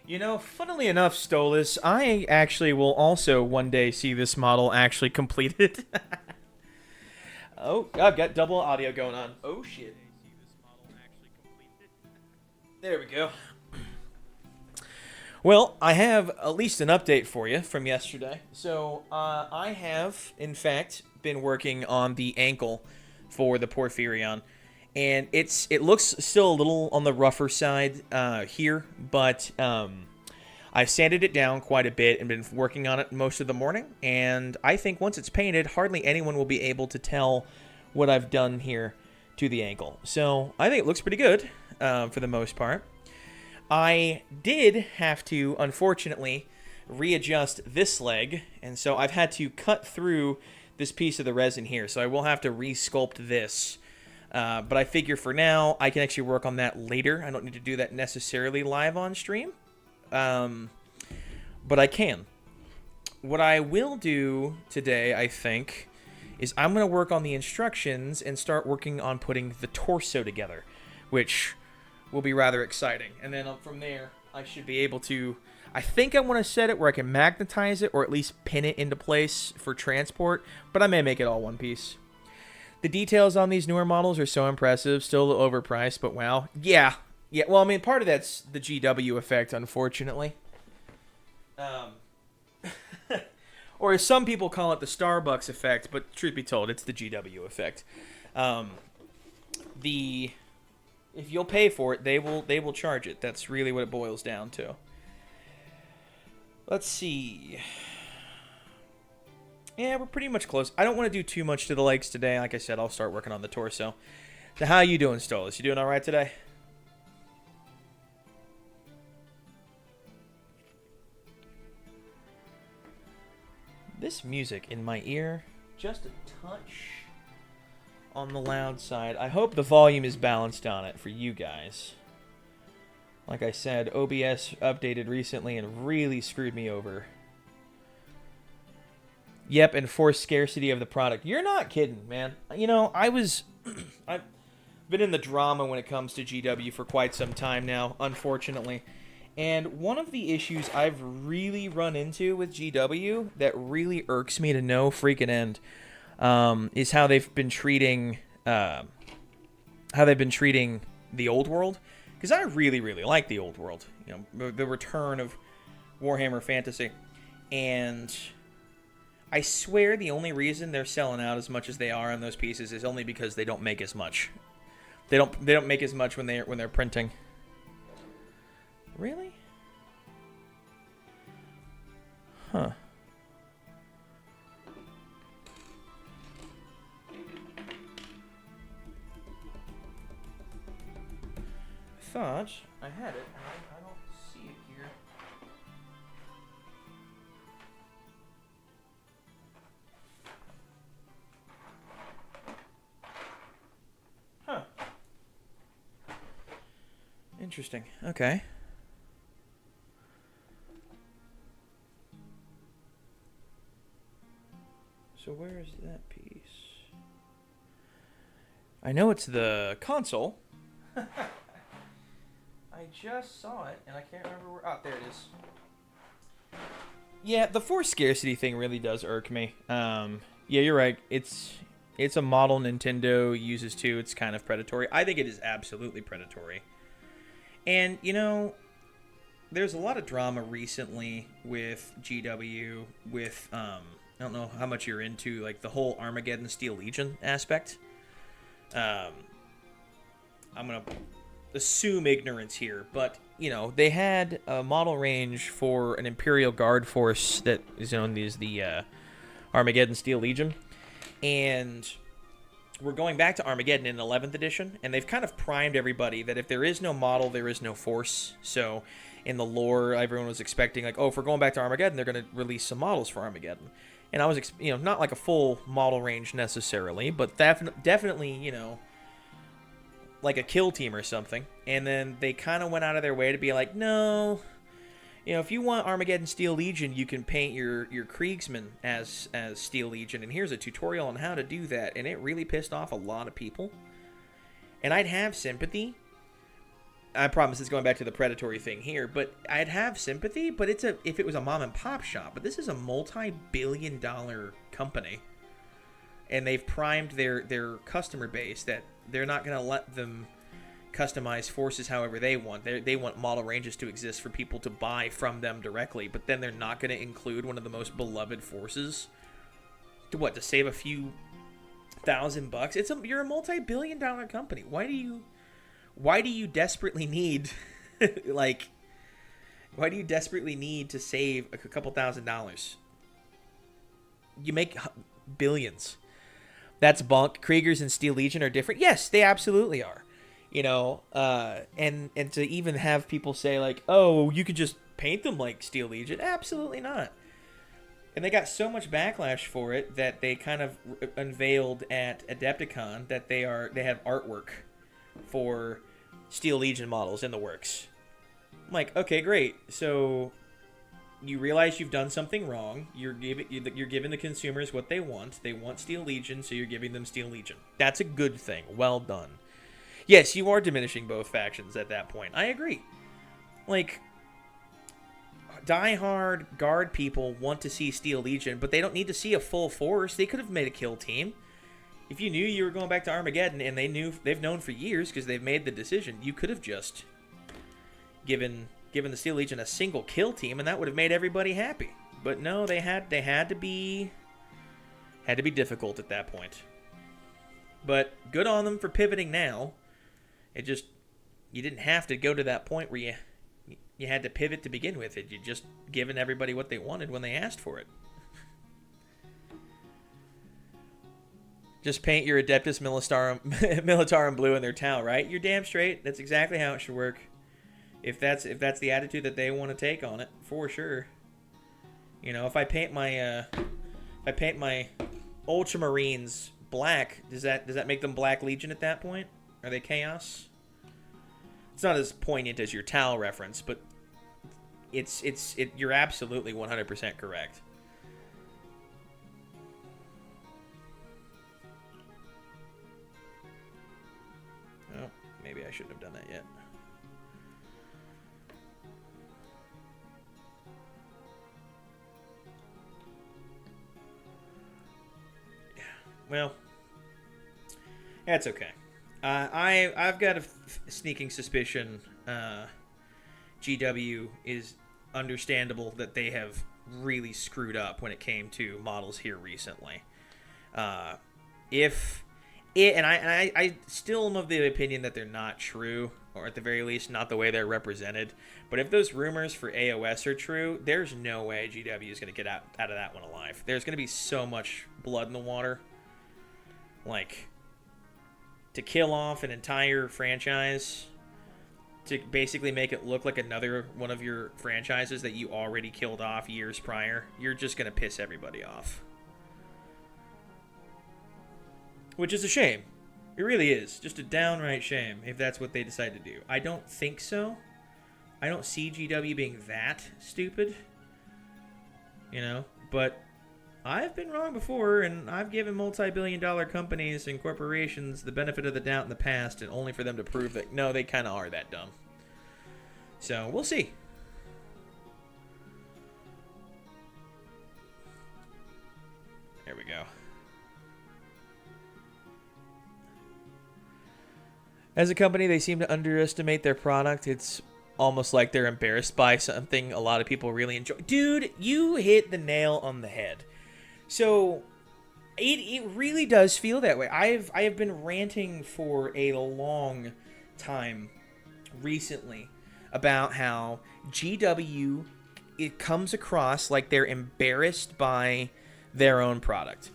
You know, funnily enough, Stolas, I actually will also one day see this model actually completed. Oh, I've got double audio going on. Oh, shit. There we go. Well, I have at least an update for you from yesterday. So, I have, in fact, been working on the ankle for the Porphyrion, and it looks still a little on the rougher side here, but I've sanded it down quite a bit and been working on it most of the morning. And I think once it's painted, hardly anyone will be able to tell what I've done here to the ankle. So I think it looks pretty good for the most part. I did have to, unfortunately, readjust this leg, and so I've had to cut through this piece of the resin here, so I will have to resculpt this. But I figure for now, I can actually work on that later. I don't need to do that necessarily live on stream, but I can. What I will do today, I think, is I'm going to work on the instructions and start working on putting the torso together, which will be rather exciting. And then from there, I should be able to... I think I want to set it where I can magnetize it or at least pin it into place for transport, but I may make it all one piece. The details on these newer models are so impressive, still a little overpriced, but wow. Yeah, well, I mean, part of that's the GW effect, unfortunately. Or as some people call it, the Starbucks effect, but truth be told, it's the GW effect. If you'll pay for it, they will charge it. That's really what it boils down to. Let's see. Yeah, we're pretty much close. I don't want to do too much to the legs today. Like I said, I'll start working on the torso. So how you doing, Stolas? You doing all right today? This music in my ear, just a touch on the loud side. I hope the volume is balanced on it for you guys. Like I said, OBS updated recently and really screwed me over. Yep, and forced scarcity of the product. You're not kidding, man. You know, I've been in the drama when it comes to GW for quite some time now, unfortunately. And one of the issues I've really run into with GW that really irks me to no freaking end is how they've been treating the old world, because I really like the old world, you know, the return of Warhammer Fantasy, and I swear the only reason they're selling out as much as they are on those pieces is only because they don't make as much. They don't make as much when they're printing. Really? Huh. Thought I had it. I don't see it here. Huh. Interesting. Okay. So where is that piece? I know it's the console. I just saw it, and I can't remember where... Oh, there it is. Yeah, the forced scarcity thing really does irk me. Yeah, you're right. It's a model Nintendo uses too. It's kind of predatory. I think it is absolutely predatory. And, you know, there's a lot of drama recently with GW, with, I don't know how much you're into, like, the whole Armageddon Steel Legion aspect. I'm going to assume ignorance here, but you know, they had a model range for an Imperial Guard force that is known as the Armageddon Steel Legion, and we're going back to Armageddon in 11th edition, and they've kind of primed everybody that if there is no model, there is no force. So in the lore, everyone was expecting, like, oh, if we're going back to Armageddon, they're going to release some models for Armageddon. And I was, you know, not like a full model range necessarily, but definitely, you know, like a kill team or something. And then they kind of went out of their way to be like, no, you know, if you want Armageddon Steel Legion, you can paint your Kriegsman as Steel Legion, and here's a tutorial on how to do that. And it really pissed off a lot of people. And I'd have sympathy. I promise it's going back to the predatory thing here, but I'd have sympathy, but if it was a mom and pop shop, but this is a multi-billion-dollar company, and they've primed their customer base that they're not going to let them customize forces however they want. They want model ranges to exist for people to buy from them directly, but then they're not going to include one of the most beloved forces to save a few $1,000. You're a multi-billion-dollar company. Why do you desperately need why do you desperately need to save a couple $1,000s? You make billions. That's bunk. Kriegers and Steel Legion are different. Yes, they absolutely are. And to even have people say like, oh, you could just paint them like Steel Legion. Absolutely not. And they got so much backlash for it that they kind of unveiled at Adepticon that they have artwork for Steel Legion models in the works. I'm like, okay, great. So you realize you've done something wrong. You're giving the consumers what they want. They want Steel Legion, so you're giving them Steel Legion. That's a good thing. Well done. Yes, you are diminishing both factions at that point. I agree. Like, die-hard guard people want to see Steel Legion, but they don't need to see a full force. They could have made a kill team. If you knew you were going back to Armageddon, and they've known for years because they've made the decision, you could have just given the Steel Legion a single kill team, and that would have made everybody happy. But no, they had to be difficult at that point. But good on them for pivoting now. You didn't have to go to that point where you had to pivot to begin with. You just given everybody what they wanted when they asked for it. Just paint your Adeptus Militarum blue in their towel, right? You're damn straight. That's exactly how it should work. If that's the attitude that they want to take on it, for sure. If I paint my Ultramarines black, does that make them Black Legion at that point? Are they Chaos? It's not as poignant as your Tau reference, but you're absolutely 100% correct. Oh, maybe I shouldn't have done that yet. Yeah, well, that's okay. I've got a sneaking suspicion GW is understandable that they have really screwed up when it came to models here recently. I still am of the opinion that they're not true, or at the very least not the way they're represented. But if those rumors for AOS are true, there's no way GW is going to get out of that one alive. There's going to be so much blood in the water. Like, to kill off an entire franchise, to basically make it look like another one of your franchises that you already killed off years prior, you're just going to piss everybody off. Which is a shame. It really is. Just a downright shame if that's what they decide to do. I don't think so. I don't see GW being that stupid. But I've been wrong before, and I've given multi-billion-dollar companies and corporations the benefit of the doubt in the past, and only for them to prove that, no, they kind of are that dumb. So, we'll see. There we go. As a company, they seem to underestimate their product. It's almost like they're embarrassed by something a lot of people really enjoy. Dude, you hit the nail on the head. So, it really does feel that way. I have been ranting for a long time recently about how GW, it comes across like they're embarrassed by their own product.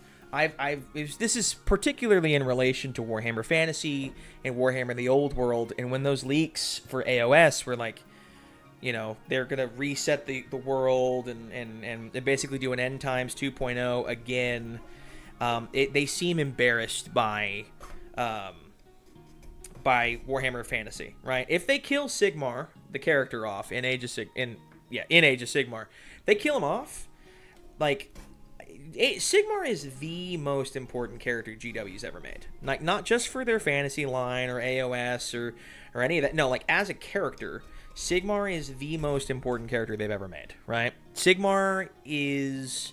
This is particularly in relation to Warhammer Fantasy and Warhammer the Old World, and when those leaks for AOS were like, they're going to reset the world and basically do an End Times 2.0 again. They seem embarrassed by Warhammer Fantasy, right? If they kill Sigmar, the character, off in Age of Sigmar, they kill him off. Like, Sigmar is the most important character GW's ever made. Like, not just for their fantasy line or AOS or or any of that. No, like as a character, Sigmar is the most important character they've ever made, right? Sigmar is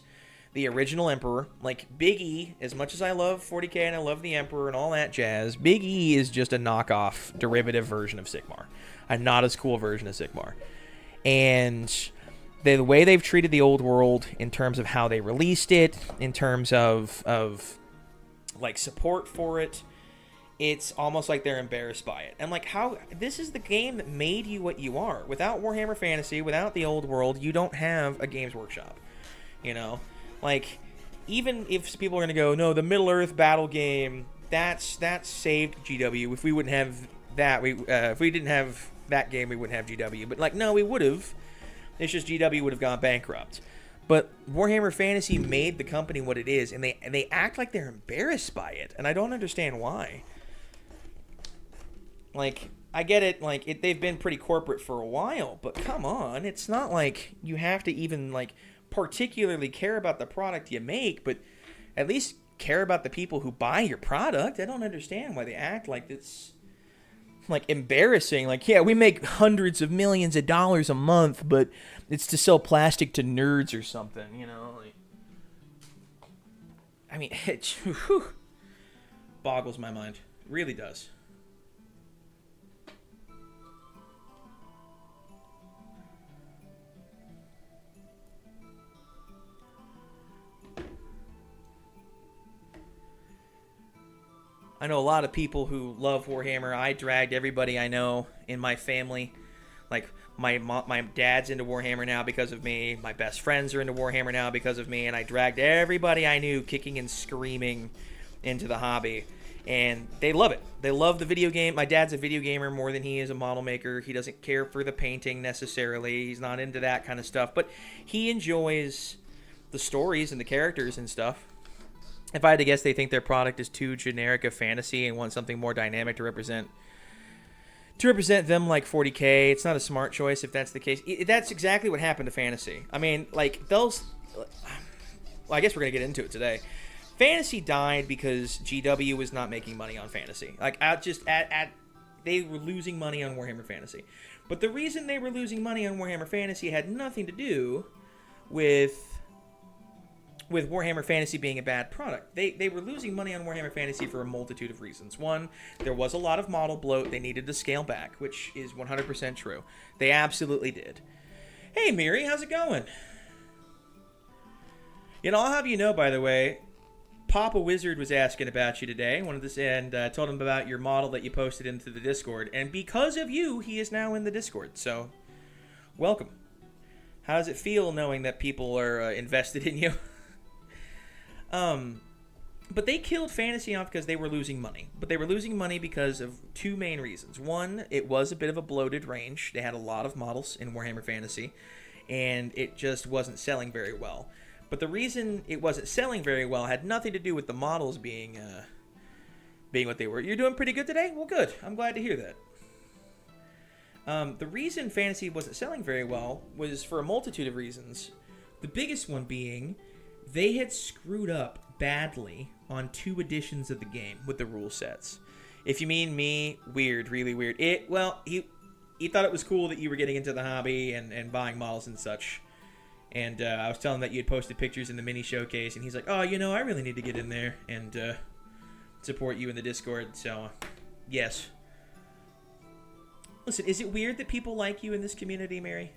the original Emperor. Like, Big E, as much as I love 40k and I love the Emperor and all that jazz, Big E is just a knockoff, derivative version of Sigmar. A not as cool version of Sigmar. And the way they've treated the old world in terms of how they released it, in terms of like, support for it, it's almost like they're embarrassed by it. And, like, how... This is the game that made you what you are. Without Warhammer Fantasy, without the old world, you don't have a Games Workshop. You know? Like, even if people are going to go, no, the Middle-earth battle game, that's saved GW. If we wouldn't have that, if we didn't have that game, we wouldn't have GW. But, like, no, we would have. It's just GW would have gone bankrupt. But Warhammer Fantasy made the company what it is, and they act like they're embarrassed by it, and I don't understand why. Like, I get it, like, they've been pretty corporate for a while, but come on, it's not like you have to even, like, particularly care about the product you make, but at least care about the people who buy your product. I don't understand why they act like it's, like, embarrassing. Like, yeah, we make hundreds of millions of dollars a month, but it's to sell plastic to nerds or something, you know? Like, I mean, it boggles my mind. It really does. I know a lot of people who love Warhammer. I dragged everybody I know in my family. Like, my dad's into Warhammer now because of me. My best friends are into Warhammer now because of me. And I dragged everybody I knew kicking and screaming into the hobby. And they love it. They love the video game. My dad's a video gamer more than he is a model maker. He doesn't care for the painting necessarily. He's not into that kind of stuff. But he enjoys the stories and the characters and stuff. If I had to guess, they think their product is too generic of fantasy and want something more dynamic to represent them like 40k. It's not a smart choice if that's the case. That's exactly what happened to fantasy. I mean, like, those... Well, I guess we're going to get into it today. Fantasy died because GW was not making money on fantasy. Like, they were losing money on Warhammer Fantasy. But the reason they were losing money on Warhammer Fantasy had nothing to do with Warhammer Fantasy being a bad product. They were losing money on Warhammer Fantasy for a multitude of reasons. One, there was a lot of model bloat. They needed to scale back, which is 100% true. They absolutely did. Hey, Miri, how's it going? You know, I'll have you know, by the way, Papa Wizard was asking about you today. Told him about your model that you posted into the Discord. And because of you, he is now in the Discord. So, welcome. How does it feel knowing that people are invested in you? But they killed fantasy off because they were losing money. But they were losing money because of two main reasons. One, it was a bit of a bloated range. They had a lot of models in Warhammer Fantasy, and it just wasn't selling very well. But the reason it wasn't selling very well had nothing to do with the models being what they were. You're doing pretty good today? Well, good. I'm glad to hear that. The reason Fantasy wasn't selling very well was for a multitude of reasons. The biggest one being they had screwed up badly on 2 editions of the game with the rule sets. If you mean me, weird, really weird. He thought it was cool that you were getting into the hobby and buying models and such. And I was telling him that you had posted pictures in the mini showcase, and he's like, oh, I really need to get in there and support you in the Discord. So, yes. Listen, is it weird that people like you in this community, Mary?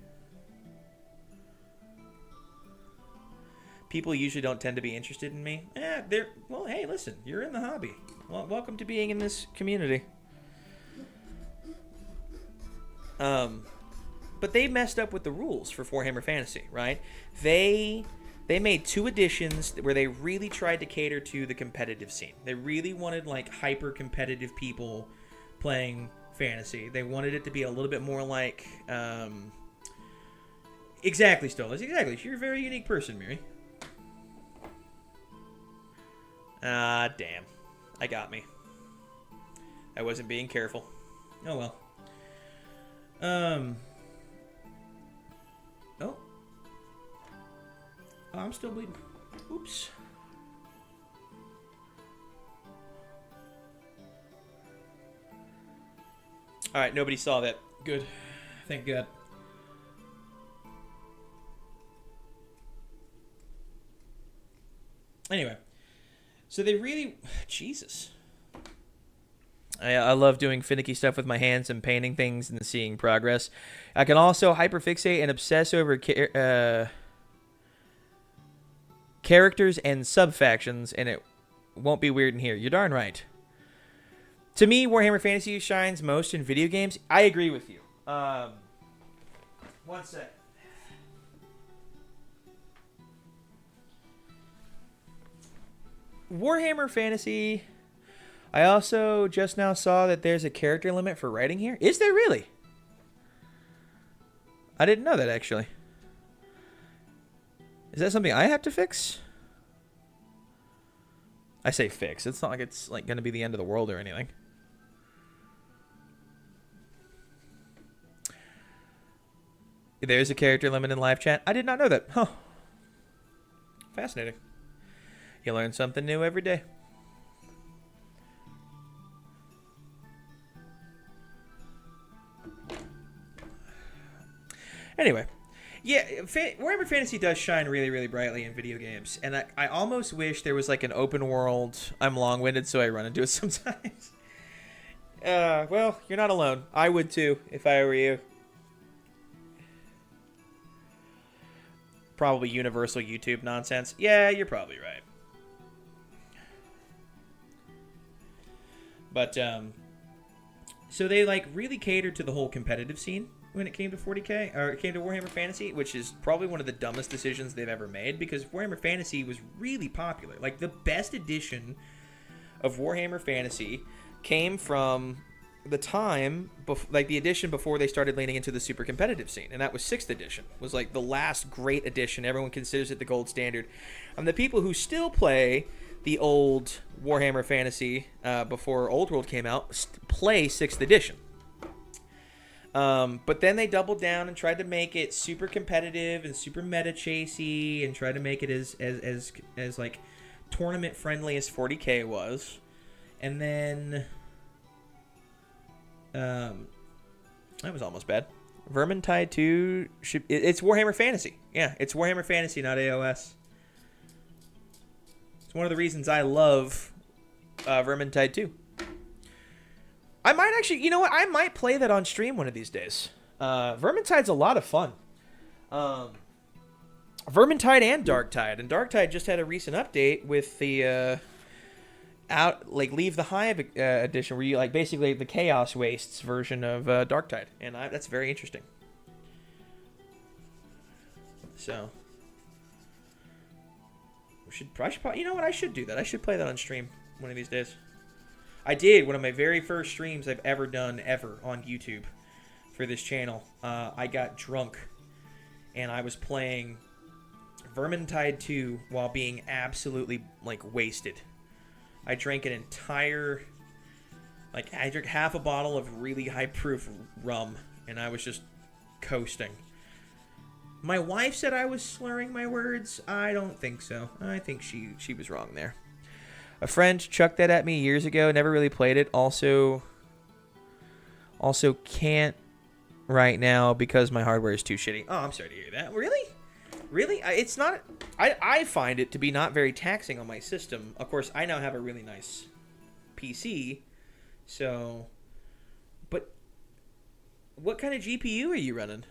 People usually don't tend to be interested in me. Well, hey, listen, you're in the hobby. Well, welcome to being in this community. But they messed up with the rules for Warhammer Fantasy, right? They made 2 editions where they really tried to cater to the competitive scene. They really wanted, like, hyper-competitive people playing fantasy. They wanted it to be a little bit more like... Exactly, Stolas. Exactly. You're a very unique person, Mary. Damn. I got me. I wasn't being careful. Oh, well. Oh, I'm still bleeding. Oops. All right, nobody saw that. Good. Thank God. Anyway, so they really... Jesus. I love doing finicky stuff with my hands and painting things and seeing progress. I can also hyperfixate and obsess over characters and sub-factions, and it won't be weird in here. You're darn right. To me, Warhammer Fantasy shines most in video games. I agree with you. One sec. Warhammer Fantasy... I also just now saw that there's a character limit for writing here. Is there really? I didn't know that, actually. Is that something I have to fix? I say fix. It's not like it's like going to be the end of the world or anything. There's a character limit in live chat. I did not know that. Huh. Fascinating. You learn something new every day. Anyway, yeah, Warhammer Fantasy does shine really, really brightly in video games. And I almost wish there was like an open world. I'm long-winded, so I run into it sometimes. Well, you're not alone. I would too, if I were you. Probably universal YouTube nonsense. Yeah, you're probably right. But, so they like really catered to the whole competitive scene when it came to 40K, or it came to Warhammer Fantasy, which is probably one of the dumbest decisions they've ever made, because Warhammer Fantasy was really popular. Like, the best edition of Warhammer Fantasy came from the time, like the edition before they started leaning into the super competitive scene, and that was 6th edition. It was like the last great edition. Everyone considers it the gold standard. And the people who still play the old Warhammer Fantasy before Old World came out play 6th edition. But then they doubled down and tried to make it super competitive and super meta chasey, and tried to make it as like tournament friendly as 40K was. And then that was almost bad. Vermintide 2 it's Warhammer Fantasy. Yeah, it's Warhammer Fantasy, not AOS. It's one of the reasons I love Vermintide 2. I might actually, you know what? I might play that on stream one of these days. Vermintide's a lot of fun. Vermintide and Darktide. And Darktide just had a recent update with the Leave the Hive edition, where you like basically the Chaos Wastes version of Darktide, and that's very interesting. So I should probably, you know what? I should do that. I should play that on stream one of these days. I did one of my very first streams I've ever done on YouTube for this channel. I got drunk and I was playing Vermintide 2 while being absolutely like wasted. I drank an entire, I drank half a bottle of really high proof rum, and I was just coasting. My wife said I was slurring my words. I don't think so. I think she was wrong there. A friend chucked that at me years ago. Never really played it. Also can't right now because my hardware is too shitty. Oh, I'm sorry to hear that. Really? Really? It's not... I find it to be not very taxing on my system. Of course, I now have a really nice PC. So... But... What kind of GPU are you running?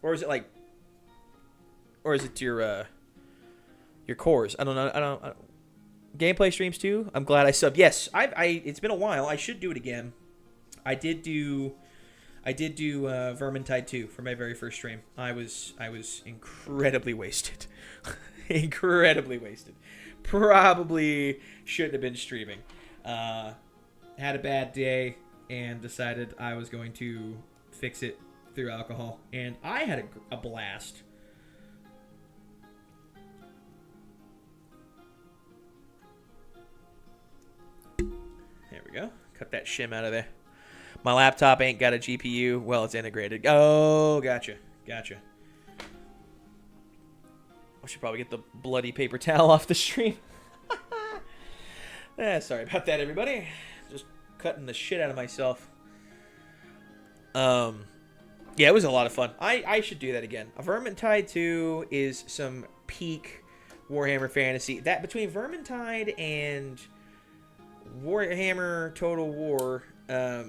Or is it like... Or is it your cores? I don't know. Gameplay streams too? I'm glad I subbed. Yes, it's been a while. I should do it again. I did do Vermintide 2 for my very first stream. I was incredibly wasted. Incredibly wasted. Probably shouldn't have been streaming. Had a bad day and decided I was going to fix it through alcohol. And I had a blast. There we go. Cut that shim out of there. My laptop ain't got a GPU. Well, it's integrated. Oh, gotcha. Gotcha. I should probably get the bloody paper towel off the stream. Sorry about that, everybody. Just cutting the shit out of myself. Yeah, it was a lot of fun. I should do that again. Vermintide 2 is some peak Warhammer Fantasy. That between Vermintide and Warhammer Total War, a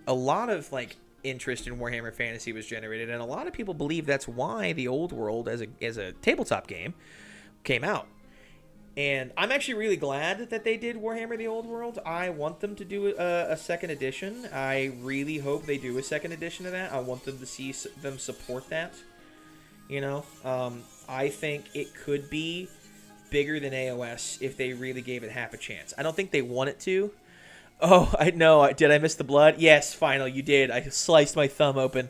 lot of like interest in Warhammer Fantasy was generated, and a lot of people believe that's why the Old World as a tabletop game came out. And I'm actually really glad that they did Warhammer the Old World. I want them to do a second edition. I really hope they do a second edition of that. I want them to see them support that. You know, I think it could be bigger than AOS if they really gave it half a chance. I don't think they want it to. Oh, I know. Did I miss the blood? Yes, finally, you did. I sliced my thumb open.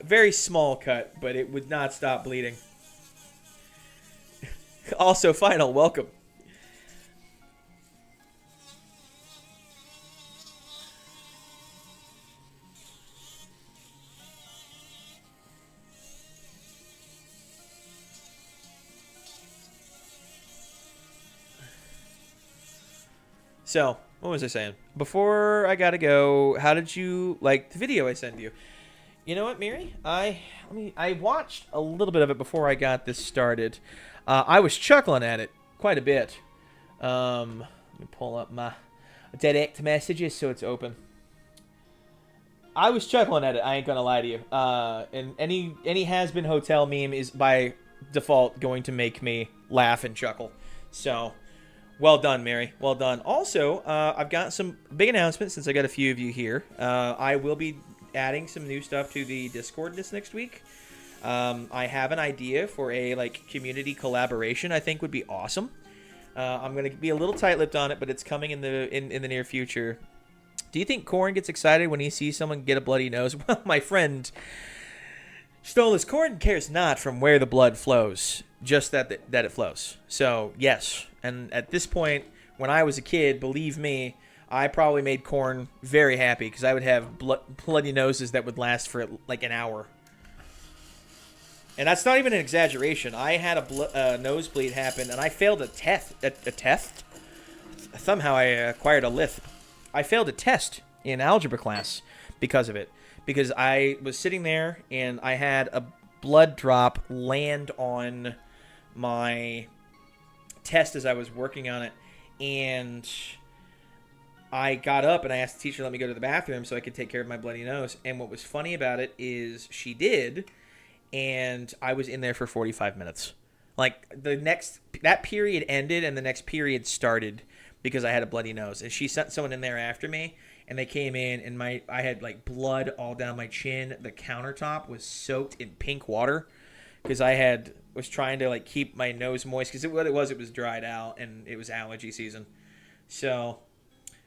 Very small cut, but it would not stop bleeding. Also, Final, welcome. So, what was I saying? Before I gotta go, how did you like the video I sent you? You know what, Miri? I watched a little bit of it before I got this started. I was chuckling at it quite a bit. Let me pull up my direct messages so it's open. I was chuckling at it. I ain't gonna lie to you. And any has-been hotel meme is by default going to make me laugh and chuckle. So, well done, Mary. Well done. Also, I've got some big announcements since I got a few of you here. I will be adding some new stuff to the Discord this next week. I have an idea for a community collaboration I think would be awesome. I'm going to be a little tight-lipped on it, but it's coming in the near future. Do you think Corn gets excited when he sees someone get a bloody nose? Well, my friend Stolas, Corn cares not from where the blood flows, just that it flows. So, yes. And at this point, when I was a kid, believe me, I probably made Corn very happy because I would have bloody noses that would last for like an hour. And that's not even an exaggeration. I had a nosebleed happen, and I failed a test. Somehow I acquired a lisp. I failed a test in algebra class because of it. Because I was sitting there, and I had a blood drop land on my test as I was working on it. And I got up, and I asked the teacher to let me go to the bathroom so I could take care of my bloody nose. And what was funny about it is she did, and I was in there for 45 minutes. Like, that period ended, and the next period started because I had a bloody nose. And she sent someone in there after me, and they came in, and I had, blood all down my chin. The countertop was soaked in pink water because I was trying to, keep my nose moist. Because what it was dried out, and it was allergy season. So,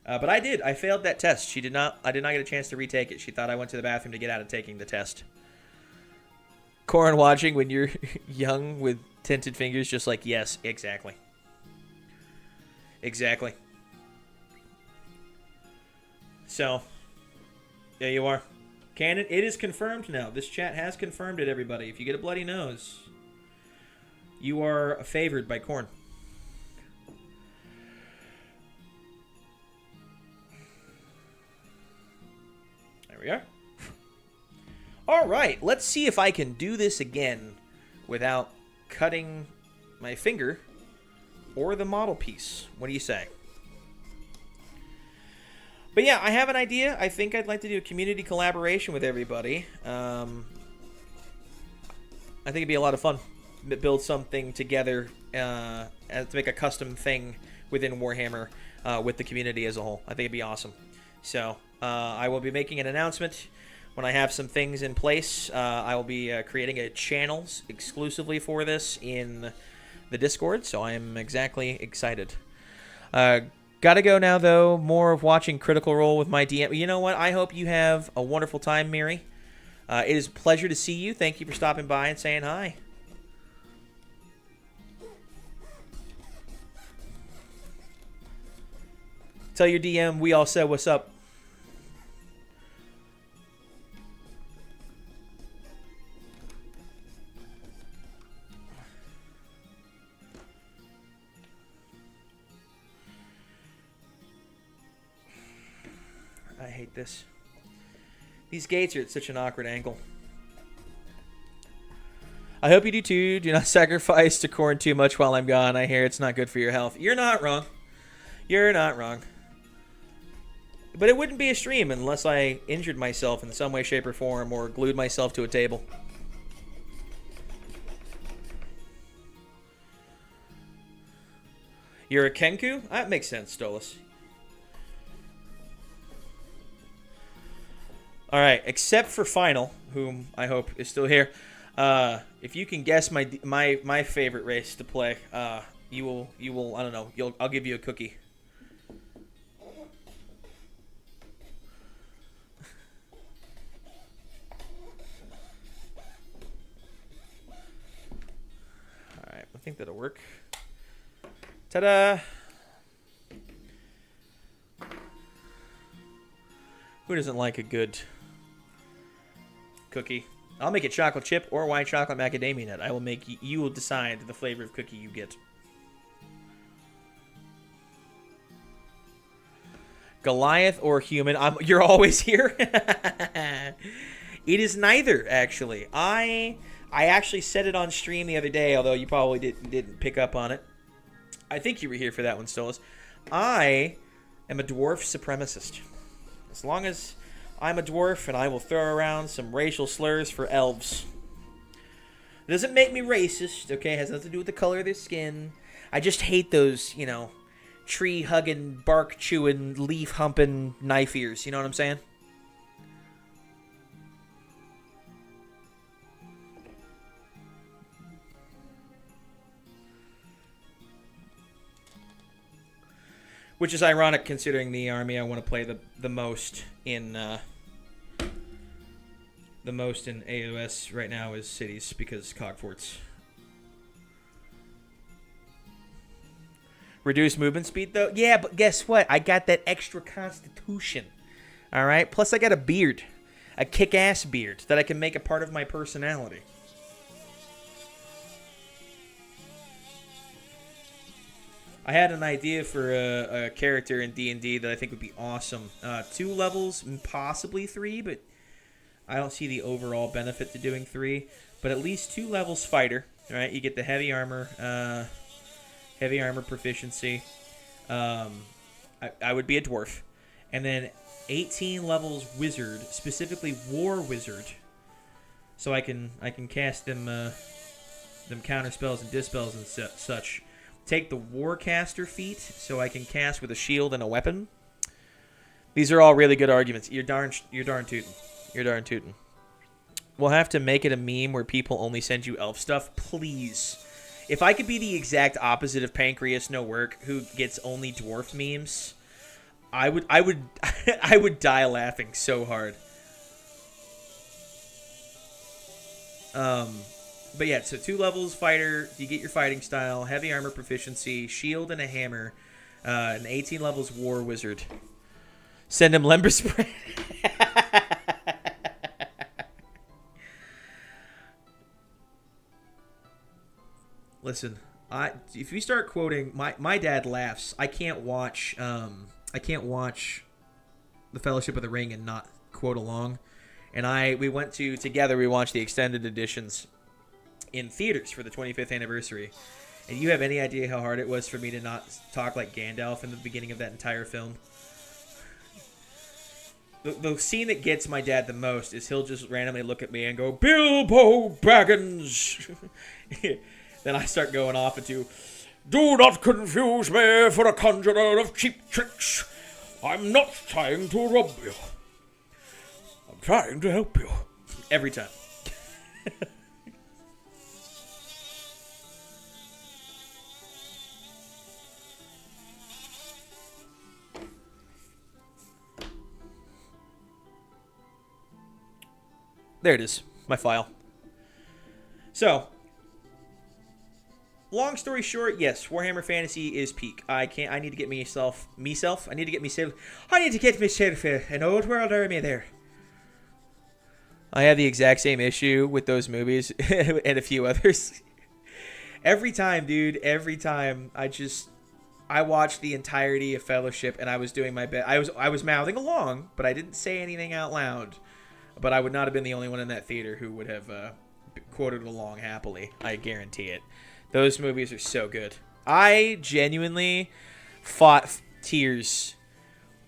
but I did. I failed that test. I did not get a chance to retake it. She thought I went to the bathroom to get out of taking the test. Corn watching when you're young with tinted fingers, just like, yes, exactly. Exactly. So, there you are. Canon, it is confirmed now. This chat has confirmed it, everybody. If you get a bloody nose, you are favored by Corn. There we are. All right, let's see if I can do this again without cutting my finger or the model piece. What do you say? But yeah, I have an idea. I think I'd like to do a community collaboration with everybody. I think it'd be a lot of fun. Build something together to make a custom thing within Warhammer with the community as a whole. I think it'd be awesome. So I will be making an announcement when I have some things in place. I will be creating a channel exclusively for this in the Discord, so I am exactly excited. Gotta go now, though. More of watching Critical Role with my DM. You know what? I hope you have a wonderful time, Miri. It is a pleasure to see you. Thank you for stopping by and saying hi. Tell your DM we all said what's up. I hate this. These gates are at such an awkward angle. I hope you do too. Do not sacrifice to corn too much while I'm gone. I hear it's not good for your health. You're not wrong. You're not wrong. But it wouldn't be a stream unless I injured myself in some way, shape, or form or glued myself to a table. You're a Kenku? That makes sense, Stolas. Alright, except for Final, whom I hope is still here. If you can guess my favorite race to play, you will I don't know, I'll give you a cookie. Alright, I think that'll work. Ta-da! Who doesn't like a good cookie? I'll make it chocolate chip or white chocolate macadamia nut. I will make you will decide the flavor of cookie you get. Goliath or human? You're always here. It is neither, actually. I actually said it on stream the other day, although you probably didn't pick up on it. I think you were here for that one, Stolas. I am a dwarf supremacist. As long as I'm a dwarf, and I will throw around some racial slurs for elves. It doesn't make me racist, okay? It has nothing to do with the color of their skin. I just hate those, you know, tree-hugging, bark-chewing, leaf-humping knife ears. You know what I'm saying? Which is ironic considering the army I want to play the most in AOS right now is cities because cogforts. Reduce movement speed though? Yeah, but guess what? I got that extra constitution. Alright? Plus I got a beard. A kick-ass beard that I can make a part of my personality. I had an idea for a character in D&D that I think would be awesome. 2 levels, possibly 3, but I don't see the overall benefit to doing 3. But at least 2 levels fighter. Right? You get the heavy armor proficiency. I would be a dwarf, and then 18 levels wizard, specifically war wizard. So I can cast them counter spells and dispels and such. Take the Warcaster feat, so I can cast with a shield and a weapon. These are all really good arguments. You're darn tootin'. You're darn tootin'. We'll have to make it a meme where people only send you elf stuff, please. If I could be the exact opposite of Pancreas No Work, who gets only dwarf memes, I would I would die laughing so hard. But yeah, so 2 levels fighter, you get your fighting style, heavy armor proficiency, shield and a hammer, and 18 levels war wizard. Send him lumber spray. Listen, if we start quoting, my dad laughs. I can't watch The Fellowship of the Ring and not quote along. And we watched the extended editions in theaters for the 25th anniversary. And you have any idea how hard it was for me to not talk like Gandalf in the beginning of that entire film? The scene that gets my dad the most is he'll just randomly look at me and go, Bilbo Baggins! Then I start going off into, do not confuse me for a conjurer of cheap tricks. I'm not trying to rob you. I'm trying to help you. Every time. There it is, my file. So, long story short, yes, Warhammer Fantasy is peak. I need to get myself an old world army there. I have the exact same issue with those movies and a few others. Every time, dude, I watched the entirety of Fellowship and I was doing my best. I was mouthing along, but I didn't say anything out loud. but I would not have been the only one in that theater who would have quoted along happily. I guarantee it. Those movies are so good. I genuinely fought tears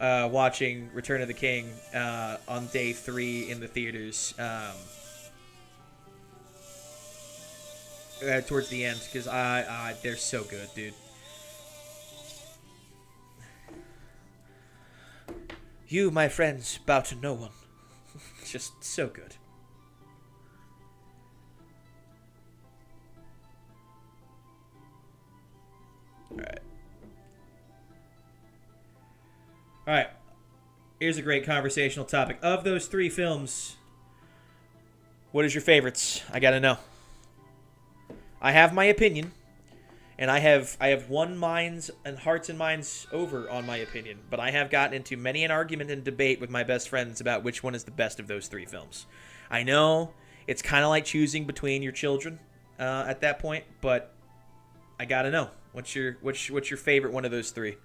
watching Return of the King on day 3 in the theaters towards the end, because they're so good, dude. You, my friends, bow to no one. It's just so good. All right. Here's a great conversational topic. Of those 3 films, what is your favorites? I gotta know. I have my opinion, and I have won minds and hearts and minds over on my opinion, but I have gotten into many an argument and debate with my best friends about which one is the best of those 3 films. I know it's kind of like choosing between your children at that point, but I gotta know. What's your favorite one of those 3?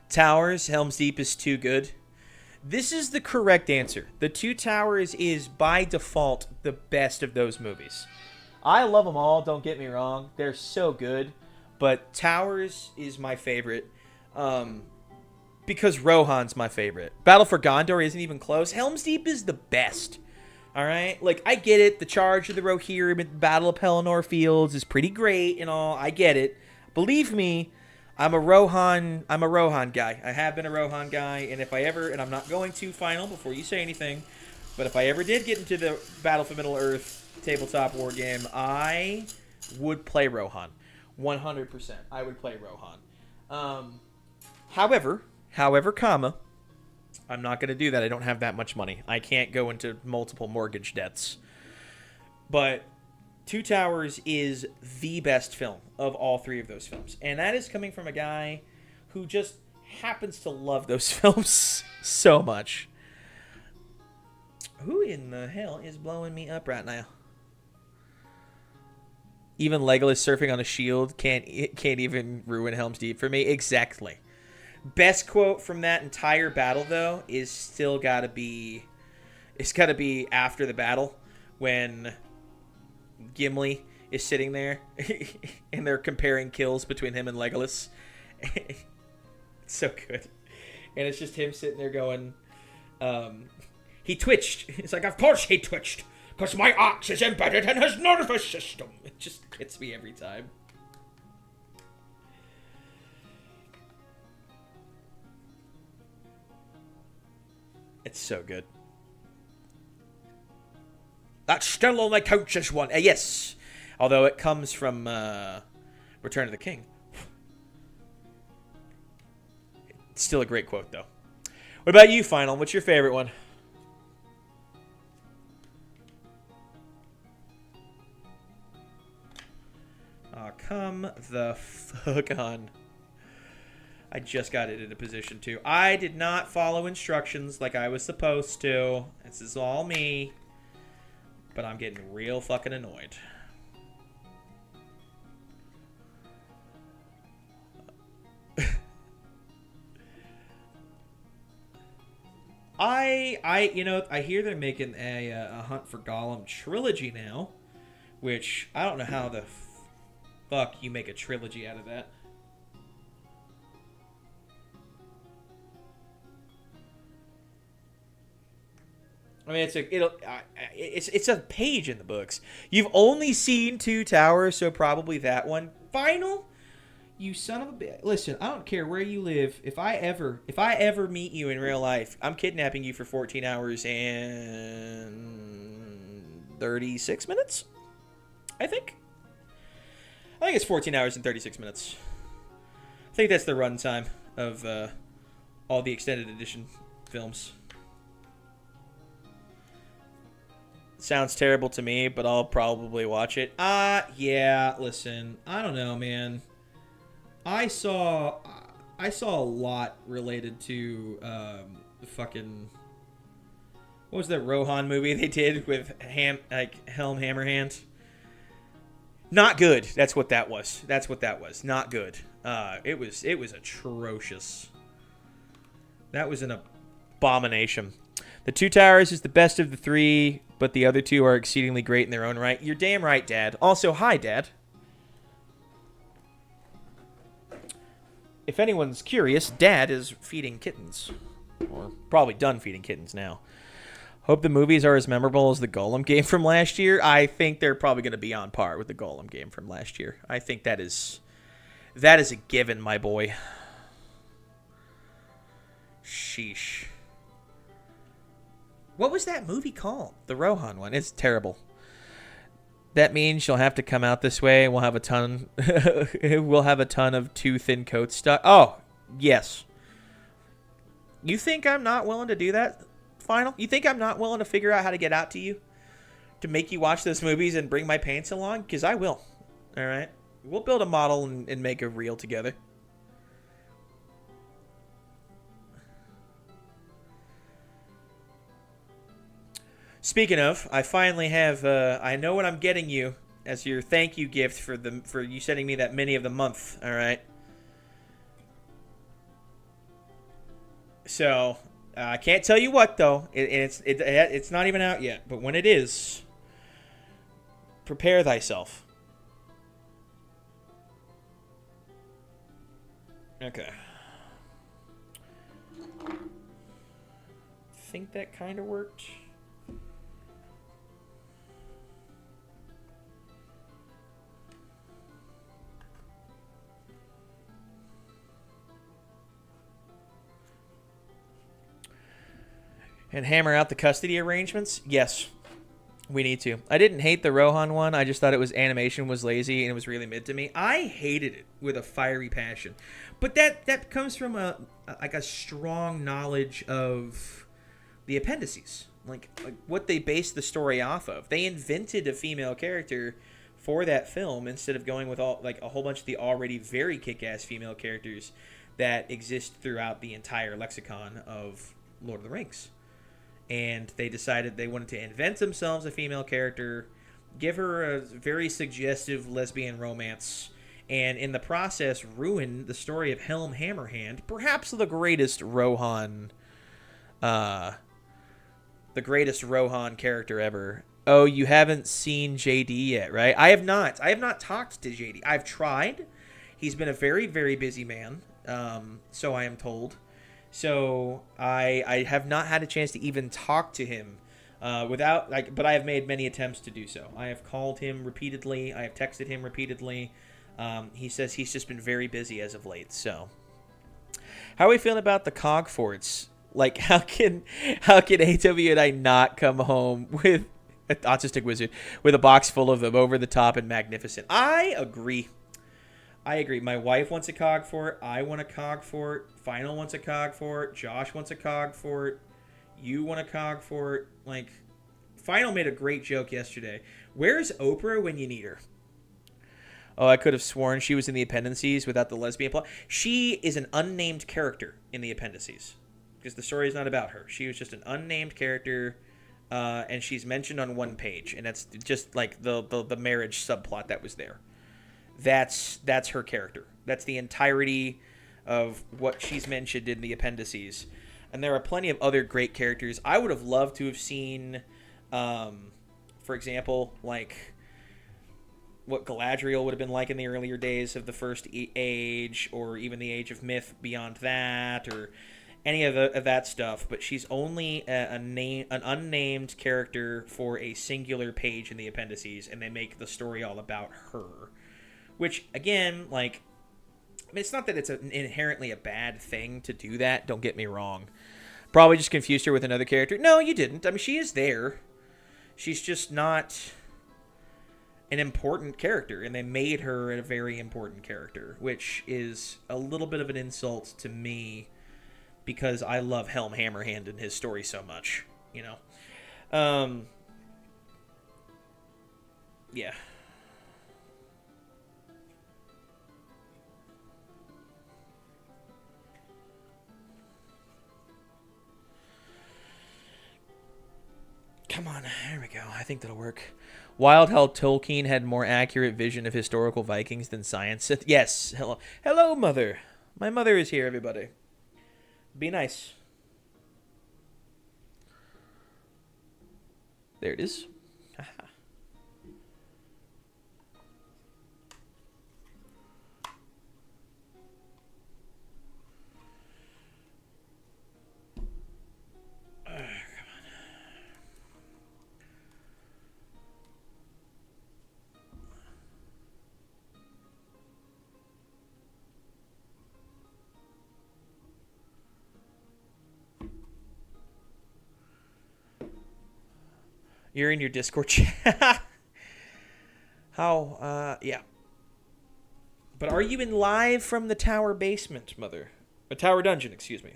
Towers, Helm's Deep is too good. This is the correct answer. The Two Towers is by default the best of those movies. I love them all, don't get me wrong. They're so good. But Towers is my favorite because Rohan's my favorite. Battle for Gondor isn't even close. Helm's Deep is the best. All right? Like, I get it. The Charge of the Rohirrim at the Battle of Pelennor Fields is pretty great and all. I get it. Believe me, I'm a Rohan guy. I have been a Rohan guy, and if I ever, and I'm not going to final before you say anything, but if I ever did get into the Battle for Middle-earth tabletop war game, I would play Rohan. 100%. I would play Rohan. However, I'm not going to do that. I don't have that much money. I can't go into multiple mortgage debts. But Two Towers is the best film of all 3 of those films. And that is coming from a guy who just happens to love those films so much. Who in the hell is blowing me up right now? Even Legolas surfing on a shield can't even ruin Helm's Deep for me. Exactly. Best quote from that entire battle, though, is still gotta be... It's gotta be after the battle when Gimli is sitting there and they're comparing kills between him and Legolas. It's so good. And it's just him sitting there going, he twitched. It's like, of course he twitched, because my ox is embedded in his nervous system. It just hits me every time. It's so good. That still only counts as one. Yes. Although it comes from Return of the King. It's still a great quote, though. What about you, Final? What's your favorite one? Oh, come the fuck on. I just got it into position 2. I did not follow instructions like I was supposed to. This is all me. But I'm getting real fucking annoyed. I hear they're making a Hunt for Gollum trilogy now, which I don't know how the fuck you make a trilogy out of that. I mean, it's a page in the books. You've only seen Two Towers, so probably that one. Final, you son of a bitch. Listen, I don't care where you live. If I ever meet you in real life, I'm kidnapping you for 14 hours and 36 minutes. I think it's 14 hours and 36 minutes. I think that's the runtime of all the extended edition films. Sounds terrible to me, but I'll probably watch it. Yeah, listen. I don't know, man. I saw a lot related to What was the Rohan movie they did with Helm Hammerhand? Not good. That's what that was. That's what that was. Not good. It was atrocious. That was an abomination. The Two Towers is the best of the three, but the other two are exceedingly great in their own right. You're damn right, Dad. Also, hi, Dad. If anyone's curious, Dad is feeding kittens. Or probably done feeding kittens now. Hope the movies are as memorable as the Golem game from last year. I think they're probably going to be on par with the Golem game from last year. I think that is a given, my boy. Sheesh. What was that movie called? The Rohan one. It's terrible. That means you'll have to come out this way. We'll have a ton. We'll have a ton of too thin coat stuff. Oh, yes. You think I'm not willing to do that, Final? You think I'm not willing to figure out how to get out to you, to make you watch those movies and bring my pants along? Because I will. All right. We'll build a model and make a reel together. Speaking of, I finally have. I know what I'm getting you as your thank you gift for you sending me that mini of the month. All right. So I can't tell you what though. It's not even out yet. But when it is, prepare thyself. Okay. Think that kind of worked. And hammer out the custody arrangements? Yes, we need to. I didn't hate the Rohan one. I just thought animation was lazy and it was really mid to me. I hated it with a fiery passion. But that comes from a strong knowledge of the appendices. Like what they based the story off of. They invented a female character for that film instead of going with a whole bunch of the already very kick-ass female characters that exist throughout the entire lexicon of Lord of the Rings. And they decided they wanted to invent themselves a female character, give her a very suggestive lesbian romance, and in the process ruin the story of Helm Hammerhand, perhaps the greatest Rohan character ever. Oh, you haven't seen JD yet, right? I have not. I have not talked to JD. I've tried. He's been a very, very busy man, so I am told. So I have not had a chance to even talk to him but I have made many attempts to do so. I have called him repeatedly. I have texted him repeatedly. He says he's just been very busy as of late. So how are we feeling about the cog forts? Like how can AW and I not come home with an autistic wizard with a box full of them, over the top and magnificent? I agree. My wife wants a cog fort. I want a cog fort. Final wants a cog fort. Josh wants a cog fort. You want a cog fort. Like, Final made a great joke yesterday. Where's Oprah when you need her? Oh, I could have sworn she was in the appendices without the lesbian plot. She is an unnamed character in the appendices because the story is not about her. She was just an unnamed character, and she's mentioned on one page, and that's just like the marriage subplot that was there. That's her character. That's the entirety of what she's mentioned in the appendices. And there are plenty of other great characters. I would have loved to have seen, for example, like what Galadriel would have been like in the earlier days of the First Age, or even the Age of Myth beyond that, or any of that stuff. But she's only an unnamed character for a singular page in the appendices, and they make the story all about her. Which, again, like, I mean, it's not that it's inherently a bad thing to do that. Don't get me wrong. Probably just confused her with another character. No, you didn't. I mean, she is there. She's just not an important character, and they made her a very important character, which is a little bit of an insult to me because I love Helm Hammerhand and his story so much, you know? Yeah. Come on, there we go. I think that'll work. Wild how Tolkien had more accurate vision of historical Vikings than science. Yes. Hello. Hello, mother. My mother is here, everybody. Be nice. There it is. You're in your Discord chat. How? Yeah. But are you in live from the tower basement, mother? A tower dungeon, excuse me.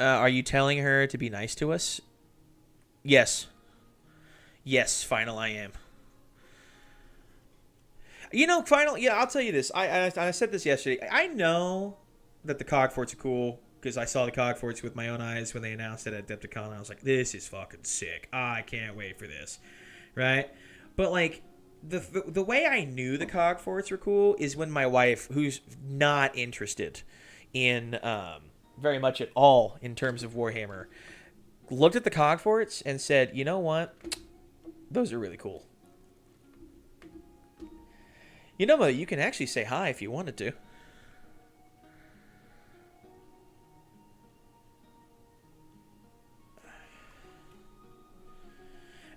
Are you telling her to be nice to us? Yes. Yes, final I am. You know, final, yeah, I'll tell you this. I said this yesterday. I know that the Cogforts are cool, because I saw the Cogforts with my own eyes when they announced it at Adepticon, and I was like, this is fucking sick. I can't wait for this. Right? But, like, the way I knew the Cogforts were cool is when my wife, who's not interested in very much at all in terms of Warhammer, looked at the Cogforts and said, you know what? Those are really cool. You know, Mother, you can actually say hi if you wanted to.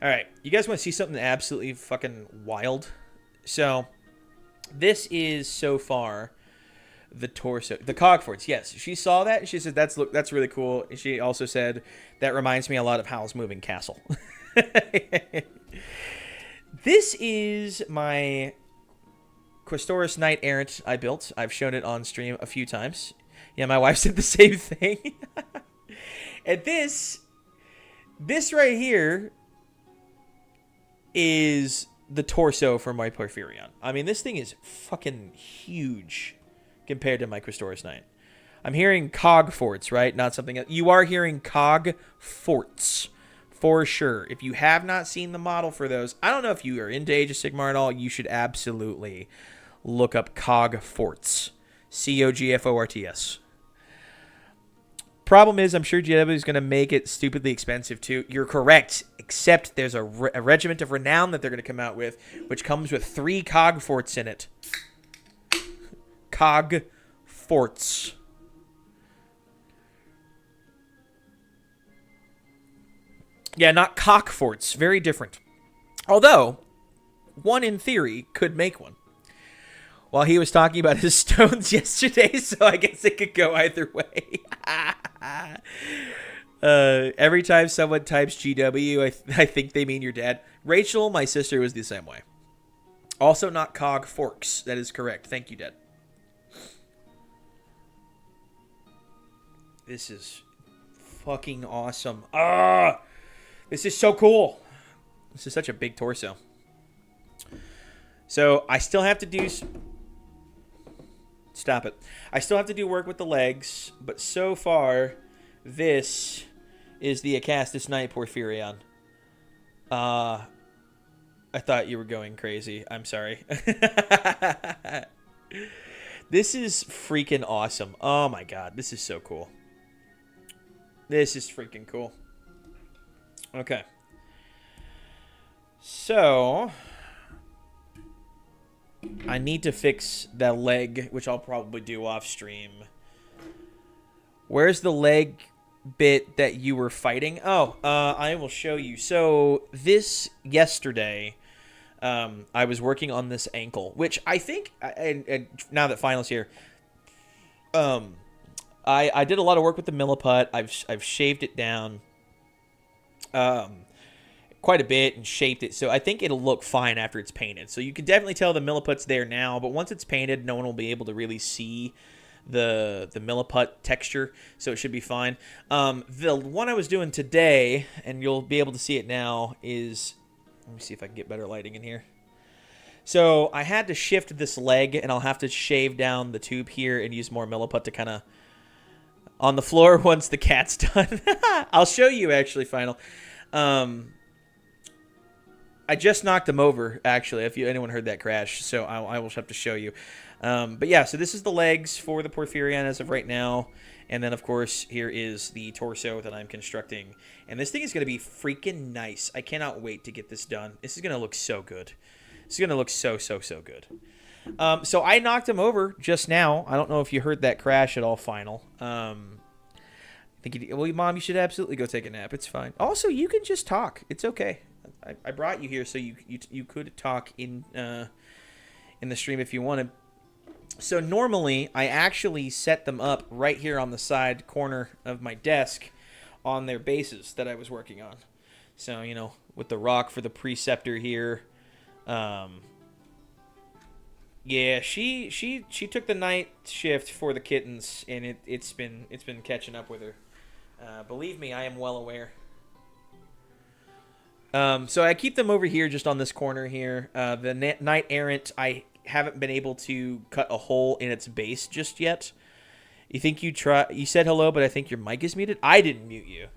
All right, you guys want to see something absolutely fucking wild? So, this is so far the torso, the Cogforts. Yes, she saw that and she said, "That's really cool." And she also said, "That reminds me a lot of Howl's Moving Castle." This is my Questoris Knight Errant I built. I've shown it on stream a few times. Yeah, my wife said the same thing. And this right here is the torso for my Porphyrion. I mean, this thing is fucking huge compared to my Questoris Knight. I'm hearing Cogforts, right? Not something else. You are hearing Cogforts for sure. If you have not seen the model for those, I don't know if you are into Age of Sigmar at all. You should absolutely look up Cogforts. Cogforts. Problem is, I'm sure GW is going to make it stupidly expensive too. You're correct, except there's a Regiment of Renown that they're going to come out with, which comes with 3 Cogforts in it. Cogforts. Yeah, not Cockforts. Very different. Although, one in theory could make one. While he was talking about his stones yesterday, so I guess it could go either way. Every time someone types GW, I think they mean your dad. Rachel, my sister, was the same way. Also not Cog Forks. That is correct. Thank you, Dad. This is fucking awesome. This is so cool. This is such a big torso. So I still have to do... Stop it. I still have to do work with the legs, but so far, this is the Acastus Knight Porphyrion. I thought you were going crazy. I'm sorry. This is freaking awesome. Oh my god, this is so cool. This is freaking cool. Okay. So... I need to fix that leg, which I'll probably do off stream. Where's the leg bit that you were fighting? Oh, I will show you. So this yesterday, I was working on this ankle, which I think, and now that Final's here, I did a lot of work with the milliput. I've shaved it down. Quite a bit and shaped it, so I think it'll look fine after it's painted. So you can definitely tell the milliput's there now, but once it's painted, no one will be able to really see the milliput texture, so it should be fine. The one I was doing today, and you'll be able to see it now, is... Let me see if I can get better lighting in here. So I had to shift this leg, and I'll have to shave down the tube here and use more milliput to kind of... On the floor once the cat's done. I'll show you, actually, Final. I just knocked him over, actually, if anyone heard that crash, so I will have to show you. But yeah, so this is the legs for the Porphyrion as of right now. And then, of course, here is the torso that I'm constructing. And this thing is going to be freaking nice. I cannot wait to get this done. This is going to look so good. This is going to look so good. So I knocked him over just now. I don't know if you heard that crash at all, Final. I think well, Mom, you should absolutely go take a nap. It's fine. Also, you can just talk. It's okay. I brought you here so you could talk in the stream if you wanted. So normally, I actually set them up right here on the side corner of my desk on their bases that I was working on. So, you know, with the rock for the preceptor here. Yeah, she took the night shift for the kittens, and it's been catching up with her. Believe me, I am well aware. So I keep them over here just on this corner here. The Knight Errant, I haven't been able to cut a hole in its base just yet. You think you said hello, but I think your mic is muted? I didn't mute you.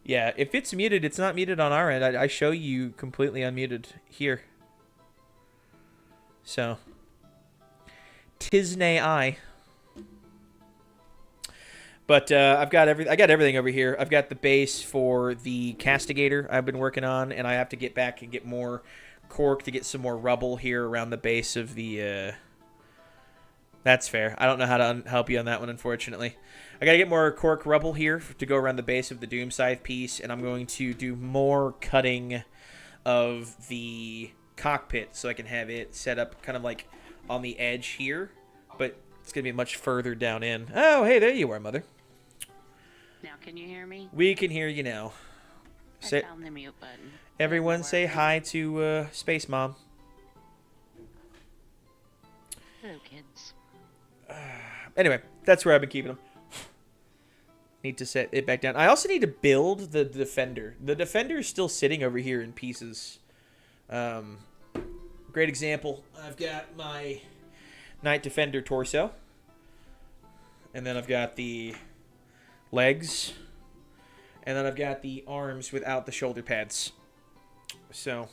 Yeah, if it's muted, it's not muted on our end. I show you completely unmuted here. So, tisnay I. But I got everything over here. I've got the base for the castigator I've been working on, and I have to get back and get more cork to get some more rubble here around the base of the... That's fair. I don't know how to help you on that one, unfortunately. I got to get more cork rubble here to go around the base of the Doom Scythe piece, and I'm going to do more cutting of the cockpit so I can have it set up kind of like on the edge here, but it's going to be much further down in. Oh, hey, there you are, Mother. Now, can you hear me? We can hear you now. I found the mute button. Everyone say hi to Space Mom. Hello, kids. Anyway, that's where I've been keeping them. Need to set it back down. I also need to build the Defender. The Defender is still sitting over here in pieces. Great example. I've got my Knight Defender torso. And then I've got the legs. And then I've got the arms without the shoulder pads. So,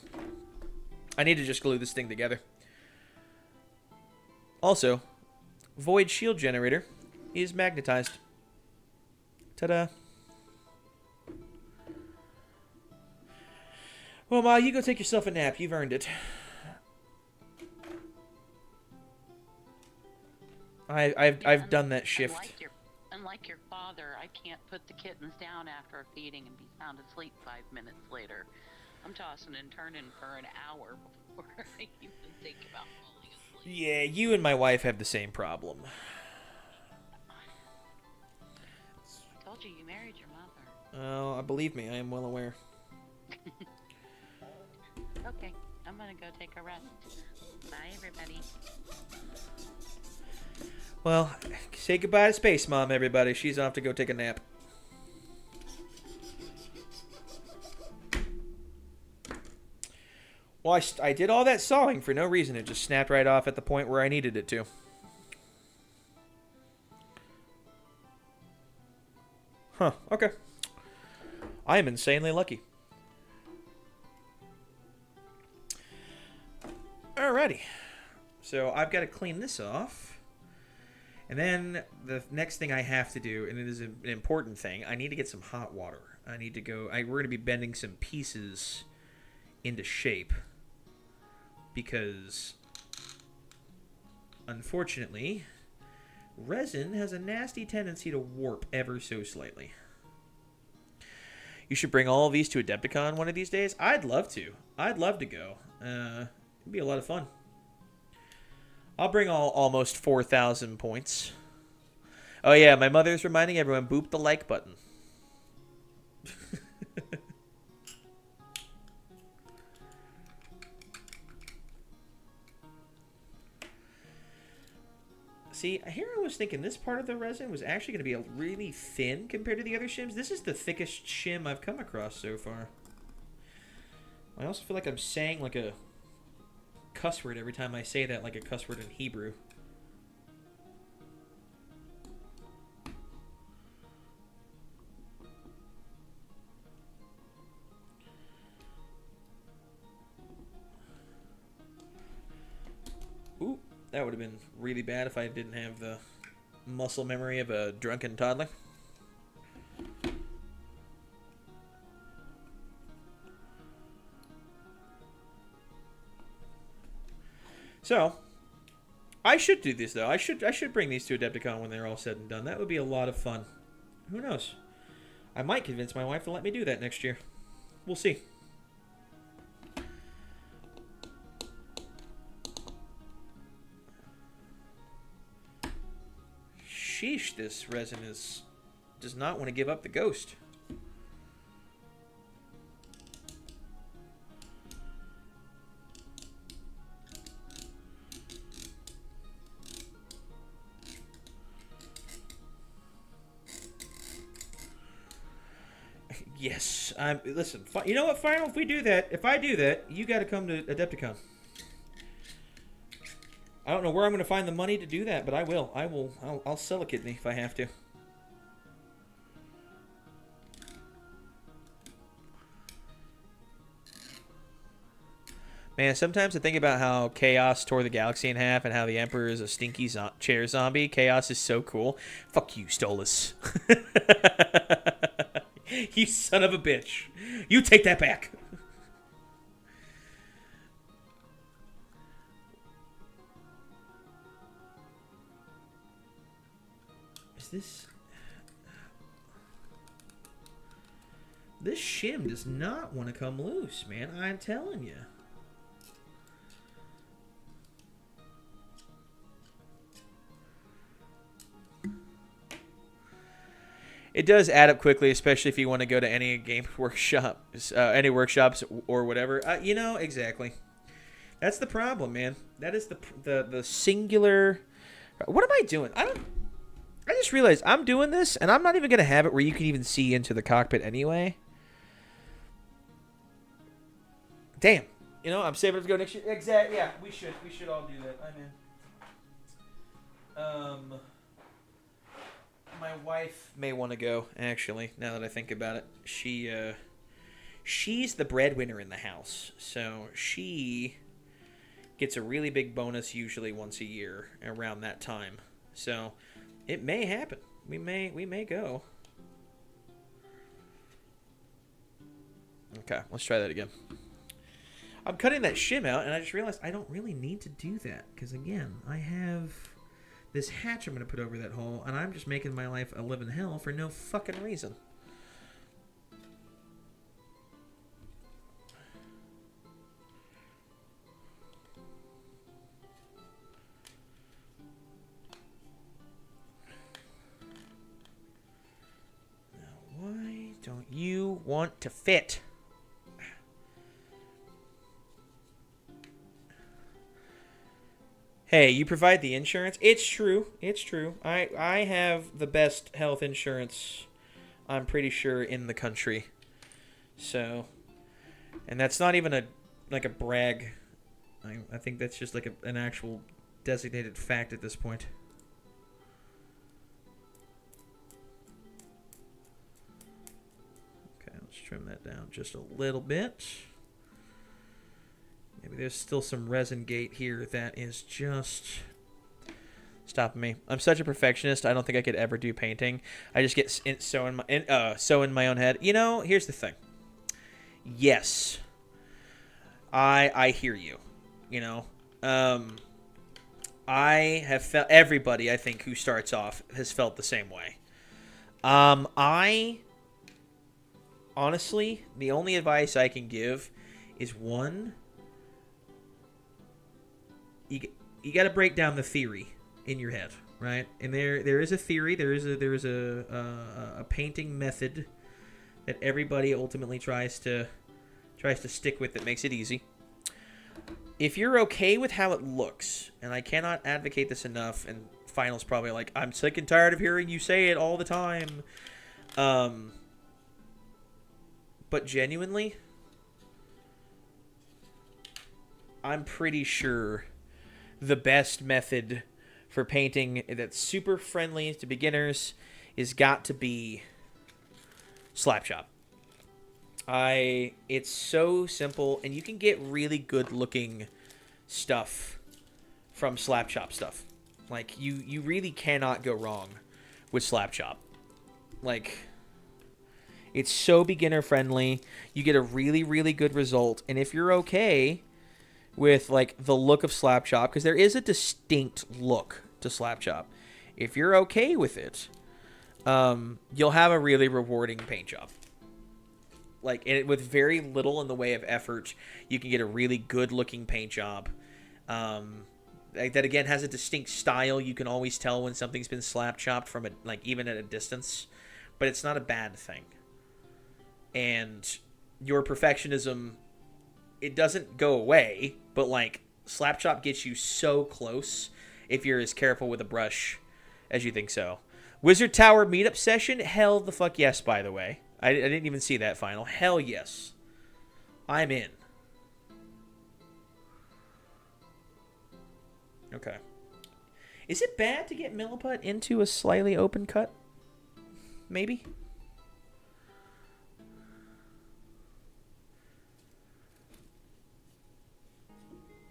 I need to just glue this thing together. Also, Void Shield Generator is magnetized. Ta-da. Well, Ma, you go take yourself a nap. You've earned it. I've done that shift. Unlike your father, I can't put the kittens down after a feeding and be sound asleep 5 minutes later. I'm tossing and turning for an hour before I even think about falling asleep. Yeah, you and my wife have the same problem. I told you married your mother. Oh, believe me, I am well aware. Okay, I'm gonna go take a rest. Bye, everybody. Well, say goodbye to Space Mom, everybody. She's off to go take a nap. Well, I did all that sawing for no reason. It just snapped right off at the point where I needed it to. Huh, okay. I am insanely lucky. Alrighty. So I've got to clean this off. And then the next thing I have to do, and it is an important thing, I need to get some hot water. I need to go... we're going to be bending some pieces into shape. Because, unfortunately, resin has a nasty tendency to warp ever so slightly. You should bring all of these to Adepticon one of these days. I'd love to. I'd love to go. It'd be a lot of fun. I'll bring almost 4,000 points. Oh yeah, my mother's reminding everyone, boop the like button. See, here I was thinking this part of the resin was actually going to be really thin compared to the other shims. This is the thickest shim I've come across so far. I also feel like I'm saying like a cuss word every time I say that, like a cuss word in Hebrew. That would have been really bad if I didn't have the muscle memory of a drunken toddler. So, I should do this though. I should bring these to Adepticon when they're all said and done. That would be a lot of fun. Who knows? I might convince my wife to let me do that next year. We'll see. Sheesh, this resin does not want to give up the ghost. Yes, listen. You know what, Final? If I do that, you got to come to Adepticon. I don't know where I'm going to find the money to do that, but I will. I'll sell a kidney if I have to. Man, sometimes I think about how Chaos tore the galaxy in half and how the Emperor is a stinky chair zombie. Chaos is so cool. Fuck you, Stolas. You son of a bitch. You take that back. Is this... This shim does not want to come loose, man. I'm telling you. It does add up quickly, especially if you want to go to any game workshops, any workshops or whatever. You know, exactly. That's the problem, man. That is the singular. What am I doing? I just realized I'm doing this, and I'm not even gonna have it where you can even see into the cockpit anyway. Damn. You know, I'm saving it to go next year. Exactly. Yeah, we should all do that. I'm in. My wife may want to go, actually, now that I think about it. She's the breadwinner in the house, so she gets a really big bonus usually once a year around that time. So it may happen. We may go. Okay, let's try that again. I'm cutting that shim out, and I just realized I don't really need to do that, because again, I have this hatch I'm going to put over that hole, and I'm just making my life a living hell for no fucking reason. Now, why don't you want to fit? Hey, you provide the insurance? It's true. It's true. I have the best health insurance, I'm pretty sure, in the country. So, and that's not even a brag. I think that's just like an actual designated fact at this point. Okay, let's trim that down just a little bit. Maybe there's still some resin gate here that is just stopping me. I'm such a perfectionist. I don't think I could ever do painting. I just get so in my own head. You know, here's the thing. Yes, I hear you. You know, I have felt, everybody I think who starts off has felt the same way. I honestly, the only advice I can give is one. You got to break down the theory in your head, right? And there is a theory, there is a painting method that everybody ultimately tries to stick with that makes it easy. If you're okay with how it looks, and I cannot advocate this enough, and Final's probably like, I'm sick and tired of hearing you say it all the time. But genuinely, I'm pretty sure the best method for painting that's super friendly to beginners is got to be Slapshot. It's so simple, and you can get really good looking stuff from slap chop stuff. Like, you really cannot go wrong with slap chop. Like, it's so beginner friendly. You get a really, really good result. And if you're okay with, like, the look of slap chop, because there is a distinct look to slap chop, if you're okay with it, you'll have a really rewarding paint job. Like, with very little in the way of effort, you can get a really good looking paint job. That again has a distinct style. You can always tell when something's been slap chopped from even at a distance, but it's not a bad thing. And your perfectionism, it doesn't go away, but like slap chop gets you so close if you're as careful with a brush as you think so. Wizard Tower meetup session, hell the fuck yes. By the way, I didn't even see that final. Hell yes, I'm in. Okay. Is it bad to get Milliput into a slightly open cut? Maybe?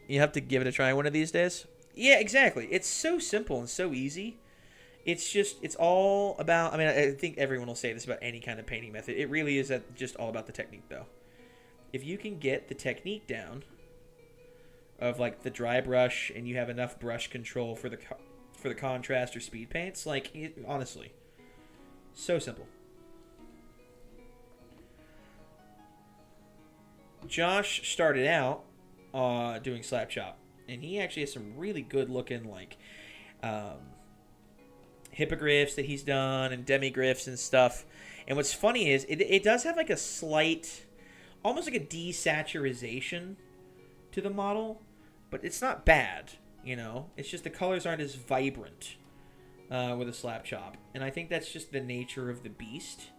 You have to give it a try one of these days? Yeah, exactly. It's so simple and so easy. It's all about, I mean, I think everyone will say this about any kind of painting method. It really is just all about the technique, though. If you can get the technique down of like the dry brush and you have enough brush control for the contrast or speed paints, like honestly, so simple. Josh started out doing slap chop, and he actually has some really good looking like hippogriffs that he's done and demigriffs and stuff. And what's funny is it does have like a slight, almost like a desaturization to the model, but it's not bad, you know? It's just the colors aren't as vibrant with a slap chop. And I think that's just the nature of the beast.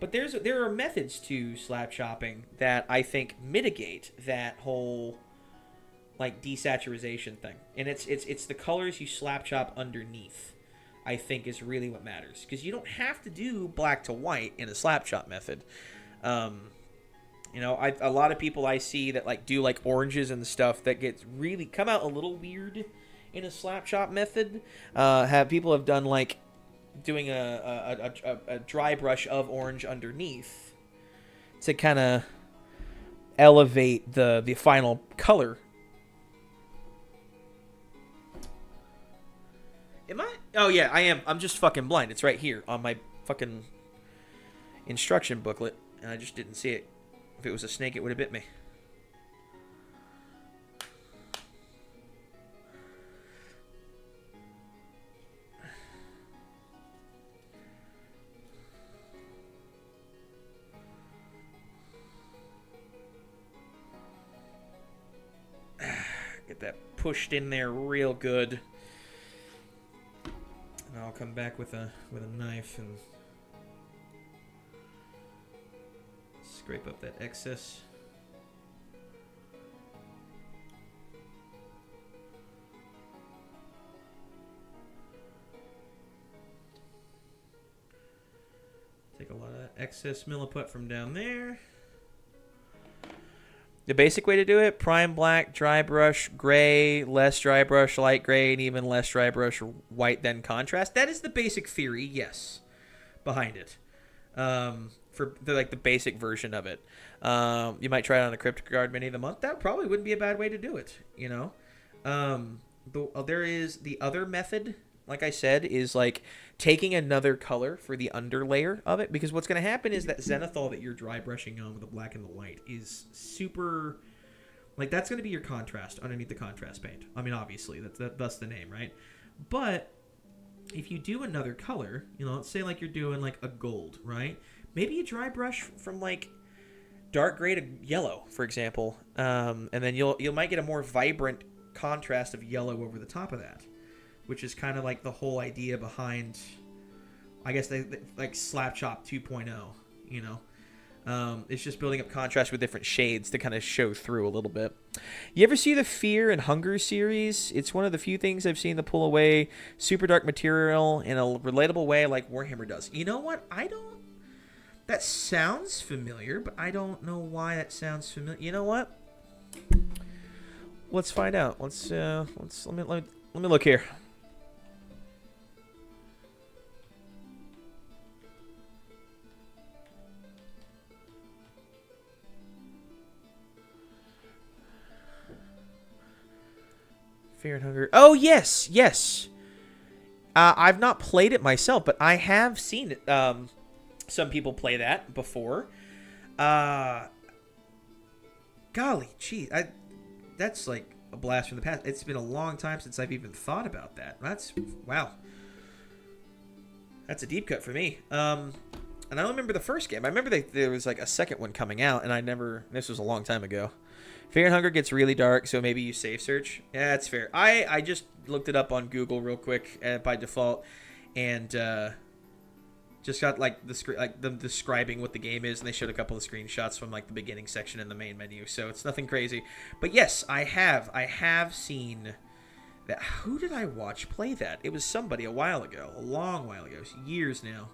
But there are methods to slap chopping that I think mitigate that whole like desaturization thing. And it's the colors you slap chop underneath, I think, is really what matters. Because you don't have to do black to white in a slap chop method. You know, a lot of people I see that like do like oranges and stuff that gets really come out a little weird in a slap chop method. People have done like doing a dry brush of orange underneath to kind of elevate the final color. Am I? Oh yeah, I am. I'm just fucking blind. It's right here on my fucking instruction booklet, and I just didn't see it. If it was a snake, it would have bit me. Get that pushed in there real good. And I'll come back with a knife and scrape up that excess. Take a lot of excess milliput from down there. The basic way to do it, prime black, dry brush, gray, less dry brush, light gray, and even less dry brush, white, then contrast. That is the basic theory, yes, behind it. For the basic version of it. You might try it on a Cryptic Guard Mini of the Month. That probably wouldn't be a bad way to do it, you know? There is the other method, like I said, is like taking another color for the underlayer of it, because what's going to happen is that zenithal that you're dry brushing on with the black and the white is super, like that's going to be your contrast underneath the contrast paint. I mean, obviously that's the name, right? But if you do another color, you know, let's say like you're doing like a gold, right? Maybe you dry brush from like dark gray to yellow, for example, and then you might get a more vibrant contrast of yellow over the top of that, which is kind of like the whole idea behind, I guess, like Slap Chop 2.0, you know? It's just building up contrast with different shades to kind of show through a little bit. You ever see the Fear and Hunger series? It's one of the few things I've seen to pull away super dark material in a relatable way like Warhammer does. You know what? That sounds familiar, but I don't know why that sounds familiar. You know what? Let's find out. Let me look here. Fear and Hunger. Oh, yes, yes. I've not played it myself, but I have seen it. Some people play that before. Golly, gee, that's like a blast from the past. It's been a long time since I've even thought about that. Wow. That's a deep cut for me. And I don't remember the first game. I remember there was like a second one coming out, and this was a long time ago. Fear and Hunger gets really dark, so maybe you safe search. Yeah, that's fair. I just looked it up on Google real quick by default, and just got like them describing what the game is, and they showed a couple of screenshots from like the beginning section in the main menu. So it's nothing crazy. But yes, I have seen that. Who did I watch play that? It was somebody a while ago, a long while ago, years now.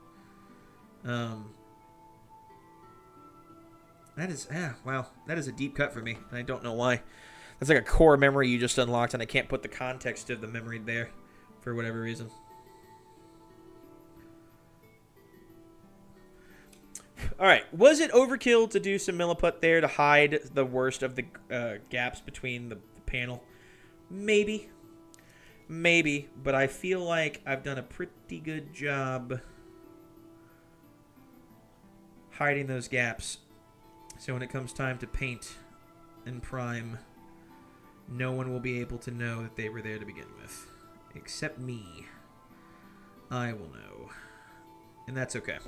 That is, wow. That is a deep cut for me, and I don't know why. That's like a core memory you just unlocked, and I can't put the context of the memory there for whatever reason. All right. Was it overkill to do some milliput there to hide the worst of the gaps between the panel? Maybe. Maybe, but I feel like I've done a pretty good job hiding those gaps. So when it comes time to paint and prime, no one will be able to know that they were there to begin with. Except me. I will know. And that's okay.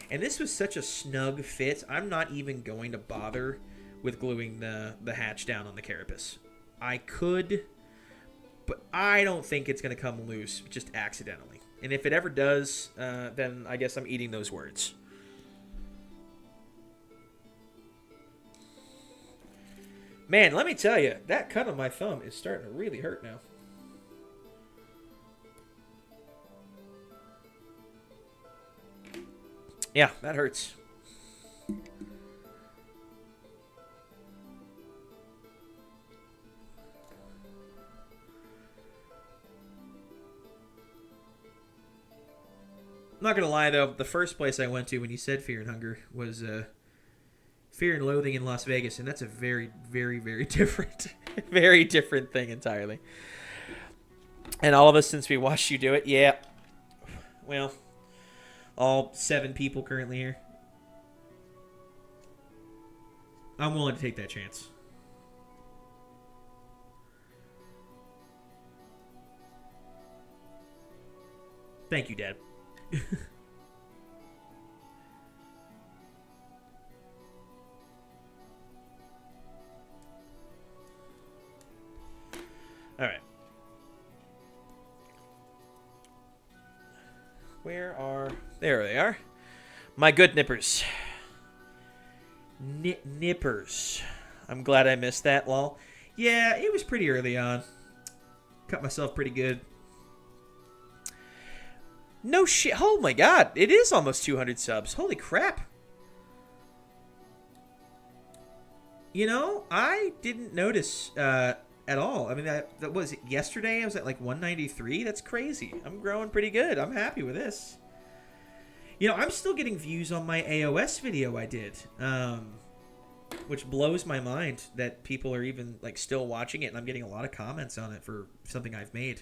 And this was such a snug fit, I'm not even going to bother with gluing the hatch down on the carapace. I could, but I don't think it's going to come loose just accidentally. And if it ever does, then I guess I'm eating those words. Man, let me tell you, that cut on my thumb is starting to really hurt now. Yeah, that hurts. I'm not gonna lie though, the first place I went to when you said Fear and Hunger was Fear and Loathing in Las Vegas, and that's a very, very, very different, very different thing entirely. And all of us, since we watched you do it, yeah. Well, all 7 people currently here. I'm willing to take that chance. Thank you, Dad. All right. Where are... There they are. My good nippers. Nippers. I'm glad I missed that, lol. Yeah, it was pretty early on. Cut myself pretty good. No shit. Oh my god. It is almost 200 subs. Holy crap. You know, I didn't notice at all. I mean, that was it yesterday. I was at like 193. That's crazy. I'm growing pretty good. I'm happy with this. You know, I'm still getting views on my AOS video I did, which blows my mind that people are even like still watching it, and I'm getting a lot of comments on it for something I've made.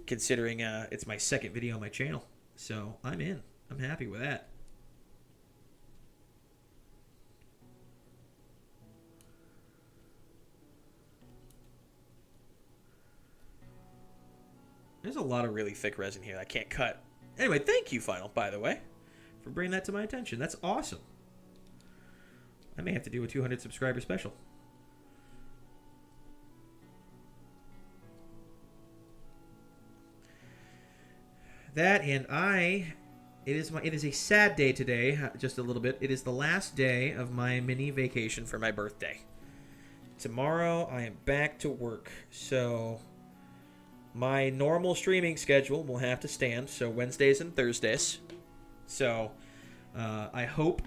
Considering it's my second video on my channel, so I'm in. I'm happy with that. There's a lot of really thick resin here I can't cut. Anyway, thank you, Final, by the way, for bringing that to my attention. That's awesome. I may have to do a 200 subscriber special. That and it is a sad day today, just a little bit. It is the last day of my mini vacation for my birthday. Tomorrow I am back to work, so my normal streaming schedule will have to stand, so Wednesdays and Thursdays. So I hope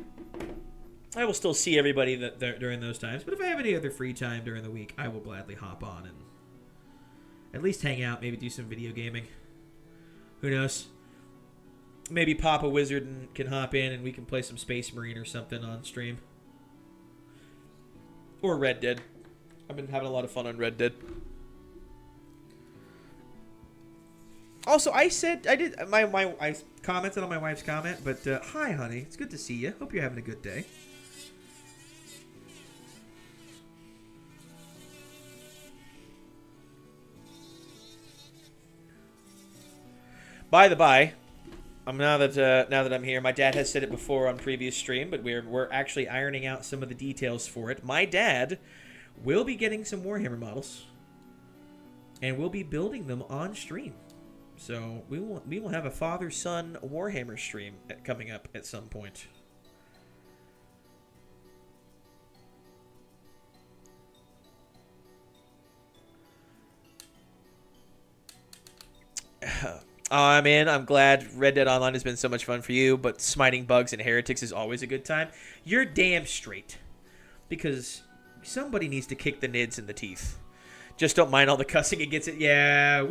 I will still see everybody during those times. But if I have any other free time during the week, I will gladly hop on and at least hang out, maybe do some video gaming. Who knows? Maybe Papa Wizard can hop in and we can play some Space Marine or something on stream. Or Red Dead. I've been having a lot of fun on Red Dead. Also, I commented on my wife's comment, but hi, honey. It's good to see you. Hope you're having a good day. By the by, now that I'm here, my dad has said it before on previous stream, but we're actually ironing out some of the details for it. My dad will be getting some Warhammer models, and we'll be building them on stream. So we will have a father-son Warhammer stream coming up at some point. Man, I'm glad Red Dead Online has been so much fun for you, but smiting bugs and heretics is always a good time. You're damn straight. Because somebody needs to kick the nids in the teeth. Just don't mind all the cussing against it. Yeah.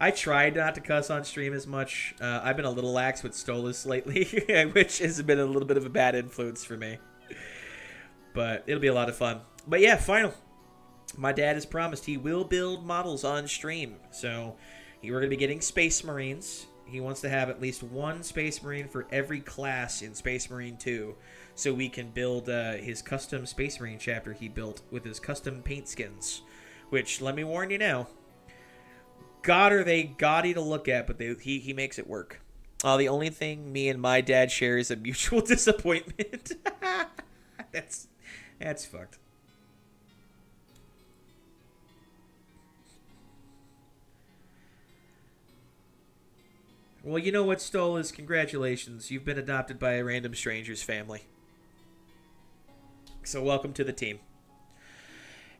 I tried not to cuss on stream as much. I've been a little lax with Stolas lately, which has been a little bit of a bad influence for me. But it'll be a lot of fun. But yeah, final. My dad has promised he will build models on stream. So we're going to be getting Space Marines. He wants to have at least one Space Marine for every class in Space Marine 2. So we can build his custom Space Marine chapter he built with his custom paint skins. Which, let me warn you now, God, are they gaudy to look at, but he makes it work. The only thing me and my dad share is a mutual disappointment. That's fucked. Well, you know what, Stolas? Congratulations. You've been adopted by a random stranger's family. So welcome to the team.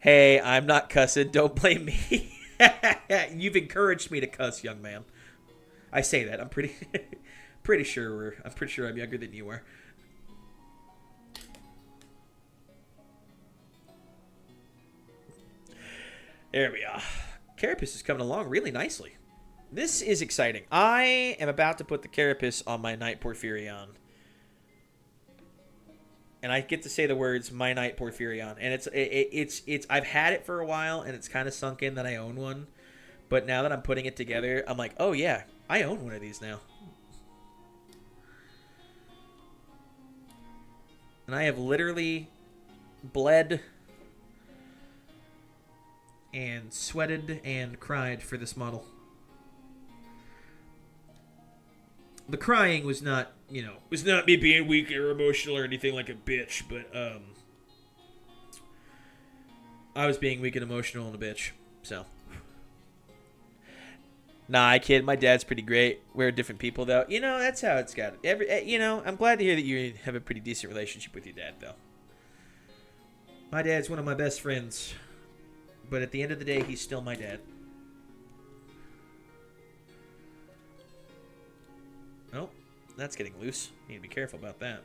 Hey, I'm not cussing. Don't blame me. You've encouraged me to cuss, young man. I say that. I'm pretty sure I'm younger than you are. There we are. Carapace is coming along really nicely. This is exciting. I am about to put the Carapace on my Knight Porphyrion. And I get to say the words, my Knight Porphyrion. And it's I've had it for a while, and it's kind of sunk in that I own one. But now that I'm putting it together, I'm like, oh yeah, I own one of these now. And I have literally bled and sweated and cried for this model. The crying was not, was not me being weak or emotional or anything like a bitch, but I was being weak and emotional and a bitch, so. Nah, I kid. My dad's pretty great. We're different people, though. That's how it's got. I'm glad to hear that you have a pretty decent relationship with your dad, though. My dad's one of my best friends, but at the end of the day, he's still my dad. Oh, that's getting loose. Need to be careful about that.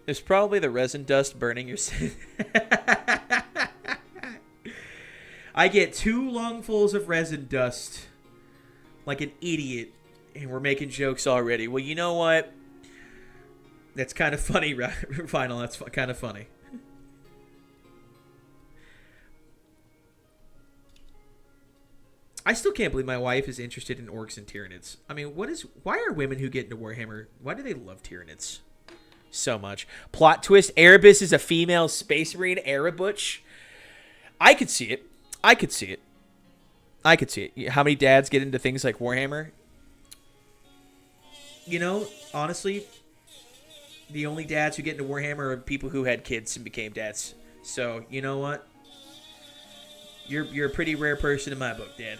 There's probably the resin dust burning your skin. I get 2 lungfuls of resin dust like an idiot, and we're making jokes already. Well, you know what? That's kind of funny, Final. That's kind of funny. I still can't believe my wife is interested in orcs and Tyranids. I mean, why are women who get into Warhammer, why do they love Tyranids so much? Plot twist, Erebus is a female Space Marine Erebutch. I could see it. How many dads get into things like Warhammer? Honestly, the only dads who get into Warhammer are people who had kids and became dads. So, you know what? You're a pretty rare person in my book, Dad.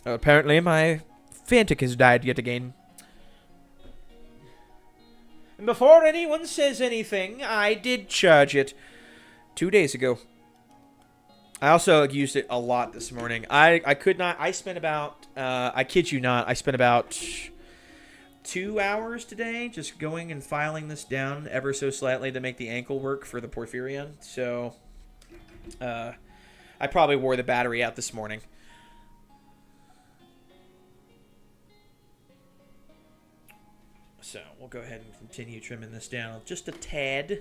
Apparently my Fantic has died yet again. And before anyone says anything, I did charge it 2 days ago. I also used it a lot this morning. I could not. I spent about, I kid you not, I spent about 2 hours today just going and filing this down ever so slightly to make the ankle work for the Porphyrion. So, I probably wore the battery out this morning. So, we'll go ahead and continue trimming this down just a tad.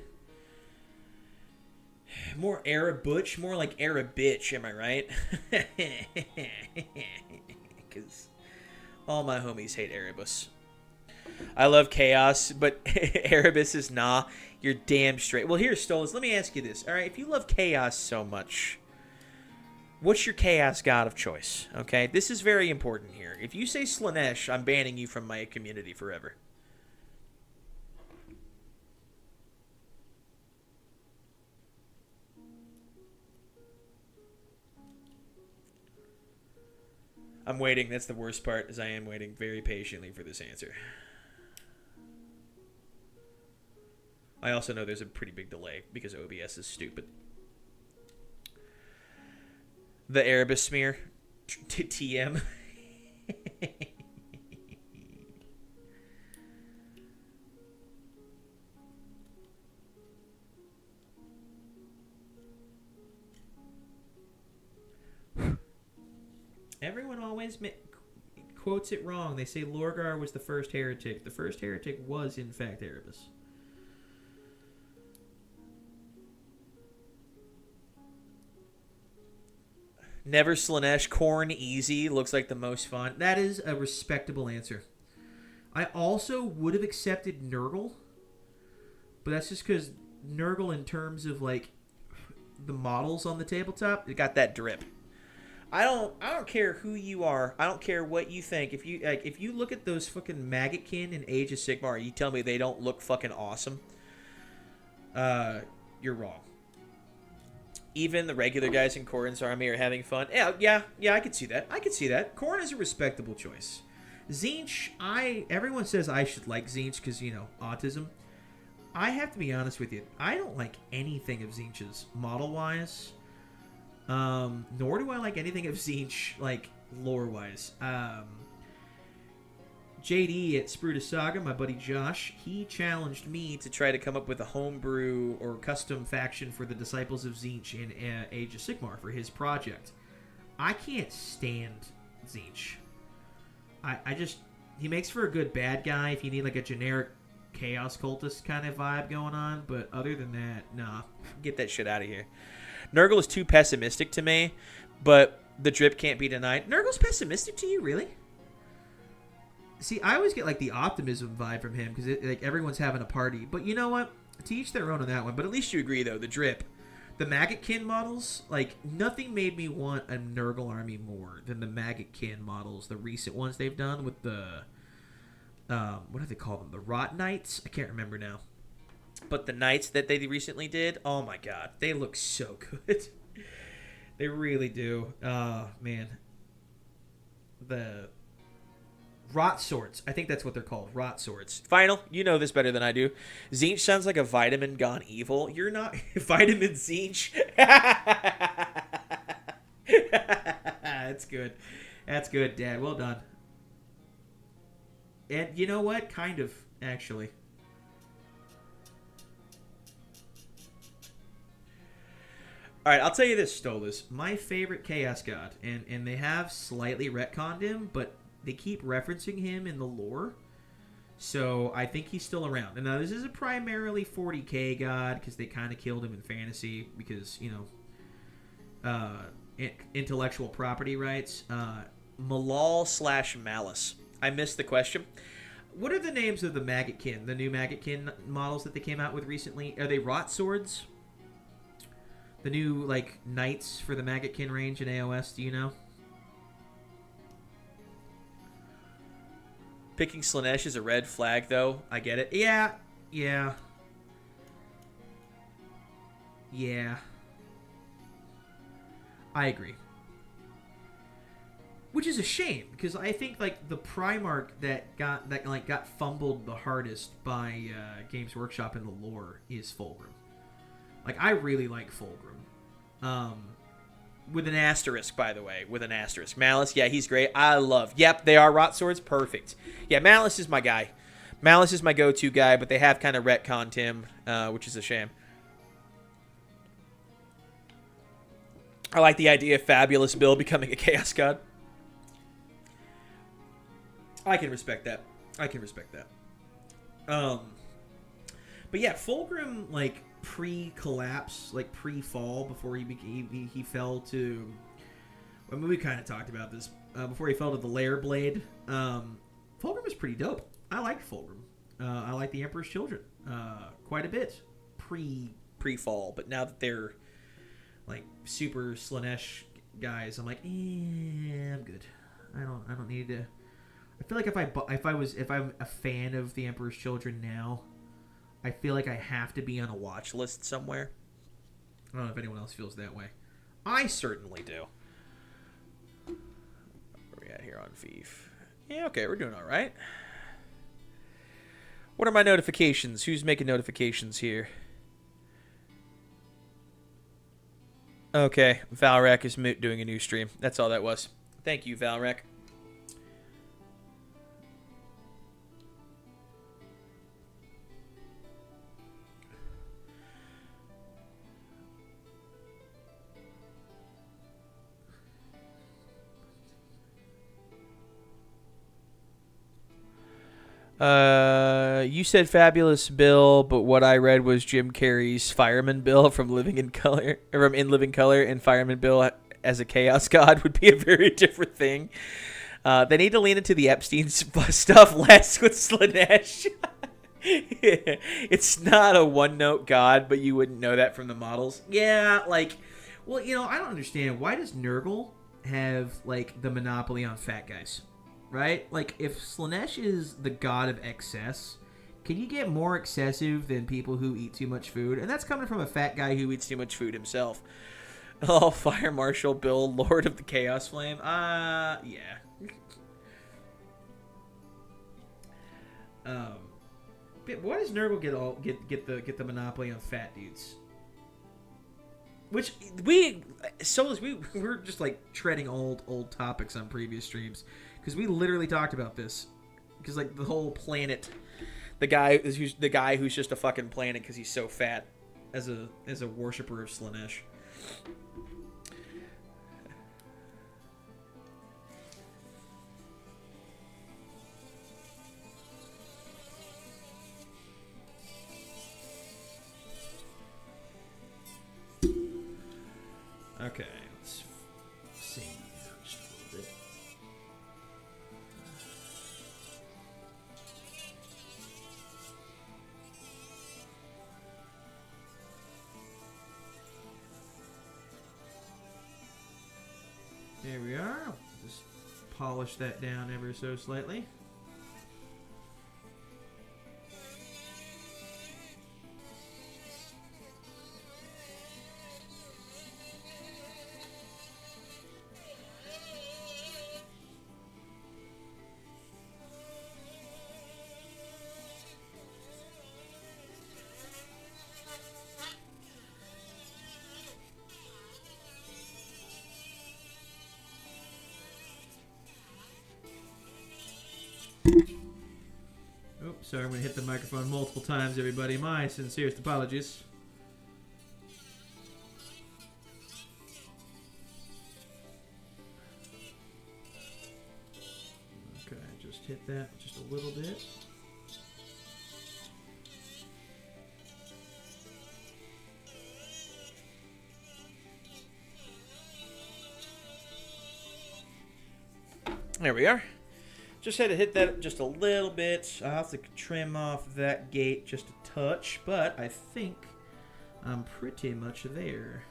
More Arab butch, more like Arab bitch, am I right? Because all my homies hate Erebus. I love chaos, but Erebus is nah. You're damn straight. Well, here, Stolas, let me ask you this. All right, if you love chaos so much, what's your chaos god of choice? Okay, this is very important here. If you say Slaanesh, I'm banning you from my community forever. I'm waiting. That's the worst part, is I am waiting very patiently for this answer. I also know there's a pretty big delay because OBS is stupid. The Erebus smear. TM. Everyone always quotes it wrong. They say Lorgar was the first heretic. The first heretic was, in fact, Erebus. Never Slaanesh. Khorne easy. Looks like the most fun. That is a respectable answer. I also would have accepted Nurgle. But that's just because Nurgle, in terms of, like, the models on the tabletop, it got that drip. I don't care who you are. I don't care what you think. If you look at those fucking Maggotkin in Age of Sigmar, you tell me they don't look fucking awesome. You're wrong. Even the regular guys in Khorne's army are having fun. Yeah, I could see that. Khorne is a respectable choice. Tzeentch, everyone says I should like Tzeentch because, you know, autism. I have to be honest with you. I don't like anything of Tzeentch's model-wise. Nor do I like anything of Tzeentch, like, lore-wise. JD at Spruta Saga, my buddy Josh, he challenged me to try to come up with a homebrew or custom faction for the Disciples of Tzeentch in Age of Sigmar for his project. I can't stand Tzeentch. He makes for a good bad guy if you need, like, a generic Chaos Cultist kind of vibe going on, but other than that, nah. Get that shit out of here. Nurgle is too pessimistic to me, but the drip can't be denied. Nurgle's pessimistic to you, really? See, I always get, like, the optimism vibe from him because, like, everyone's having a party. But you know what? To each their own on that one. But at least you agree, though, the drip. The Maggotkin models, like, nothing made me want a Nurgle army more than the Maggotkin models, the recent ones they've done with the, what do they call them? The Rot Knights? I can't remember now. But the Knights that they recently did, oh my god, they look so good. They really do. Oh, man. The Rot Swords. I think that's what they're called. Rot Swords. Final, you know this better than I do. Tzeentch sounds like a vitamin gone evil. You're not... Vitamin Tzeentch. That's good. That's good, Dad. Well done. And you know what? Kind of, actually. Alright, I'll tell you this, Stolas. My favorite Chaos God, and they have slightly retconned him, but they keep referencing him in the lore. So I think he's still around. And now this is a primarily 40k god, because they kind of killed him in fantasy, because, you know, intellectual property rights. Malal / Malice. I missed the question. What are the names of the Maggotkin, the new Maggotkin models that they came out with recently? Are they Rot Swords? The new, like, knights for the Maggotkin range in AOS, do you know? Picking Slaanesh is a red flag, though. I get it. Yeah. I agree. Which is a shame because I think like the Primarch that got fumbled the hardest by Games Workshop in the lore is Fulgrim. Like I really like Fulgrim. With an asterisk, by the way. With an asterisk. Malice, yeah, he's great. I love. Yep, they are rot swords. Perfect. Yeah, Malice is my guy. Malice is my go-to guy, but they have kind of retconned him, which is a shame. I like the idea of Fabulous Bill becoming a Chaos God. I can respect that. I can respect that. But yeah, Fulgrim, like, pre-collapse, like pre-fall, before he fell to... I mean, we kind of talked about this. Before he fell to the Lair Blade. Fulgrim is pretty dope. I like Fulgrim. I like the Emperor's Children quite a bit pre-fall, but now that they're like super Slaanesh guys, I'm like, I'm good. I don't need to. I feel like if I'm a fan of the Emperor's Children now, I feel like I have to be on a watch list somewhere. I don't know if anyone else feels that way. I certainly do. Where are we at here on Thief? Yeah, okay, we're doing all right. What are my notifications? Who's making notifications here? Okay, Valrak is doing a new stream. That's all that was. Thank you, Valrak. You said Fabulous Bill, but what I read was Jim Carrey's Fireman Bill from Living in Color, from In Living Color, and Fireman Bill as a Chaos God would be a very different thing. They need to lean into the Epstein stuff less with Slaanesh. It's not a one-note god, but you wouldn't know that from the models. Yeah, like, well, you know, I don't understand. Why does Nurgle have, like, the monopoly on fat guys? Right? Like, if Slaanesh is the god of excess, can you get more excessive than people who eat too much food? And that's coming from a fat guy who eats too much food himself. Oh, Fire Marshal Bill, Lord of the Chaos Flame. Yeah. But why does Nurgle get the monopoly on fat dudes? Which we're just like treading old topics on previous streams. Because we literally talked about this. Because, like, the whole planet... The guy who's just a fucking planet because he's so fat as a worshiper of Slaanesh. Okay, let's see just a little bit. There we are. Just polish that down ever so slightly. Oops, sorry, I'm going to hit the microphone multiple times, everybody. My sincerest apologies. Okay, just hit that just a little bit. There we are. Just had to hit that just a little bit. I'll have to trim off that gate just a touch, but I think I'm pretty much there.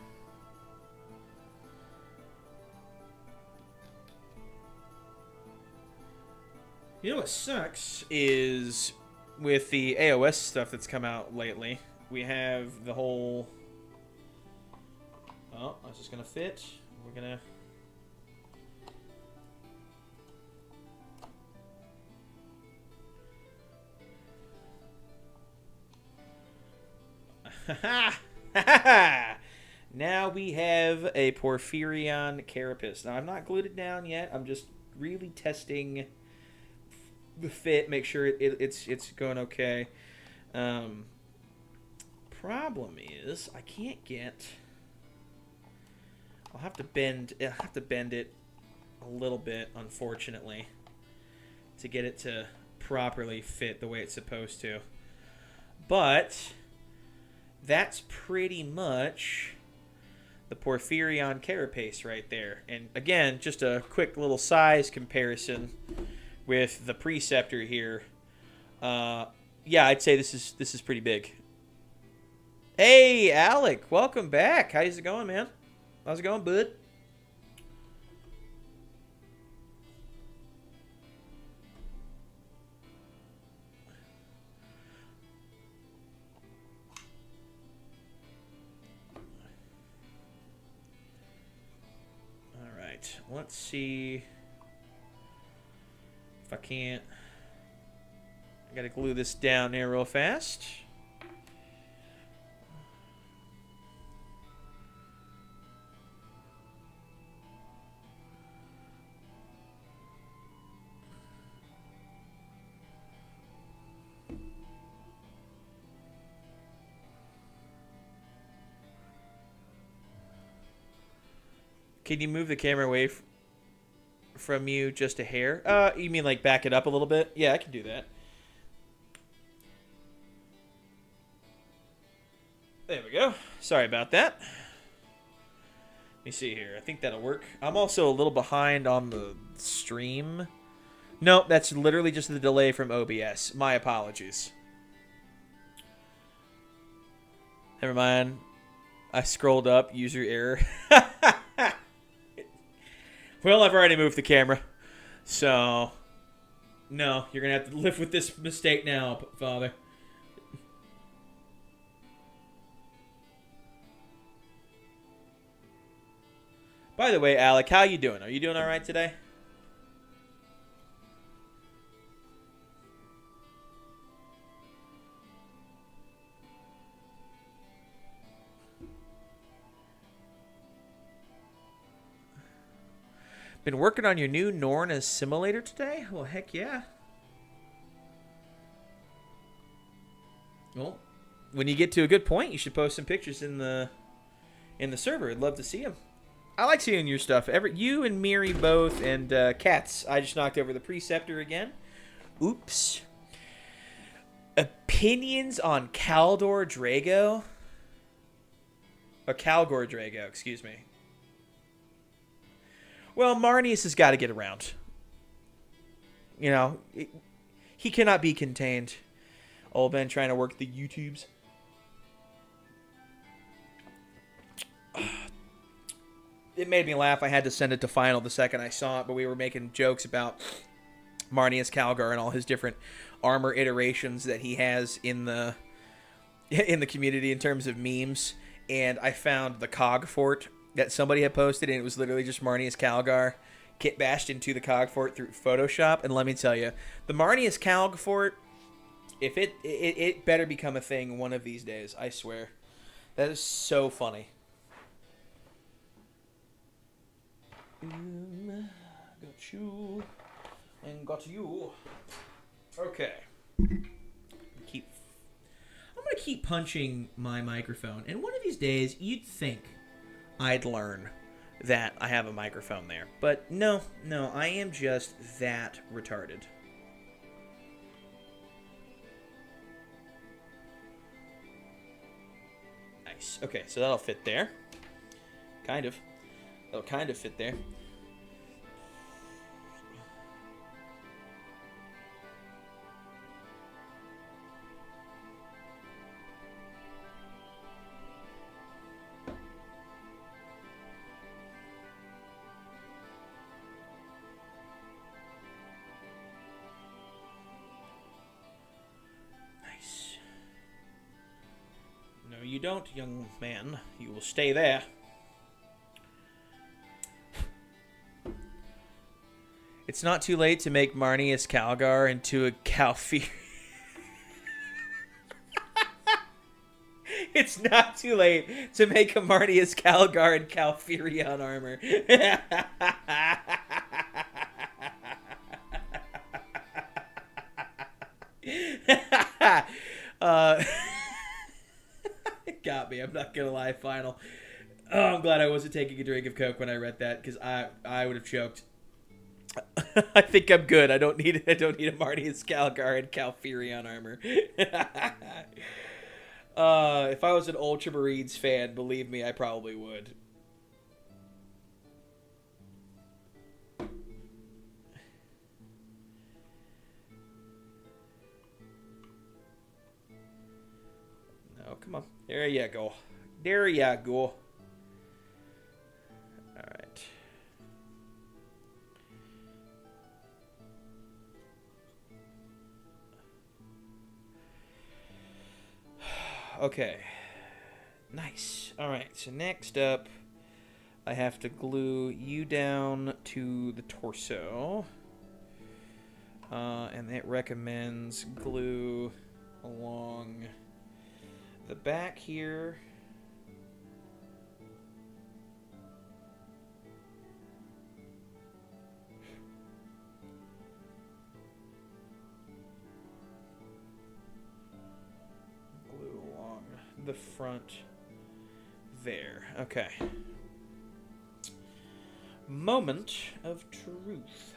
You know what sucks is with the AOS stuff that's come out lately, we have the whole... Oh, that's just going to fit. We're going to... Now we have a Porphyrion carapace. Now I'm not glued it down yet. I'm just really testing the fit, make sure it's going okay. Problem is I can't get. I'll have to bend it a little bit, unfortunately, to get it to properly fit the way it's supposed to. But that's pretty much the Porphyrion carapace right there. And again, just a quick little size comparison with the Preceptor here. Yeah, I'd say this is pretty big. Hey, Alec, welcome back. How's it going, man? How's it going, bud? All right, let's see if I can't. I gotta glue this down there real fast. Can you move the camera away from you just a hair? You mean like back it up a little bit? Yeah, I can do that. There we go. Sorry about that. Let me see here. I think that'll work. I'm also a little behind on the stream. Nope, that's literally just the delay from OBS. My apologies. Never mind. I scrolled up. User error. Well, I've already moved the camera. So, no, you're going to have to live with this mistake now, Father. By the way, Alec, how you doing? Are you doing all right today? Been working on your new Norn assimilator today? Well, heck yeah. Well, when you get to a good point, you should post some pictures in the server. I'd love to see them. I like seeing your stuff. You and Miri both, and Cats. I just knocked over the Preceptor again. Oops. Opinions on Caldor Drago? Or Calgor Drago, excuse me. Well, Marnius has got to get around. You know, he cannot be contained. Old Ben trying to work the YouTubes. It made me laugh. I had to send it to Final the second I saw it, but we were making jokes about Marnius Calgar and all his different armor iterations that he has in the community in terms of memes. And I found the Cog Fort that somebody had posted, and it was literally just Marnius Calgar kit bashed into the Cog Fort through Photoshop. And let me tell you, the Marnius Calg Fort, if it better become a thing one of these days, I swear. That is so funny. Got you and got you. Okay. I'm gonna keep punching my microphone, and one of these days you'd think I'd learn that I have a microphone there. But no, I am just that retarded. Nice. Okay, so that'll fit there. Kind of. That'll kind of fit there. You don't, young man. You will stay there. It's not too late to make Marnius Calgar into a Calfear. It's not too late to make a Marnius Calgar and Porphyrion armor. uh, it got me. I'm not gonna lie. Final. Oh, I'm glad I wasn't taking a drink of Coke when I read that because I would have choked. I think I'm good. I don't need a Marnius Calgar and Porphyrion armor. If I was an Ultramarines fan, believe me, I probably would. No, come on. There you go. There you go. Alright. Okay. Nice. Alright, so next up, I have to glue you down to the torso. And it recommends glue along the back here. Glue along the front there. Okay. Moment of truth.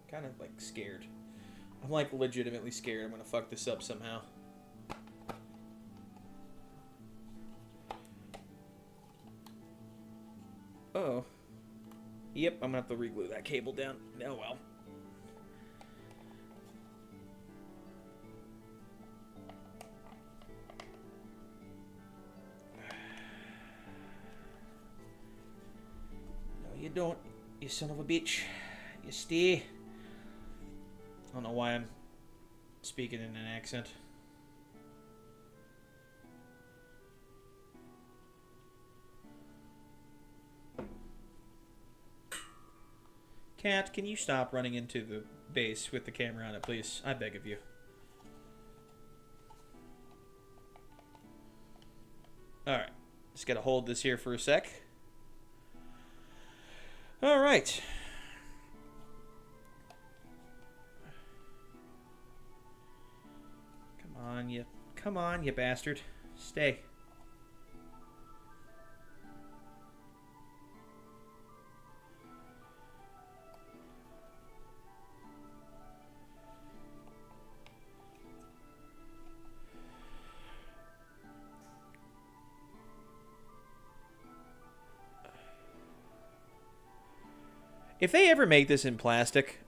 Kind of like scared. I'm like legitimately scared I'm gonna fuck this up somehow. Uh-oh. Yep, I'm gonna have to re-glue that cable down. Oh well. No, you don't, you son of a bitch. You stay. I don't know why I'm speaking in an accent. Cat, can you stop running into the base with the camera on it, please? I beg of you. Alright. Just gotta hold this here for a sec. Alright. Come on, you bastard. Stay. If they ever make this in plastic,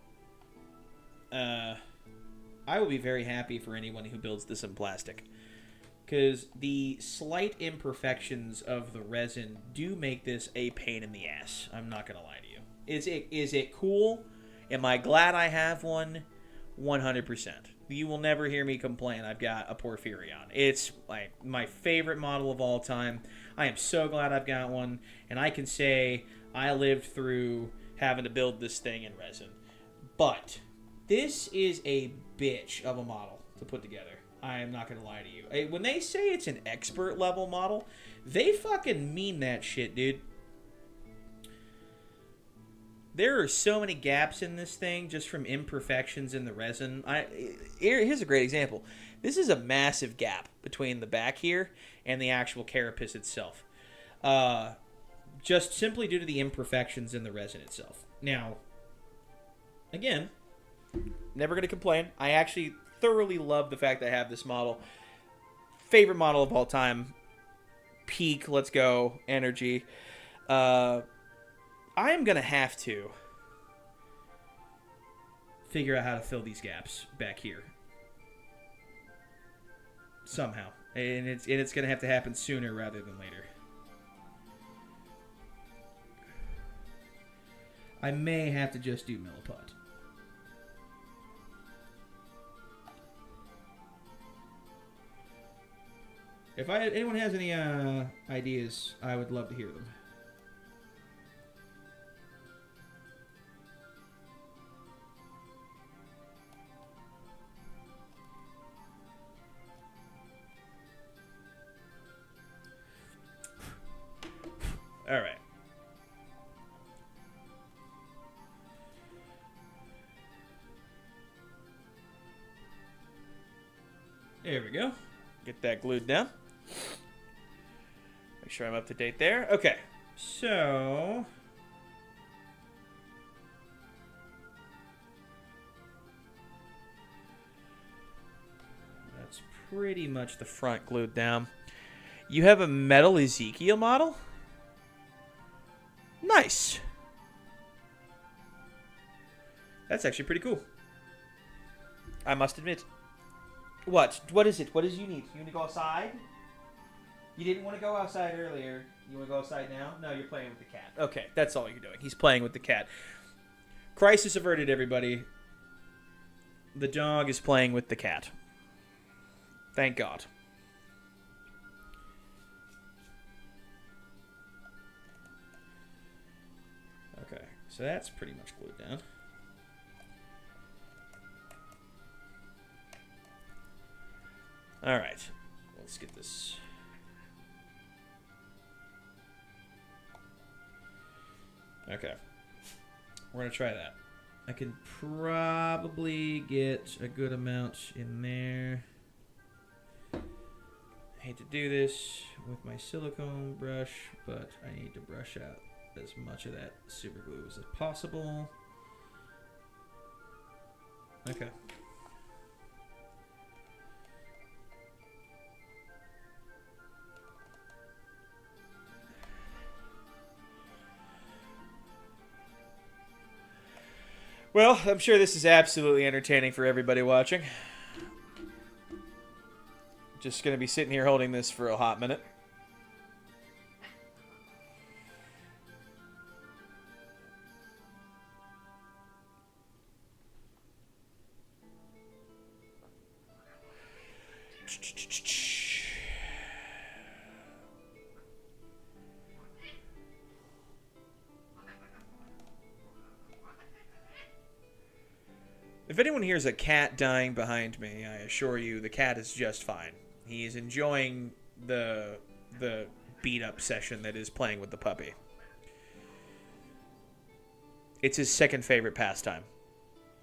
I will be very happy for anyone who builds this in plastic. Because the slight imperfections of the resin do make this a pain in the ass. I'm not going to lie to you. Is it cool? Am I glad I have one? 100%. You will never hear me complain I've got a Porphyrion. It's like my favorite model of all time. I am so glad I've got one. And I can say I lived through having to build this thing in resin. But this is a bitch of a model to put together. I am not going to lie to you. When they say it's an expert level model, they fucking mean that shit, dude. There are so many gaps in this thing just from imperfections in the resin. Here's a great example. This is a massive gap between the back here and the actual carapace itself. Just simply due to the imperfections in the resin itself. Now, again, never going to complain. I actually thoroughly love the fact that I have this model. Favorite model of all time. Peak, let's go, energy. I am going to have to figure out how to fill these gaps back here. Somehow. And it's going to have to happen sooner rather than later. I may have to just do milliput. If anyone has any ideas, I would love to hear them. There we go. Get that glued down. Make sure I'm up to date there. Okay. So... that's pretty much the front glued down. You have a metal Ezekiel model? Nice. That's actually pretty cool. I must admit. What? What is it? What is you need? You need to go outside? You didn't want to go outside earlier. You want to go outside now? No, you're playing with the cat. Okay, that's all you're doing. He's playing with the cat. Crisis averted, everybody. The dog is playing with the cat. Thank God. Okay, so that's pretty much glued down. All right, let's get this. Okay, we're gonna try that. I can probably get a good amount in there. I hate to do this with my silicone brush, but I need to brush out as much of that super glue as possible. Okay. Well, I'm sure this is absolutely entertaining for everybody watching. Just going to be sitting here holding this for a hot minute. If anyone hears a cat dying behind me, I assure you the cat is just fine. He is enjoying the beat-up session that is playing with the puppy. It's his second favorite pastime.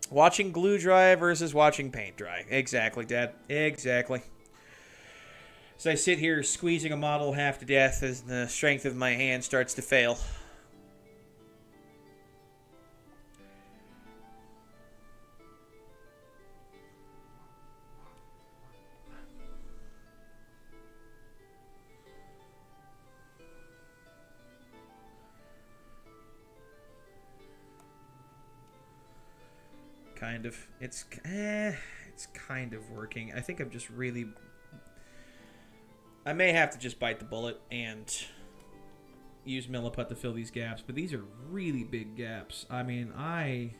Watching glue dry versus watching paint dry. Exactly, Dad. Exactly. As I sit here squeezing a model half to death as the strength of my hand starts to fail. Kind of. It's kind of working. I think I'm just really... I may have to just bite the bullet and use Milliput to fill these gaps, but these are really big gaps. I mean, I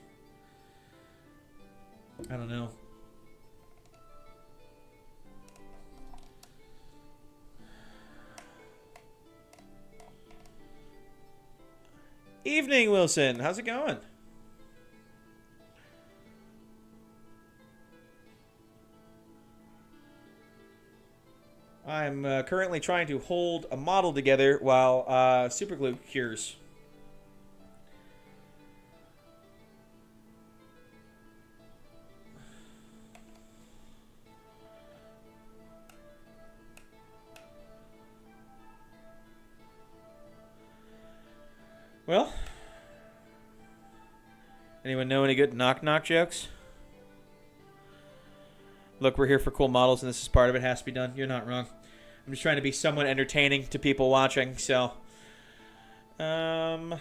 don't know. Evening, Wilson. How's it going? I'm currently trying to hold a model together while superglue cures. Well, anyone know any good knock-knock jokes? Look, we're here for cool models, and this is part of it. Has to be done. You're not wrong. I'm just trying to be somewhat entertaining to people watching, so... Well...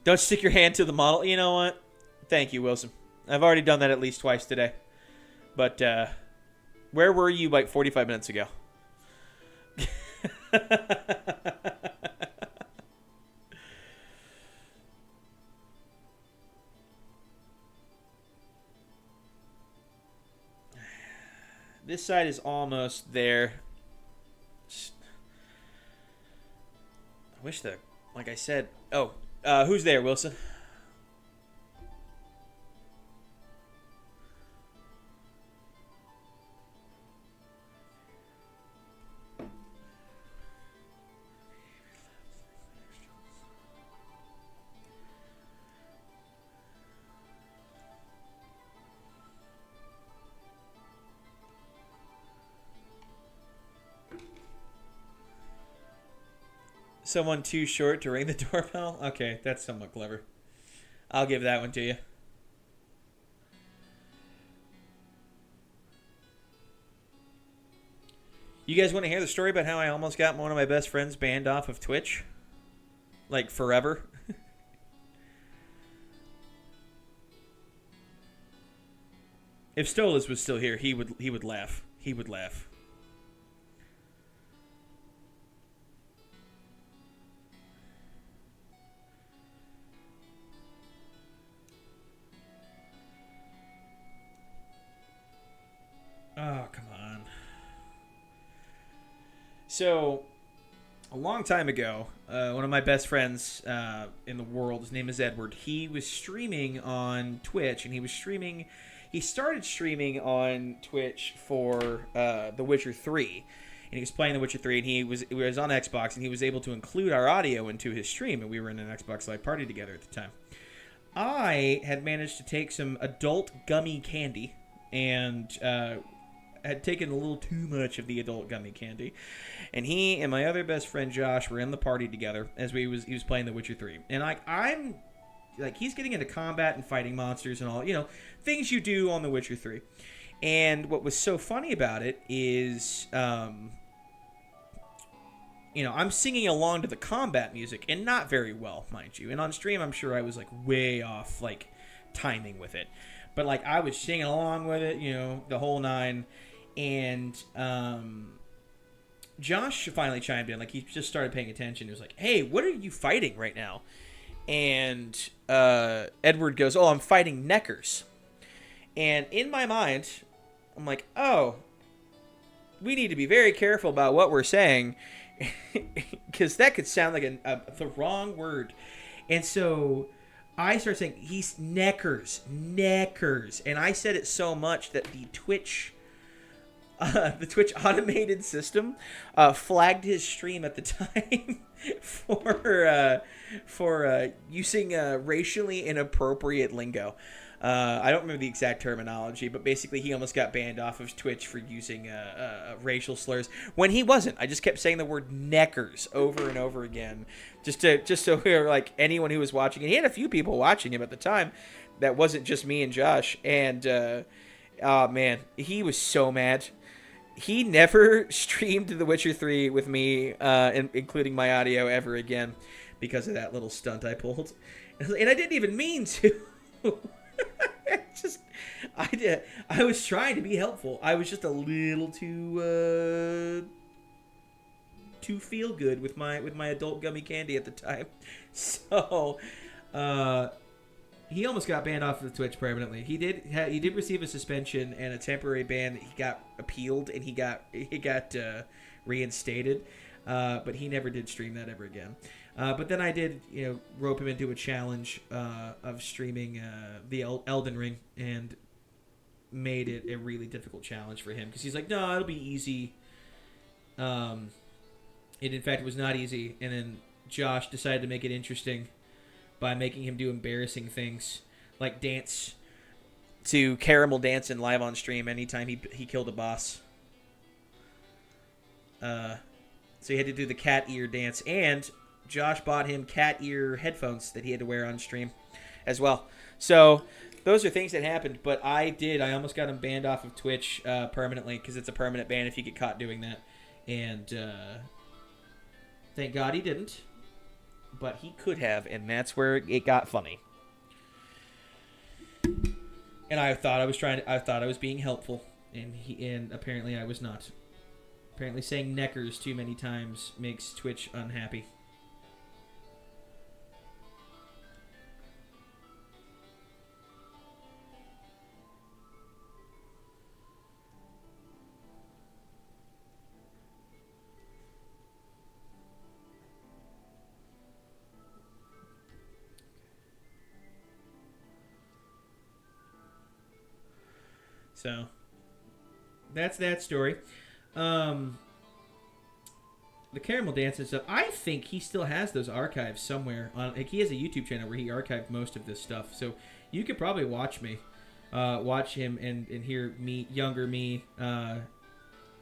Don't stick your hand to the model. You know what? Thank you, Wilson. I've already done that at least twice today. But, where were you like 45 minutes ago? This side is almost there. I wish that, like I said... Oh, who's there, Wilson? Someone too short to ring the doorbell? Okay, that's somewhat clever. I'll give that one to you. You guys want to hear the story about how I almost got one of my best friends banned off of Twitch? Like, forever? If Stolas was still here, he would laugh. He would laugh. Oh, come on. So, a long time ago, one of my best friends in the world, his name is Edward, he was streaming on Twitch, and he started streaming on Twitch for The Witcher 3, and he was playing The Witcher 3, and he was on Xbox, and he was able to include our audio into his stream, and we were in an Xbox Live party together at the time. I had managed to take some adult gummy candy, and had taken a little too much of the adult gummy candy, and he and my other best friend Josh were in the party together as he was playing The Witcher 3, and I'm he's getting into combat and fighting monsters and all, things you do on The Witcher 3. And what was so funny about it is I'm singing along to the combat music, and not very well, mind you, and on stream I'm sure I was way off timing with it, but I was singing along with it, the whole nine. And Josh finally chimed in. He just started paying attention. He was like, "Hey, what are you fighting right now?" And Edward goes, "Oh, I'm fighting Neckers." And in my mind, I'm like, "Oh, we need to be very careful about what we're saying, because that could sound like the wrong word." And so I started saying, "He's Neckers. And I said it so much that the Twitch automated system flagged his stream at the time for using racially inappropriate lingo. I don't remember the exact terminology, but basically he almost got banned off of Twitch for using racial slurs when he wasn't. I just kept saying the word Neckers over and over again, just so anyone who was watching, and he had a few people watching him at the time. That wasn't just me and Josh. And oh man, he was so mad. He never streamed The Witcher 3 with me, including my audio, ever again because of that little stunt I pulled. And I didn't even mean to. I was trying to be helpful. I was just a little too feel good with my adult gummy candy at the time. So, he almost got banned off of Twitch permanently. He did receive a suspension and a temporary ban. He got appealed and he got reinstated, but he never did stream that ever again. But then I did rope him into a challenge of streaming the Elden Ring, and made it a really difficult challenge for him because he's like, no, it'll be easy. It in fact was not easy, and then Josh decided to make it interesting by making him do embarrassing things like dance to caramel dancing live on stream anytime he killed a boss. So he had to do the cat ear dance, and Josh bought him cat ear headphones that he had to wear on stream as well. So those are things that happened, but I almost got him banned off of Twitch permanently, because it's a permanent ban if you get caught doing that. And thank God he didn't. But he could have, and that's where it got funny. And I thought I was being helpful, and apparently I was not. Apparently saying Neckers too many times makes Twitch unhappy. So, that's that story. The caramel dance and stuff, I think he still has those archives somewhere. He has a YouTube channel where he archived most of this stuff. So, you could probably watch him and hear younger me,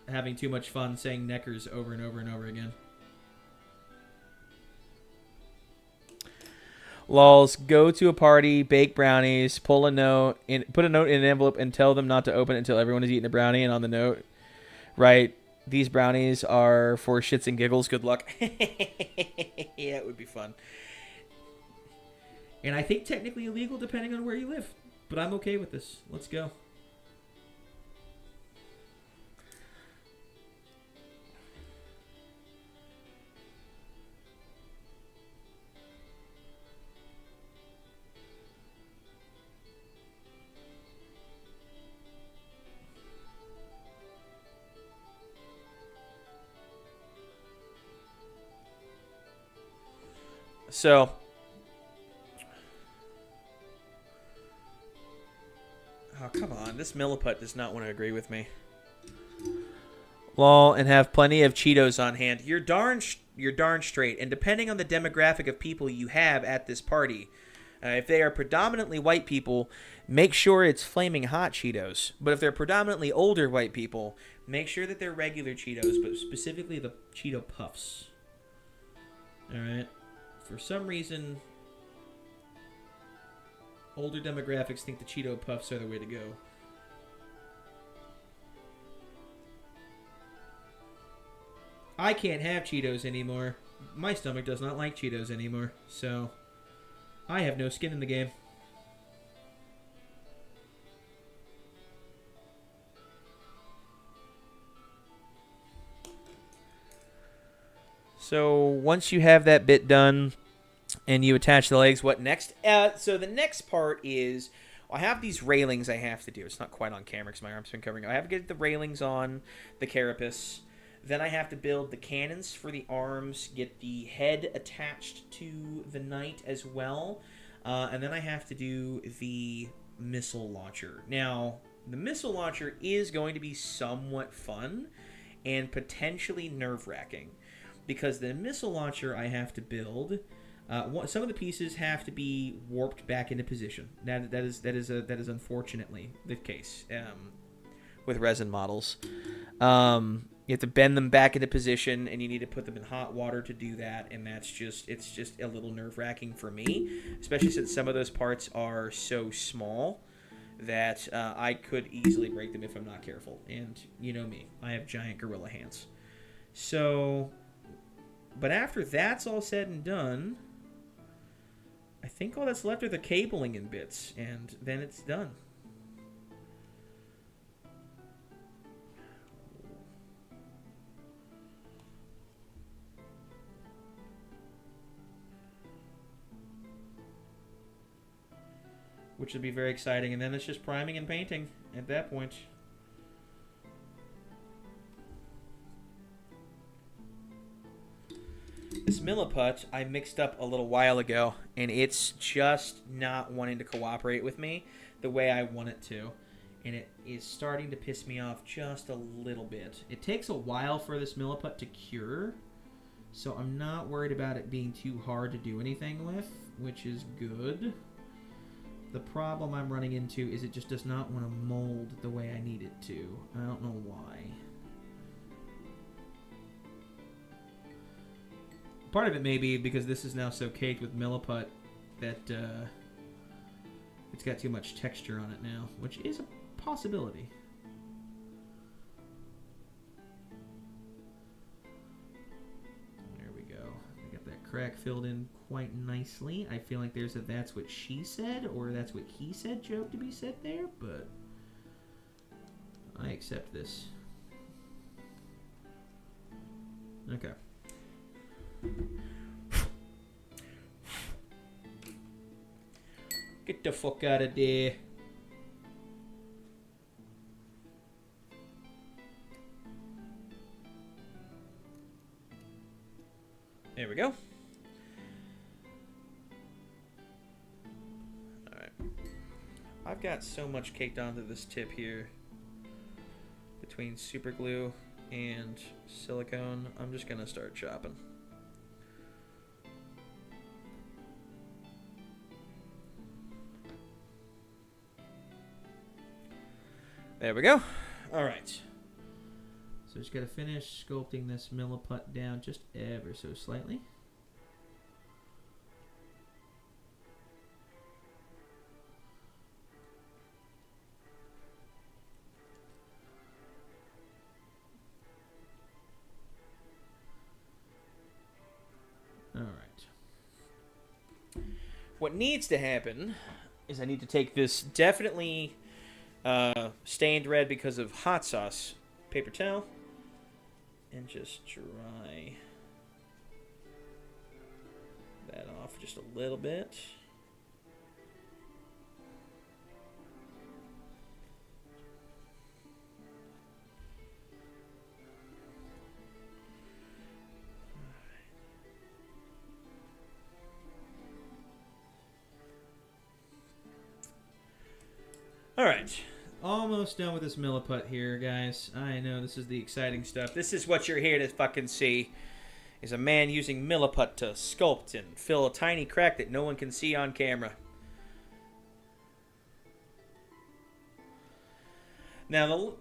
having too much fun saying Neckers over and over and over again. Lols, go to a party, bake brownies, put a note in an envelope, and tell them not to open it until everyone has eaten a brownie. And on the note, write, these brownies are for shits and giggles. Good luck. Yeah, it would be fun. And I think technically illegal depending on where you live. But I'm okay with this. Let's go. So, oh, come on. This milliput does not want to agree with me. Lol, and have plenty of Cheetos on hand. You're darn straight. And depending on the demographic of people you have at this party, if they are predominantly white people, make sure it's flaming hot Cheetos. But if they're predominantly older white people, make sure that they're regular Cheetos, but specifically the Cheeto Puffs. All right. For some reason, older demographics think the Cheeto Puffs are the way to go. I can't have Cheetos anymore. My stomach does not like Cheetos anymore, so I have no skin in the game. So once you have that bit done and you attach the legs, what next? So the next part is I have these railings I have to do. It's not quite on camera because my arm's been covering. I have to get the railings on the carapace. Then I have to build the cannons for the arms, get the head attached to the knight as well. And then I have to do the missile launcher. Now, the missile launcher is going to be somewhat fun and potentially nerve-wracking. Because the missile launcher I have to build, some of the pieces have to be warped back into position. That is unfortunately the case with resin models. You have to bend them back into position, and you need to put them in hot water to do that. And it's just a little nerve-wracking for me, especially since some of those parts are so small that I could easily break them if I'm not careful. And you know me, I have giant gorilla hands. So. But after that's all said and done, I think all that's left are the cabling and bits, and then it's done. Which would be very exciting, and then it's just priming and painting at that point. This milliput I mixed up a little while ago, and it's just not wanting to cooperate with me the way I want it to. And it is starting to piss me off just a little bit. It takes a while for this milliput to cure, so I'm not worried about it being too hard to do anything with, which is good. The problem I'm running into is it just does not want to mold the way I need it to. I don't know why. Part of it may be because this is now so caked with milliput that it's got too much texture on it now, which is a possibility. There we go. I got that crack filled in quite nicely. I feel like there's a "that's what she said" or "that's what he said" joke to be said there, but I accept this. Okay. Get the fuck out of there. There we go. Alright. I've got so much caked onto this tip here between super glue and silicone. I'm just gonna start chopping. There we go. All right. So just got to finish sculpting this milliput down just ever so slightly. what needs to happen is I need to take this definitely stained red because of hot sauce paper towel and just dry that off just a little bit. All right, almost done with this milliput here, guys. I know this is the exciting stuff. This is what you're here to fucking see, is a man using milliput to sculpt and fill a tiny crack that no one can see on camera. Now,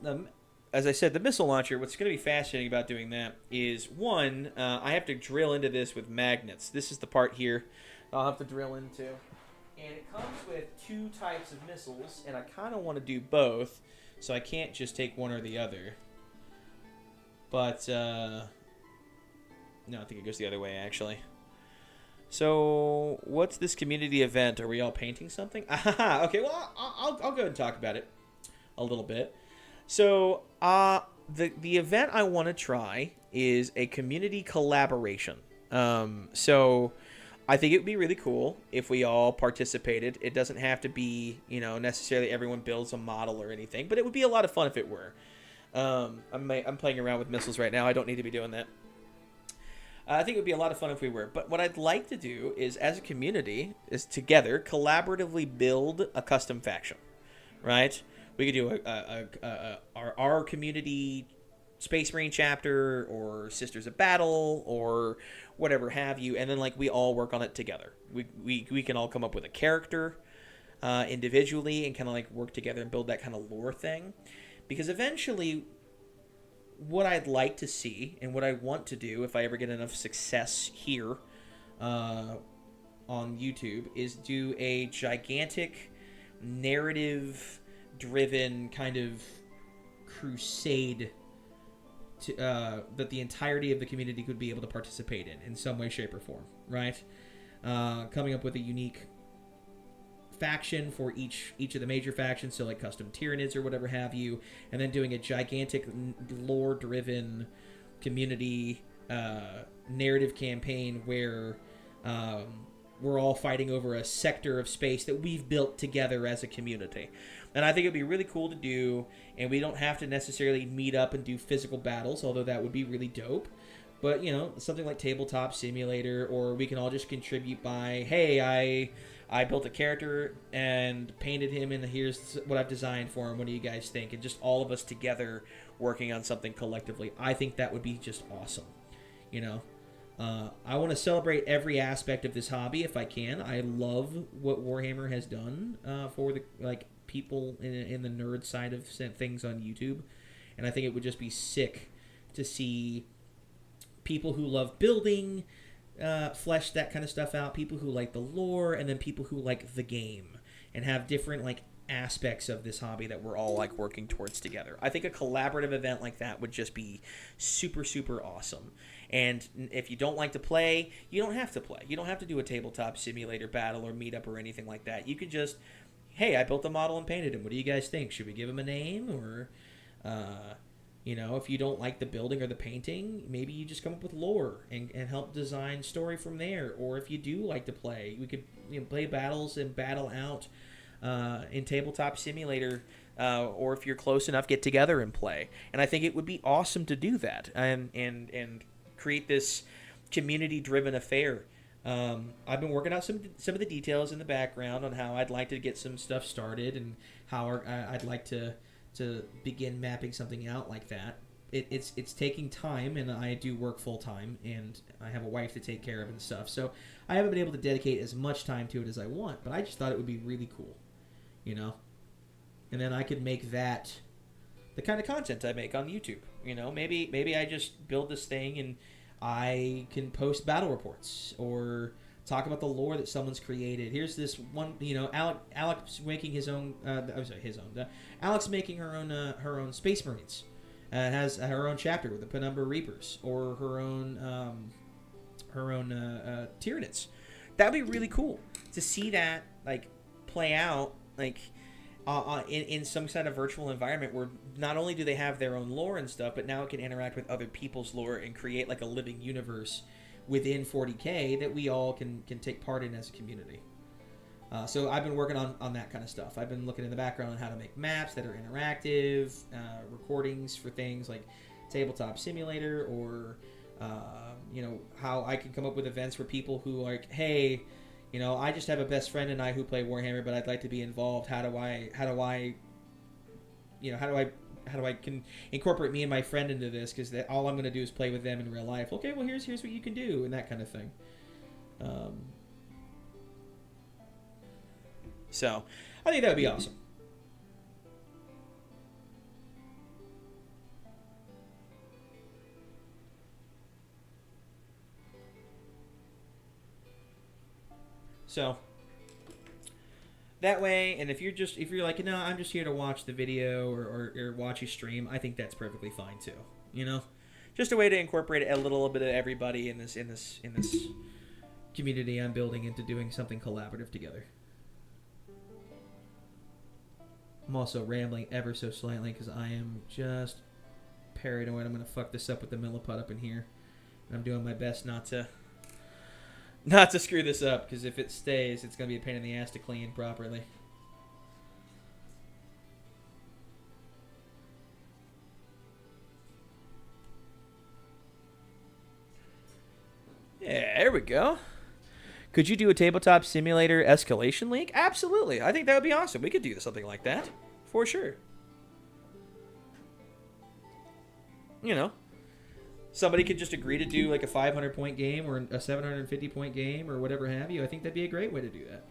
as I said, the missile launcher, what's going to be fascinating about doing that is, one, I have to drill into this with magnets. This is the part here I'll have to drill into. And it comes with two types of missiles, and I kind of want to do both, so I can't just take one or the other. But, no, I think it goes the other way, actually. So, what's this community event? Are we all painting something? Aha, okay, well, I'll go ahead and talk about it a little bit. So, the event I want to try is a community collaboration. So I think it would be really cool if we all participated. It doesn't have to be, necessarily everyone builds a model or anything, but it would be a lot of fun if it were. I'm playing around with missiles right now. I don't need to be doing that. I think it would be a lot of fun if we were. But what I'd like to do is, as a community, is together collaboratively build a custom faction, right? We could do our community Space Marine chapter or Sisters of Battle or whatever have you, and then we all work on it together. We can all come up with a character individually and kind of work together and build that kind of lore thing, because eventually what I'd like to see and what I want to do if I ever get enough success here on YouTube is do a gigantic narrative driven kind of crusade that the entirety of the community could be able to participate in some way, shape, or form, right? Coming up with a unique faction for each of the major factions, so custom Tyranids or whatever have you, and then doing a gigantic lore-driven community narrative campaign where we're all fighting over a sector of space that we've built together as a community. And I think it'd be really cool to do, and we don't have to necessarily meet up and do physical battles, although that would be really dope. But, something like Tabletop Simulator, or we can all just contribute by, hey, I built a character and painted him, and here's what I've designed for him. What do you guys think? And just all of us together working on something collectively. I think that would be just awesome, I want to celebrate every aspect of this hobby if I can. I love what Warhammer has done for the people in the nerd side of things on YouTube, and I think it would just be sick to see people who love building flesh that kind of stuff out, people who like the lore, and then people who like the game, and have different aspects of this hobby that we're all working towards together. I think a collaborative event like that would just be super, super awesome. And if you don't like to play, you don't have to play. You don't have to do a Tabletop Simulator battle or meetup or anything like that. You could just, hey, I built a model and painted him. What do you guys think? Should we give him a name? Or, if you don't like the building or the painting, maybe you just come up with lore and help design story from there. Or if you do like to play, we could play battles and battle out in Tabletop Simulator, or if you're close enough, get together and play. And I think it would be awesome to do that and create this community-driven affair. I've been working out some of the details in the background on how I'd like to get some stuff started and how I'd like to begin mapping something out like that. It's taking time, and I do work full-time, and I have a wife to take care of and stuff. So I haven't been able to dedicate as much time to it as I want, but I just thought it would be really cool, And then I could make that the kind of content I make on YouTube. Maybe I just build this thing and I can post battle reports or talk about the lore that someone's created. Here's this one, Alex making his own. Alex making her own Space Marines. Has her own chapter with the Penumbra Reapers, or her own Tyranids. That'd be really cool to see that like play out like in some kind of virtual environment where not only do they have their own lore and stuff, but now it can interact with other people's lore and create like a living universe within 40K that we all can take part in as a community. So I've been working on that kind of stuff. I've been looking in the background on how to make maps that are interactive, recordings for things like Tabletop Simulator, or how I can come up with events for people who are like, hey, I just have a best friend and I who play Warhammer, but I'd like to be involved. How do I can incorporate me and my friend into this? Because all I'm going to do is play with them in real life. Okay, well here's what you can do, and that kind of thing. So I think that would be awesome. So that way, and if you're like, no, I'm just here to watch the video or watch you stream, I think that's perfectly fine too. Just a way to incorporate a little bit of everybody in this community I'm building into doing something collaborative together. I'm also rambling ever so slightly because I am just paranoid I'm going to fuck this up with the milliput up in here. And I'm doing my best not to screw this up, because if it stays, it's going to be a pain in the ass to clean properly. Yeah, there we go. Could you do a Tabletop Simulator Escalation League? Absolutely. I think that would be awesome. We could do something like that. For sure. Somebody could just agree to do like a 500-point game or a 750-point game or whatever have you. I think that'd be a great way to do that.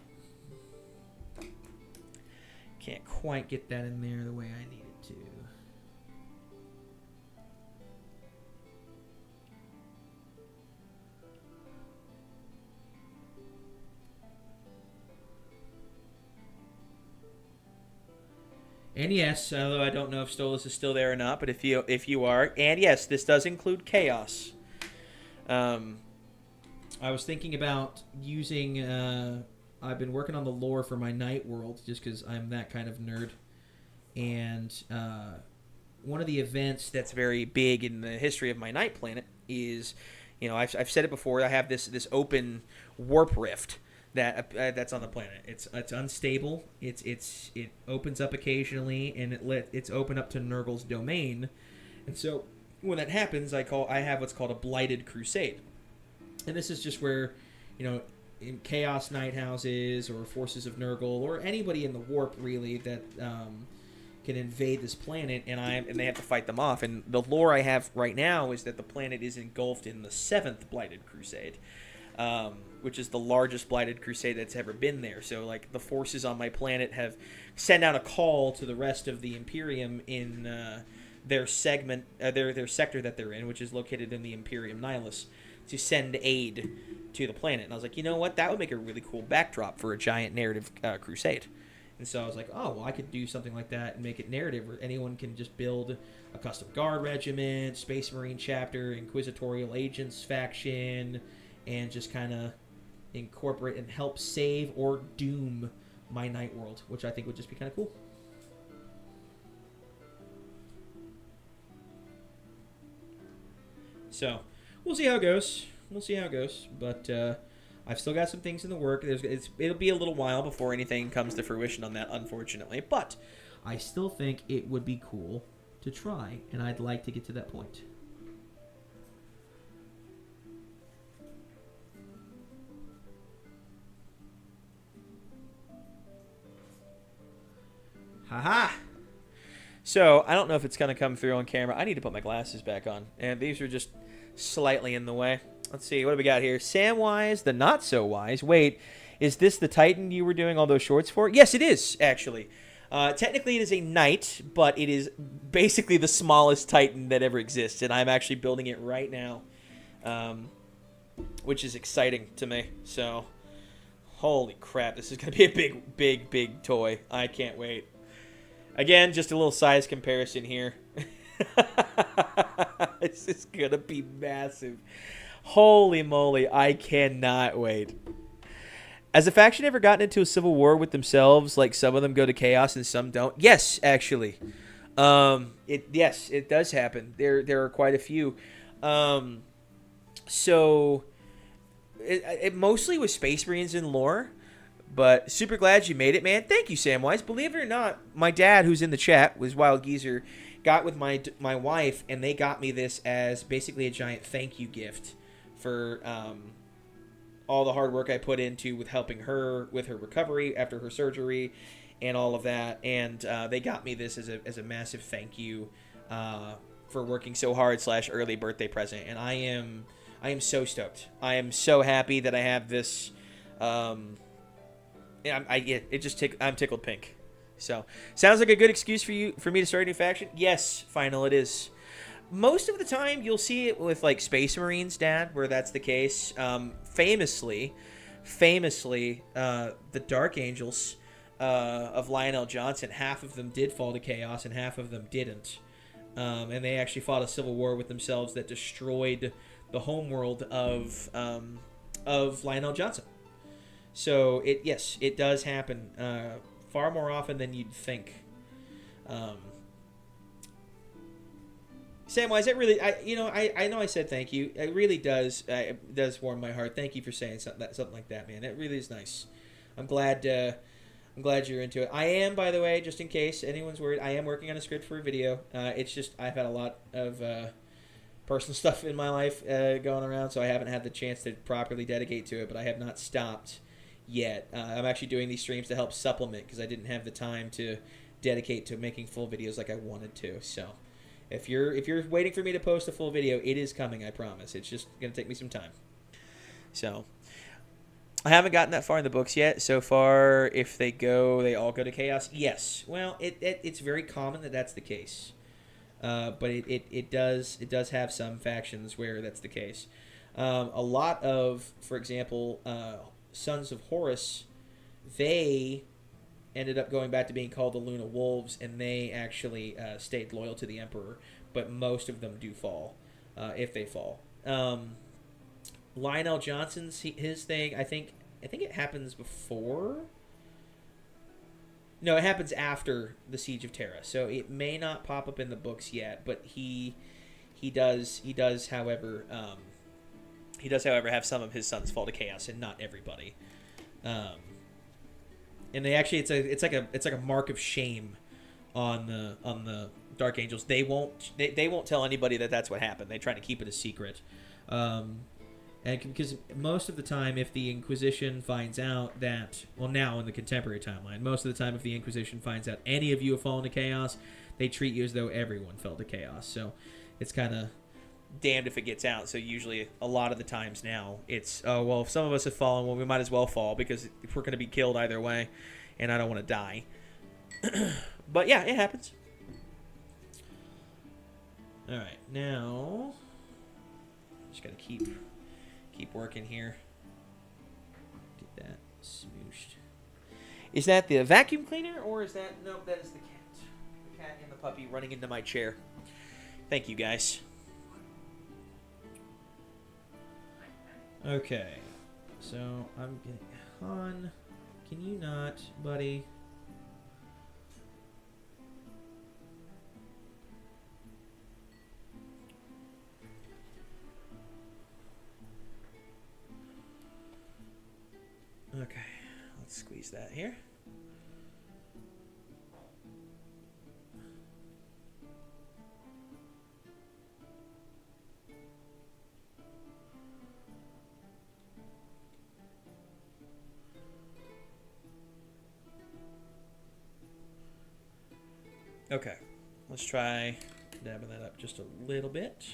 Can't quite get that in there the way I need it to. And yes, although I don't know if Stolas is still there or not, but if you are, and yes, this does include Chaos. I was thinking about using. I've been working on the lore for my Night World just because I'm that kind of nerd, and one of the events that's very big in the history of my Night Planet is, I've said it before. I have this open warp rift that's on the planet. It's unstable. It opens up occasionally, and it's open up to Nurgle's domain. And so when that happens, I have what's called a blighted crusade. And this is just where, in Chaos Night Houses or Forces of Nurgle or anybody in the warp really that can invade this planet, and they have to fight them off. And the lore I have right now is that the planet is engulfed in the 7th blighted crusade. Which is the largest blighted crusade that's ever been there. So, like, the forces on my planet have sent out a call to the rest of the Imperium in their segment, their sector that they're in, which is located in the Imperium Nihilus, to send aid to the planet. And I was like, you know what? That would make a really cool backdrop for a giant narrative crusade. And so I was like, oh, well, I could do something like that and make it narrative where anyone can just build a custom guard regiment, Space Marine chapter, Inquisitorial Agents faction, and just kind of incorporate and help save or doom my Night World, which I think would just be kind of cool. So we'll see how it goes. But I've still got some things in the work. It'll be a little while before anything comes to fruition on that, unfortunately. But I still think it would be cool to try, and I'd like to get to that point. Haha! So, I don't know if it's going to come through on camera. I need to put my glasses back on. And these are just slightly in the way. Let's see, what do we got here? Samwise, the not-so-wise. Wait, is this the Titan you were doing all those shorts for? Yes, it is, actually. Technically, it is a knight, but it is basically the smallest Titan that ever exists. And I'm actually building it right now, which is exciting to me. So, holy crap, this is going to be a big, big, big toy. I can't wait. Again, just a little size comparison here. This is going to be massive. Holy moly, I cannot wait. Has a faction ever gotten into a civil war with themselves? Like some of them go to chaos and some don't. Yes, actually. Yes, it does happen. There are quite a few. So it mostly was Space Marines and lore, but super glad you made it, man. Thank you, Samwise. Believe it or not, my dad, who's in the chat, was Wild Geezer, got with my wife, and they got me this as basically a giant thank you gift for all the hard work I put into with helping her with her recovery after her surgery and all of that. And they got me this as a massive thank you for working so hard / early birthday present. And I am so stoked. I am so happy that I have this. I'm tickled pink. So sounds like a good excuse for me to start a new faction. Yes, Final, it is. Most of the time, you'll see it with like Space Marines, Dad, where that's the case. Famously, the Dark Angels of Lionel Johnson, half of them did fall to chaos and half of them didn't. And they actually fought a civil war with themselves that destroyed the homeworld of Lionel Johnson. So it does happen far more often than you'd think. Samwise, it really, I know I said thank you. It really does warm my heart. Thank you for saying something like that, man. It really is nice. I'm glad you're into it. I am, by the way, just in case anyone's worried, I am working on a script for a video. It's just I've had a lot of personal stuff in my life going around, so I haven't had the chance to properly dedicate to it, but I have not stopped yet. I'm actually doing these streams to help supplement because I didn't have the time to dedicate to making full videos like I wanted to. So if you're waiting for me to post a full video, it is coming, I promise. It's just going to take me some time. So I haven't gotten that far in the books yet. So far, if they all go to chaos. Yes. Well, it's very common that that's the case. But it does have some factions where that's the case. A lot of, for example, Sons of Horus, they ended up going back to being called the Luna Wolves, and they actually stayed loyal to the Emperor. But most of them do fall, if they fall. Lionel Johnson's his thing. I think it happens before. No, it happens after the Siege of Terra, so it may not pop up in the books yet. But he does, however, have some of his sons fall to chaos, and not everybody. And they actually, it's like a mark of shame on the Dark Angels. They won't tell anybody that that's what happened. They try to keep it a secret. And because most of the time, if the Inquisition finds out that, well, now in the contemporary timeline, most of the time if the Inquisition finds out any of you have fallen to chaos, they treat you as though everyone fell to chaos. So it's kind of damned if it gets out. So usually a lot of the times now it's, oh, well, if some of us have fallen, well, we might as well fall because if we're going to be killed either way, and I don't want to die. But yeah, it happens. All right, now just got to keep working here. Get that smooshed. Is that the vacuum cleaner, or is that... Nope, that is the cat. The cat and the puppy running into my chair. Thank you, guys. Okay. So, I'm getting... Han, can you not, buddy... Okay, let's squeeze that here. Okay, let's try dabbing that up just a little bit.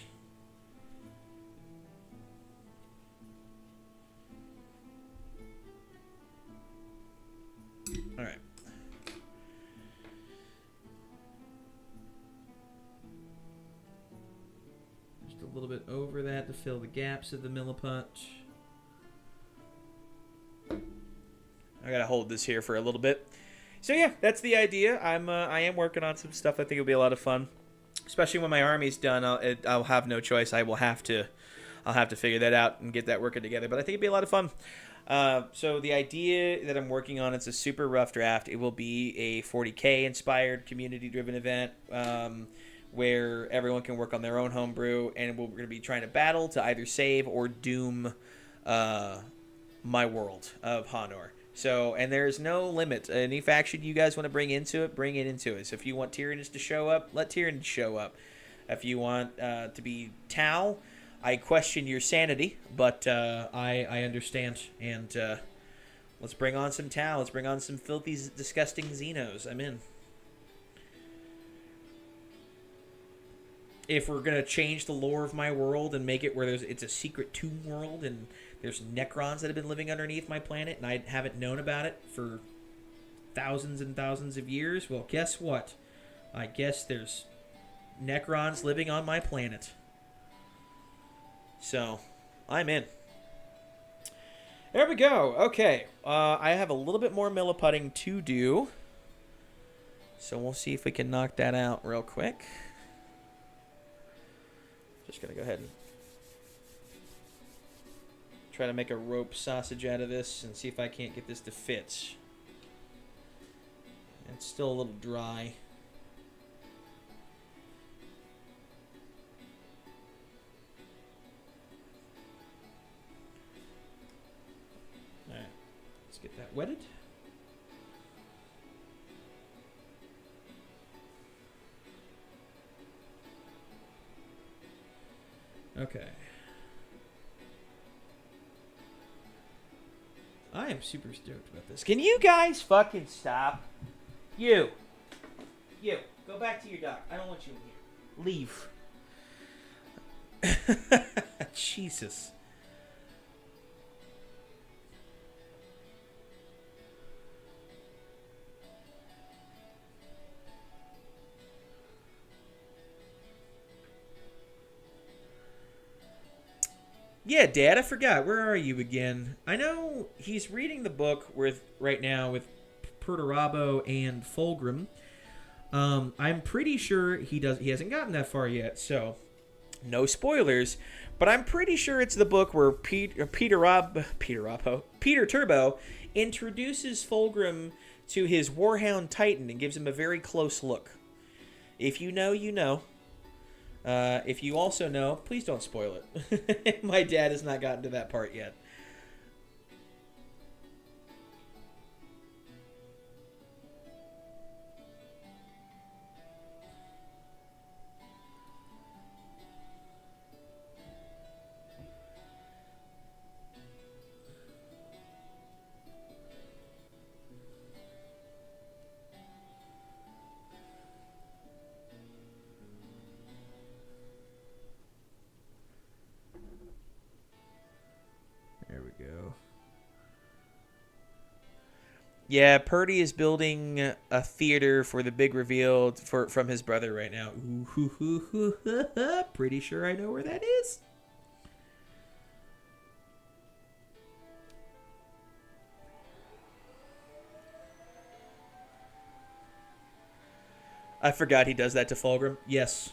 All right. Just a little bit over that to fill the gaps of the milliput. I gotta hold this here for a little bit. So yeah, that's the idea. I am working on some stuff. I think it'll be a lot of fun, especially when my army's done. I'll have no choice. I will have to I'll have to figure that out and get that working together. But I think it'd be a lot of fun. So the idea that I'm working on, it's a super rough draft. It will be a 40K inspired community driven event where everyone can work on their own homebrew, and we're going to be trying to battle to either save or doom my world of Honor. So, and there's no limit. Any faction you guys want to bring into it, bring it into it. So if you want Tyranids to show up, let Tyranids show up. If you want to be Tau, I question your sanity, but I understand. And let's bring on some Tau. Let's bring on some filthy, disgusting Xenos. I'm in. If we're going to change the lore of my world and make it where it's a secret tomb world and there's Necrons that have been living underneath my planet and I haven't known about it for thousands and thousands of years, well, guess what? I guess there's Necrons living on my planet. So, I'm in. There we go. Okay. I have a little bit more milliputting to do. So we'll see if we can knock that out real quick. Just going to go ahead and try to make a rope sausage out of this and see if I can't get this to fit. It's still a little dry. Alright, let's get that wetted. Okay. I am super stoked about this. Can you guys fucking stop? You. Go back to your dock. I don't want you in here. Leave. Jesus. Yeah, Dad, I forgot. Where are you again? I know he's reading the book right now with Perturabo and Fulgrim. I'm pretty sure he hasn't gotten that far yet, so no spoilers. But I'm pretty sure it's the book where Peter Turbo introduces Fulgrim to his Warhound Titan and gives him a very close look. If you know, you know. If you also know, please don't spoil it. My dad has not gotten to that part yet. There we go. Yeah, Purdy is building a theater for the big reveal from his brother right now. Ooh, pretty sure I know where that is. I forgot he does that to Fulgrim. Yes.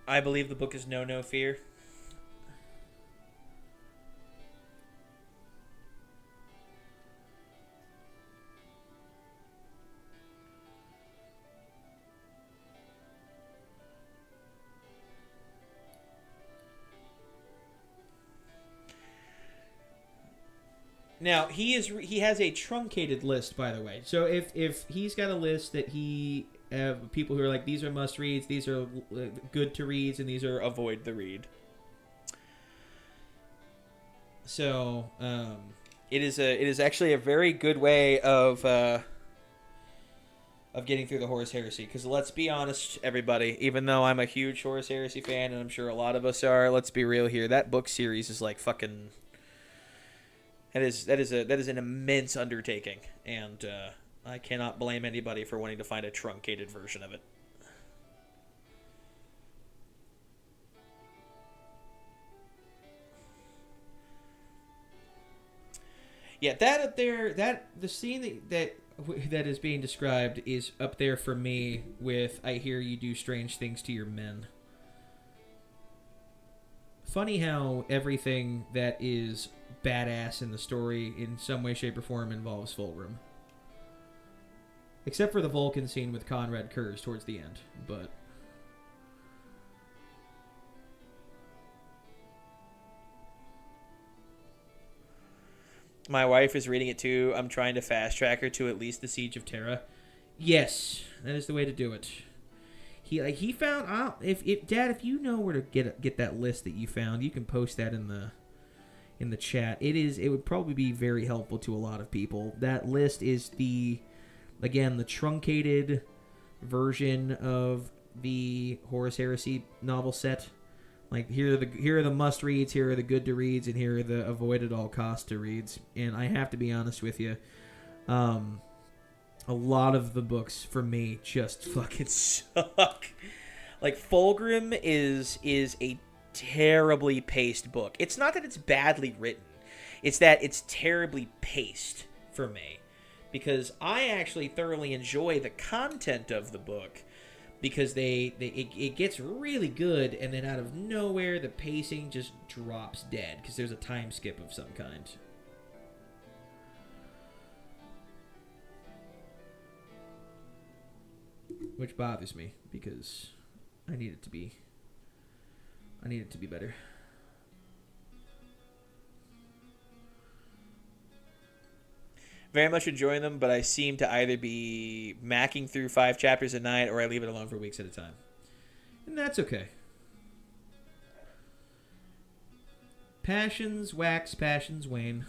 I believe the book is No Fear. Now he has a truncated list, by the way. So if he's got a list that he people who are like, these are must reads, these are good to reads, and these are avoid the read. So it is actually a very good way of of getting through the Horus Heresy. Because let's be honest, everybody, even though I'm a huge Horus Heresy fan, and I'm sure a lot of us are, let's be real here. That book series is like fucking. That is an immense undertaking, and I cannot blame anybody for wanting to find a truncated version of it. Yeah, that up there, the scene that is being described is up there for me with "I hear you do strange things to your men." Funny how everything that is badass in the story in some way, shape, or form involves Fulgrim. Except for the Vulcan scene with Conrad Kurz towards the end, but... My wife is reading it too. I'm trying to fast track her to at least the Siege of Terra. Yes, that is the way to do it. He found out if Dad, if you know where to get that list that you found, you can post that in the chat. It would probably be very helpful to a lot of people. That list is the truncated version of the Horus Heresy novel set. Like here are the must reads, here are the good to reads, and here are the avoid at all cost to reads. And I have to be honest with you, a lot of the books for me just fucking suck. Like Fulgrim is a terribly paced book. It's not that it's badly written, it's that it's terribly paced for me, because I actually thoroughly enjoy the content of the book. Because it gets really good, and then out of nowhere, the pacing just drops dead because there's a time skip of some kind. Which bothers me because I need it to be better. Very much enjoying them, but I seem to either be macking through 5 chapters a night or I leave it alone for weeks at a time. And that's okay. Passions wax, passions wane.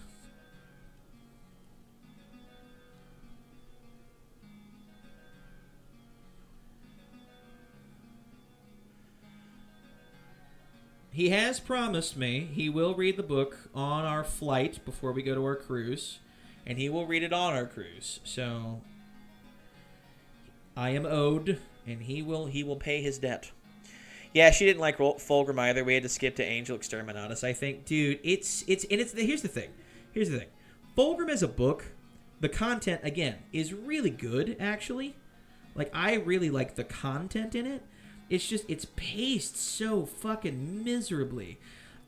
He has promised me he will read the book on our flight before we go to our cruise. And he will read it on our cruise. So I am owed, and he will pay his debt. Yeah, she didn't like Fulgrim either. We had to skip to Angel Exterminatus. I think, dude, here's the thing. Fulgrim as a book, the content again is really good. Actually, like I really like the content in it. It's just it's paced so fucking miserably.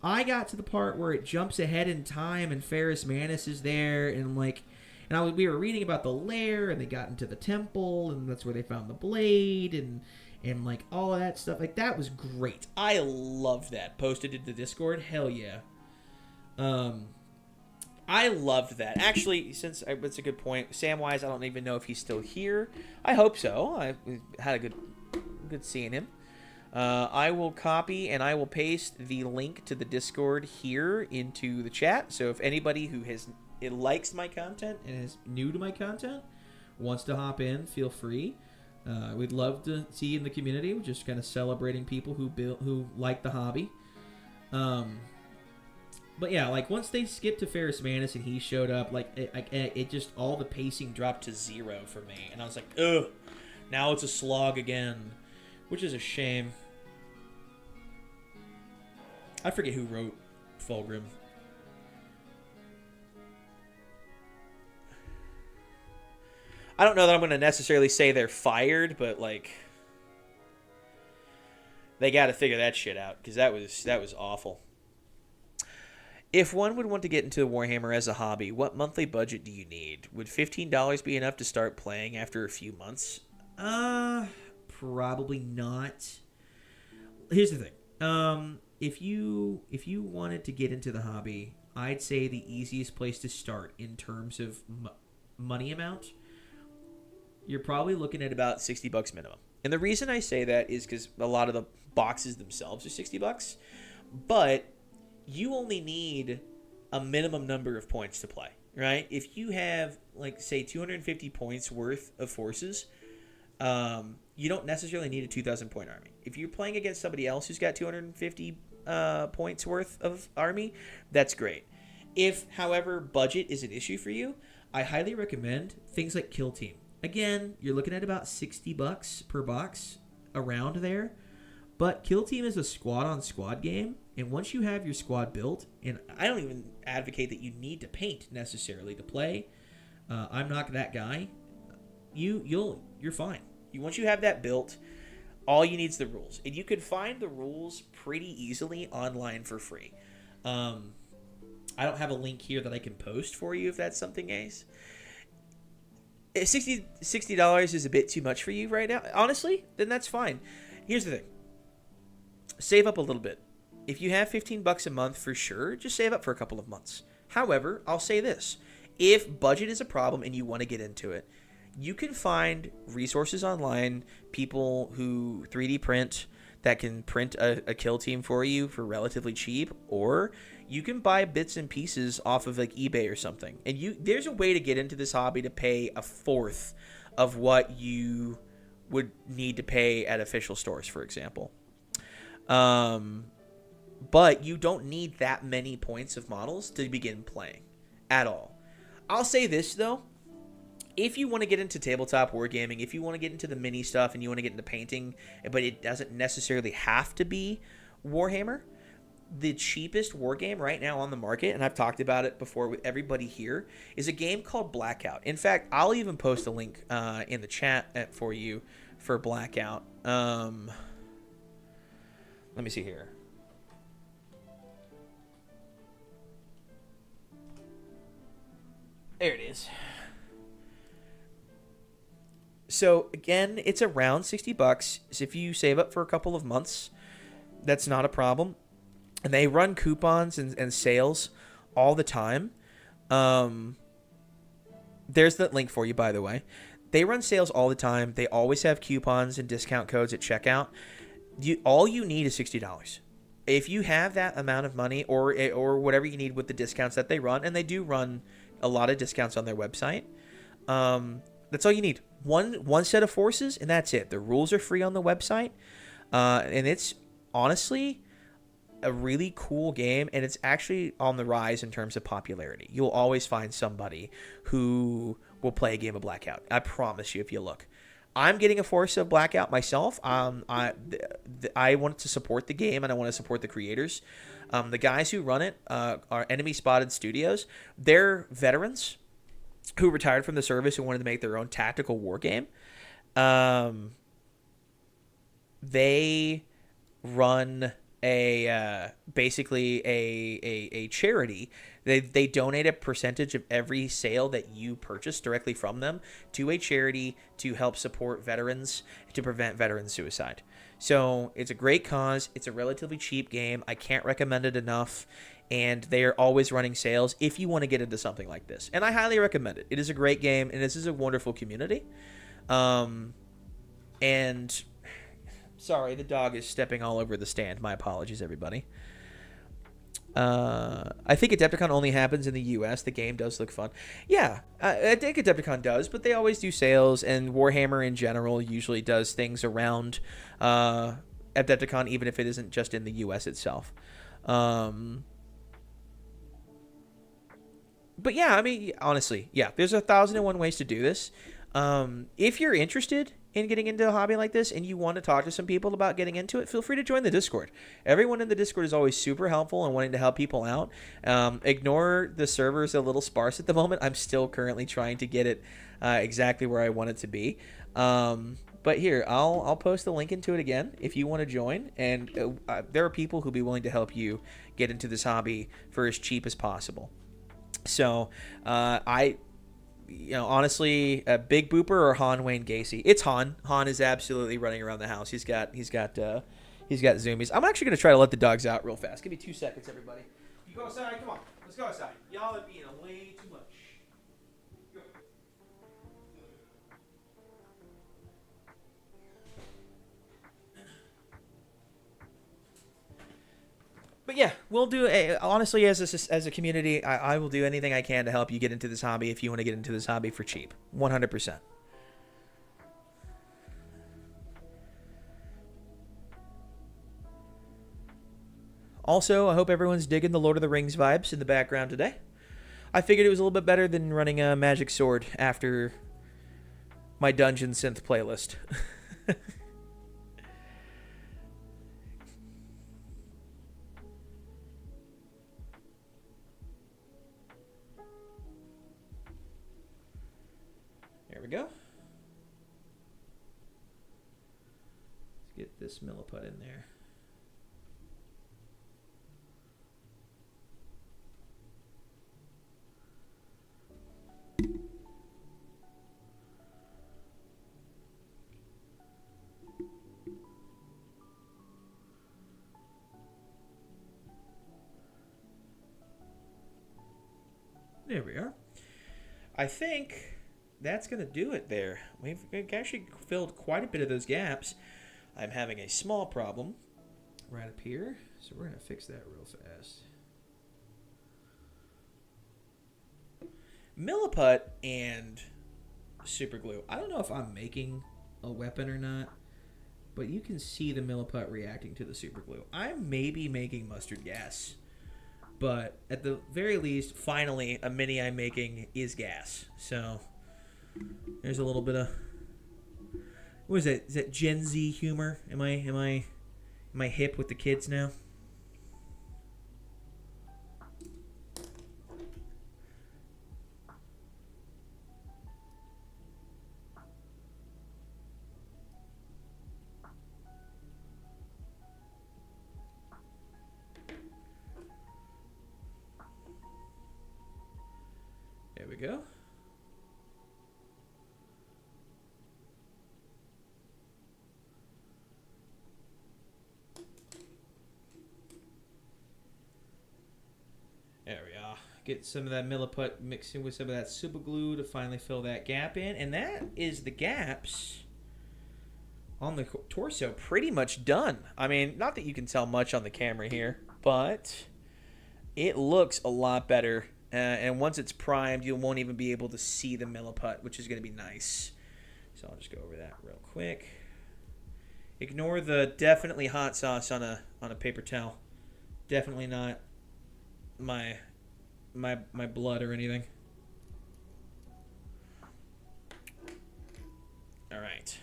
I got to the part where it jumps ahead in time and Ferrus Manus is there and we were reading about the lair and they got into the temple and that's where they found the blade and like all of that stuff. Like that was great. I loved that. Posted into the Discord. Hell yeah. I loved that. Actually, it's a good point. Samwise, I don't even know if he's still here. I hope so. I had a good seeing him. I will copy and I will paste the link to the Discord here into the chat. So if anybody who likes my content and is new to my content wants to hop in, feel free. We'd love to see you in the community. We're just kind of celebrating people who like the hobby. But yeah, like once they skipped to Ferrus Manus and he showed up, like it just all the pacing dropped to 0 for me, and I was like, ugh. Now it's a slog again, which is a shame. I forget who wrote Fulgrim. I don't know that I'm going to necessarily say they're fired, but like they got to figure that shit out because that was awful. If one would want to get into Warhammer as a hobby, what monthly budget do you need? Would $15 be enough to start playing after a few months? Probably not. Here's the thing. If you wanted to get into the hobby, I'd say the easiest place to start in terms of money amount, you're probably looking at about $60 minimum. And the reason I say that is because a lot of the boxes themselves are $60, but you only need a minimum number of points to play, right? If you have, like, say, 250 points worth of forces, You don't necessarily need a 2,000 point army. If you're playing against somebody else who's got 250 points worth of army, that's great. If, however, budget is an issue for you, I highly recommend things like Kill Team. Again, you're looking at about $60 per box, around there. But Kill Team is a squad-on-squad game, and once you have your squad built, and I don't even advocate that you need to paint necessarily to play. I'm not that guy. You're fine. Once you have that built, all you need is the rules, and you can find the rules pretty easily online for free. I don't have a link here that I can post for you if that's something, Ace. If $60 is a bit too much for you right now, honestly, then that's fine. Here's the thing. Save up a little bit. If you have $15 a month, for sure, just save up for a couple of months. However, I'll say this. If budget is a problem and you want to get into it, you can find resources online, people who 3D print that can print a kill team for you for relatively cheap, or you can buy bits and pieces off of like eBay or something. And there's a way to get into this hobby to pay a fourth of what you would need to pay at official stores, for example. But you don't need that many points of models to begin playing at all. I'll say this though. If you want to get into tabletop wargaming, if you want to get into the mini stuff and you want to get into painting, but it doesn't necessarily have to be Warhammer, the cheapest wargame right now on the market, and I've talked about it before with everybody here, is a game called Blackout. In fact, I'll even post a link in the chat for you for Blackout. Let me see here. There it is. So again, it's around $60. So if you save up for a couple of months, that's not a problem. And they run coupons and sales all the time. There's that link for you, by the way. They run sales all the time. They always have coupons and discount codes at checkout. All you need is $60. If you have that amount of money or whatever you need with the discounts that they run, and they do run a lot of discounts on their website, that's all you need. One set of forces, and that's it. The rules are free on the website, and it's honestly a really cool game, and it's actually on the rise in terms of popularity. You'll always find somebody who will play a game of Blackout. I promise you if you look. I'm getting a force of Blackout myself. I want to support the game, and I want to support the creators. The guys who run it are Enemy Spotted Studios. They're veterans who retired from the service and wanted to make their own tactical war game. They run basically a charity. They donate a percentage of every sale that you purchase directly from them to a charity to help support veterans, to prevent veteran suicide. So it's a great cause. It's a relatively cheap game. I can't recommend it enough. And they are always running sales if you want to get into something like this. And I highly recommend it. It is a great game, and this is a wonderful community. And sorry, the dog is stepping all over the stand. My apologies, everybody. I think Adepticon only happens in the U.S. The game does look fun. Yeah, I think Adepticon does, but they always do sales, and Warhammer in general usually does things around Adepticon, even if it isn't just in the U.S. itself. But yeah, I mean, honestly, yeah, there's 1,001 ways to do this. If you're interested in getting into a hobby like this and you want to talk to some people about getting into it, feel free to join the Discord. Everyone in the Discord is always super helpful and wanting to help people out. Ignore the servers a little sparse at the moment. I'm still currently trying to get it exactly where I want it to be. But here, I'll post the link into it again if you want to join. And there are people who'll be willing to help you get into this hobby for as cheap as possible. So, honestly, Big Booper or Han Wayne Gacy? It's Han. Han is absolutely running around the house. He's got zoomies. I'm actually gonna try to let the dogs out real fast. Give me 2 seconds, everybody. You go outside. Come on, let's go outside. Y'all are being way too much. Go. But yeah, we'll do honestly as a community. I will do anything I can to help you get into this hobby if you want to get into this hobby for cheap, 100%. Also, I hope everyone's digging the Lord of the Rings vibes in the background today. I figured it was a little bit better than running a magic sword after my dungeon synth playlist. There we go. Let's get this milliput in there. There we are. I think that's going to do it there. We've actually filled quite a bit of those gaps. I'm having a small problem right up here, so we're going to fix that real fast. Milliput and super glue. I don't know if I'm making a weapon or not, but you can see the milliput reacting to the super glue. I may be making mustard gas. But at the very least, finally, a mini I'm making is gas. So there's a little bit of, what is that? Is that Gen Z humor? Am I hip with the kids now? There we go. There we are. Get some of that milliput mixed in with some of that super glue to finally fill that gap in. And that is the gaps on the torso pretty much done. I mean, not that you can tell much on the camera here, but it looks a lot better. And once it's primed, you won't even be able to see the milliput, which is going to be nice. So I'll just go over that real quick. Ignore the definitely hot sauce on a paper towel. Definitely not my blood or anything. All right.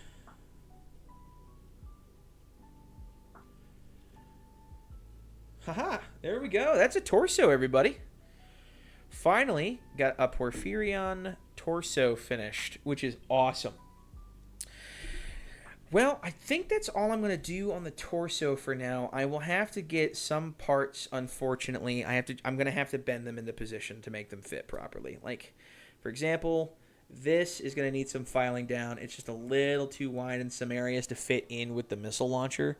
Haha, there we go. That's a torso, everybody. Finally got a Porphyrion torso finished, which is awesome. Well, I think that's all I'm going to do on the torso for now. I will have to get some parts, unfortunately. I'm going to have to bend them into position to make them fit properly. Like, for example, this is going to need some filing down. It's just a little too wide in some areas to fit in with the missile launcher.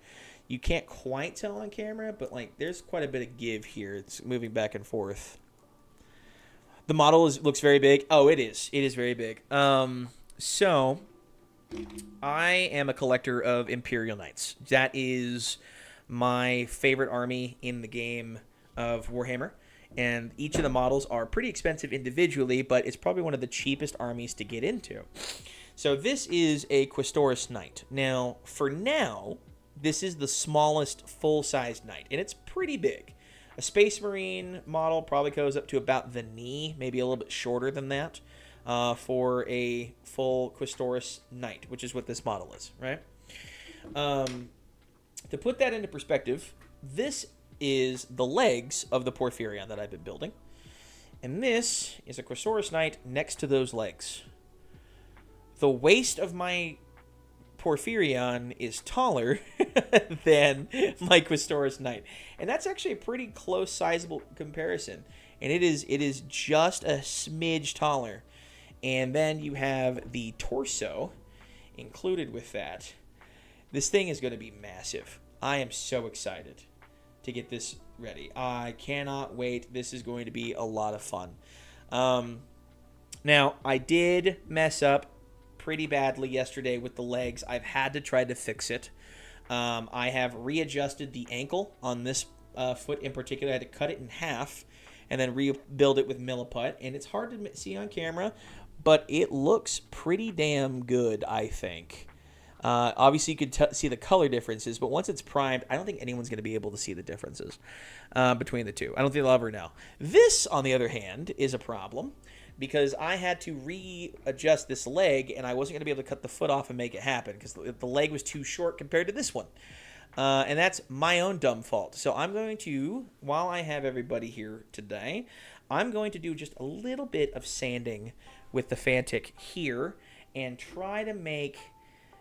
You can't quite tell on camera, but like there's quite a bit of give here. It's moving back and forth. The model looks very big. Oh, it is. It is very big. So I am a collector of Imperial Knights. That is my favorite army in the game of Warhammer. And each of the models are pretty expensive individually, but it's probably one of the cheapest armies to get into. So this is a Questoris Knight. Now, for now, this is the smallest full-sized Knight, and it's pretty big. A Space Marine model probably goes up to about the knee, maybe a little bit shorter than that, for a full Questoris Knight, which is what this model is, right? To put that into perspective, this is the legs of the Porphyrion that I've been building, and this is a Questoris Knight next to those legs. The waist of my Porphyrion is taller than my Questoris Knight. And that's actually a pretty close, sizable comparison. And it is just a smidge taller. And then you have the torso included with that. This thing is going to be massive. I am so excited to get this ready. I cannot wait. This is going to be a lot of fun. Now, I did mess up pretty badly yesterday with the legs. I've had to try to fix it. I have readjusted the ankle on this foot in particular. I had to cut it in half and then rebuild it with milliput, and it's hard to see on camera, but it looks pretty damn good, I think. Obviously, you could see the color differences, but once it's primed, I don't think anyone's going to be able to see the differences between the two. I don't think they'll ever know. This, on the other hand, is a problem because I had to readjust this leg, and I wasn't going to be able to cut the foot off and make it happen because the leg was too short compared to this one. And that's my own dumb fault. So I'm going to, while I have everybody here today, I'm going to do just a little bit of sanding with the Fantic here and try to make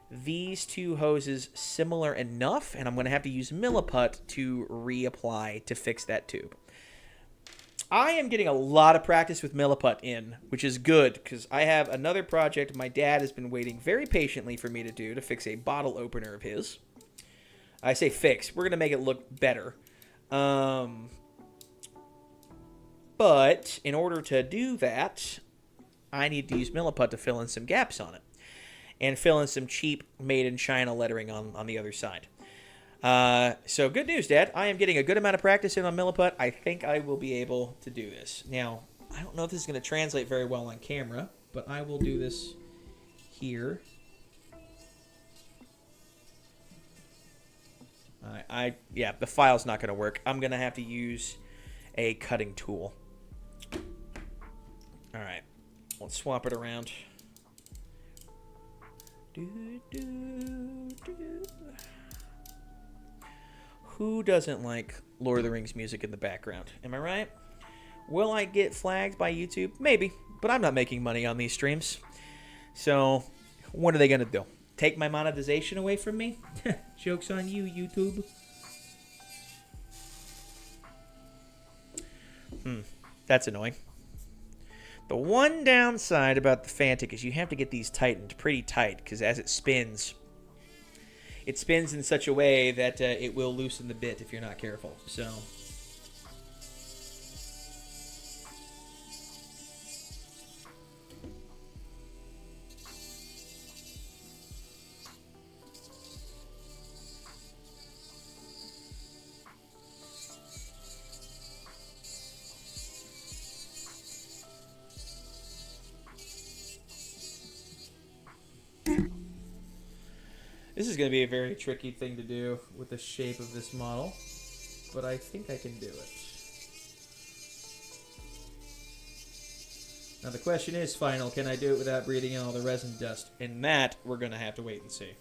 these two hoses similar enough, and I'm going to have to use Milliput to reapply to fix that tube. I am getting a lot of practice with Milliput in, which is good, because I have another project my dad has been waiting very patiently for me to do to fix a bottle opener of his. I say fix. We're going to make it look better. But in order to do that, I need to use Milliput to fill in some gaps on it. And fill in some cheap made in China lettering on the other side. So good news, Dad. I am getting a good amount of practice in on Milliput. I think I will be able to do this. Now, I don't know if this is going to translate very well on camera, but I will do this here. Yeah, the file's not going to work. I'm going to have to use a cutting tool. All right, let's swap it around. Who doesn't like Lord of the Rings music in the background? Am I right? Will I get flagged by YouTube? Maybe, but I'm not making money on these streams. So, what are they going to do? Take my monetization away from me? Joke's on you, YouTube. That's annoying. The one downside about the Fantic is you have to get these tightened pretty tight, because as it spins in such a way that it will loosen the bit if you're not careful. So, this is going to be a very tricky thing to do with the shape of this model, but I think I can do it. Now the question is, Final, can I do it without breathing in all the resin dust? And that, we're going to have to wait and see.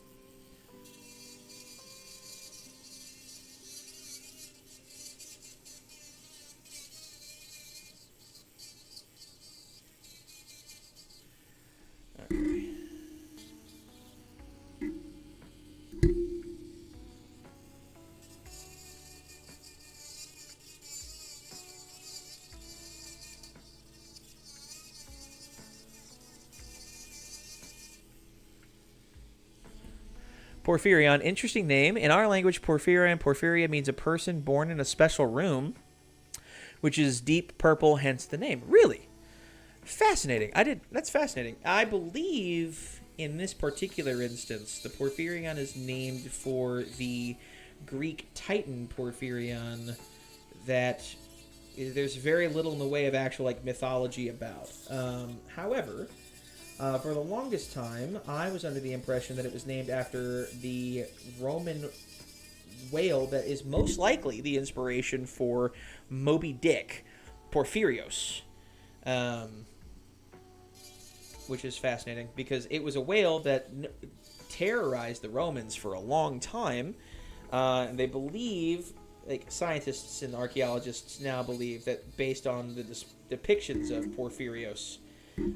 Porphyrion, interesting name. In our language, Porphyria means a person born in a special room, which is deep purple, hence the name. Really? Fascinating. That's fascinating. I believe in this particular instance, the Porphyrion is named for the Greek Titan Porphyrion that there's very little in the way of actual mythology about. However, for the longest time, I was under the impression that it was named after the Roman whale that is most likely the inspiration for Moby Dick, Porphyrios, which is fascinating because it was a whale that terrorized the Romans for a long time. And they believe, scientists and archaeologists now believe that based on the depictions of Porphyrios,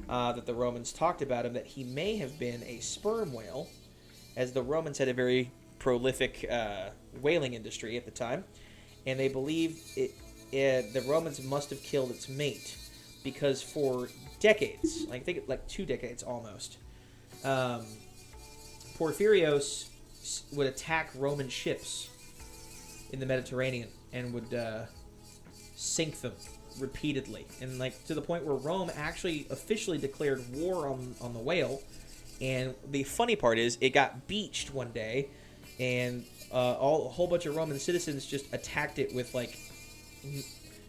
that the Romans talked about him, that he may have been a sperm whale, as the Romans had a very prolific whaling industry at the time, and they believe the Romans must have killed its mate, because for decades, I think 2 decades almost, Porphyrios would attack Roman ships in the Mediterranean and would sink them repeatedly, and to the point where Rome actually officially declared war on the whale. And the funny part is, it got beached one day, and a whole bunch of Roman citizens just attacked it with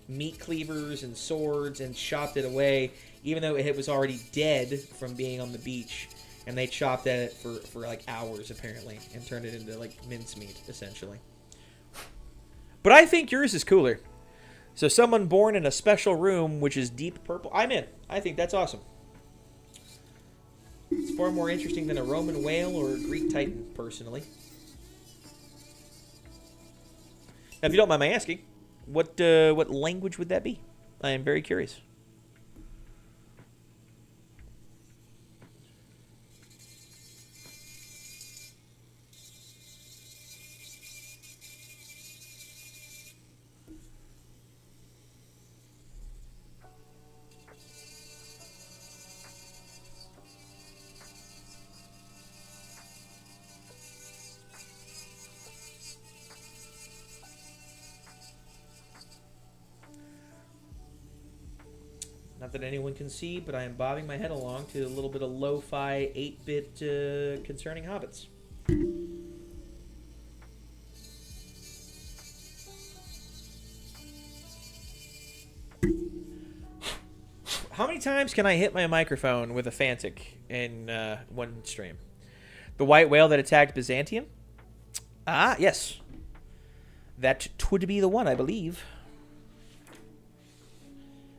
meat cleavers and swords and chopped it away, even though it was already dead from being on the beach. and they chopped at it for like hours apparently and turned it into like mincemeat essentially. But I think yours is cooler. So someone born in a special room which is deep purple. I'm in. I think that's awesome. It's far more interesting than a Roman whale or a Greek titan, personally. Now, if you don't mind my asking, what language would that be? I am very curious. Not that anyone can see, but I am bobbing my head along to a little bit of lo-fi 8-bit concerning hobbits. How many times can I hit my microphone with a Fantic in one stream? The white whale that attacked Byzantium? Ah, yes. That would be the one, I believe.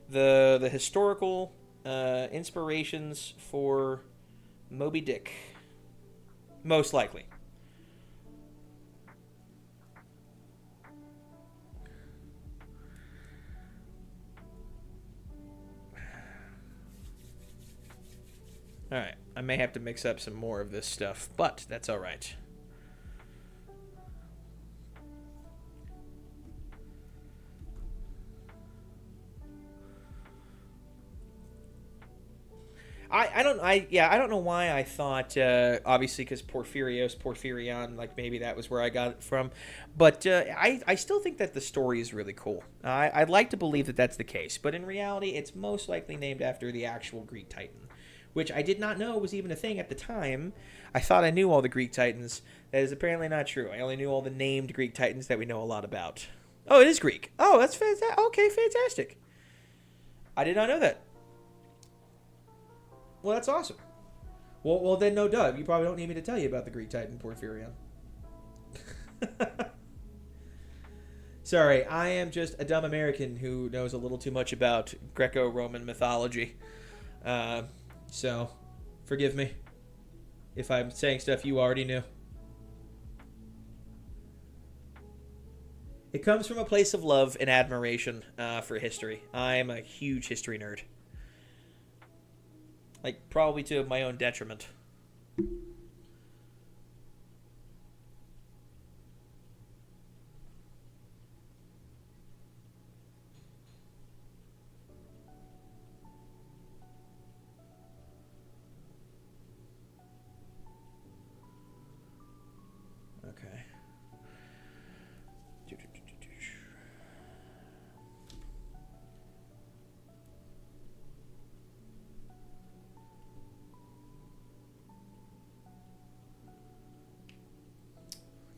The historical inspirations for Moby Dick. Most likely. Alright, I may have to mix up some more of this stuff, but that's alright. I don't know why I thought, obviously because Porphyrion, like maybe that was where I got it from, but I still think that the story is really cool. I'd like to believe that that's the case, but in reality it's most likely named after the actual Greek Titan, which I did not know was even a thing at the time. I thought I knew all the Greek Titans. That is apparently not true. I only knew all the named Greek Titans that we know a lot about. Oh, it is Greek. Oh, that's fantastic. Okay, fantastic. I did not know that. Well, that's awesome. Well, then no Doug. You probably don't need me to tell you about the Greek Titan Porphyrion. Sorry, I am just a dumb American who knows a little too much about Greco-Roman mythology. So, forgive me if I'm saying stuff you already knew. It comes from a place of love and admiration for history. I'm a huge history nerd. Like, probably to my own detriment. Okay.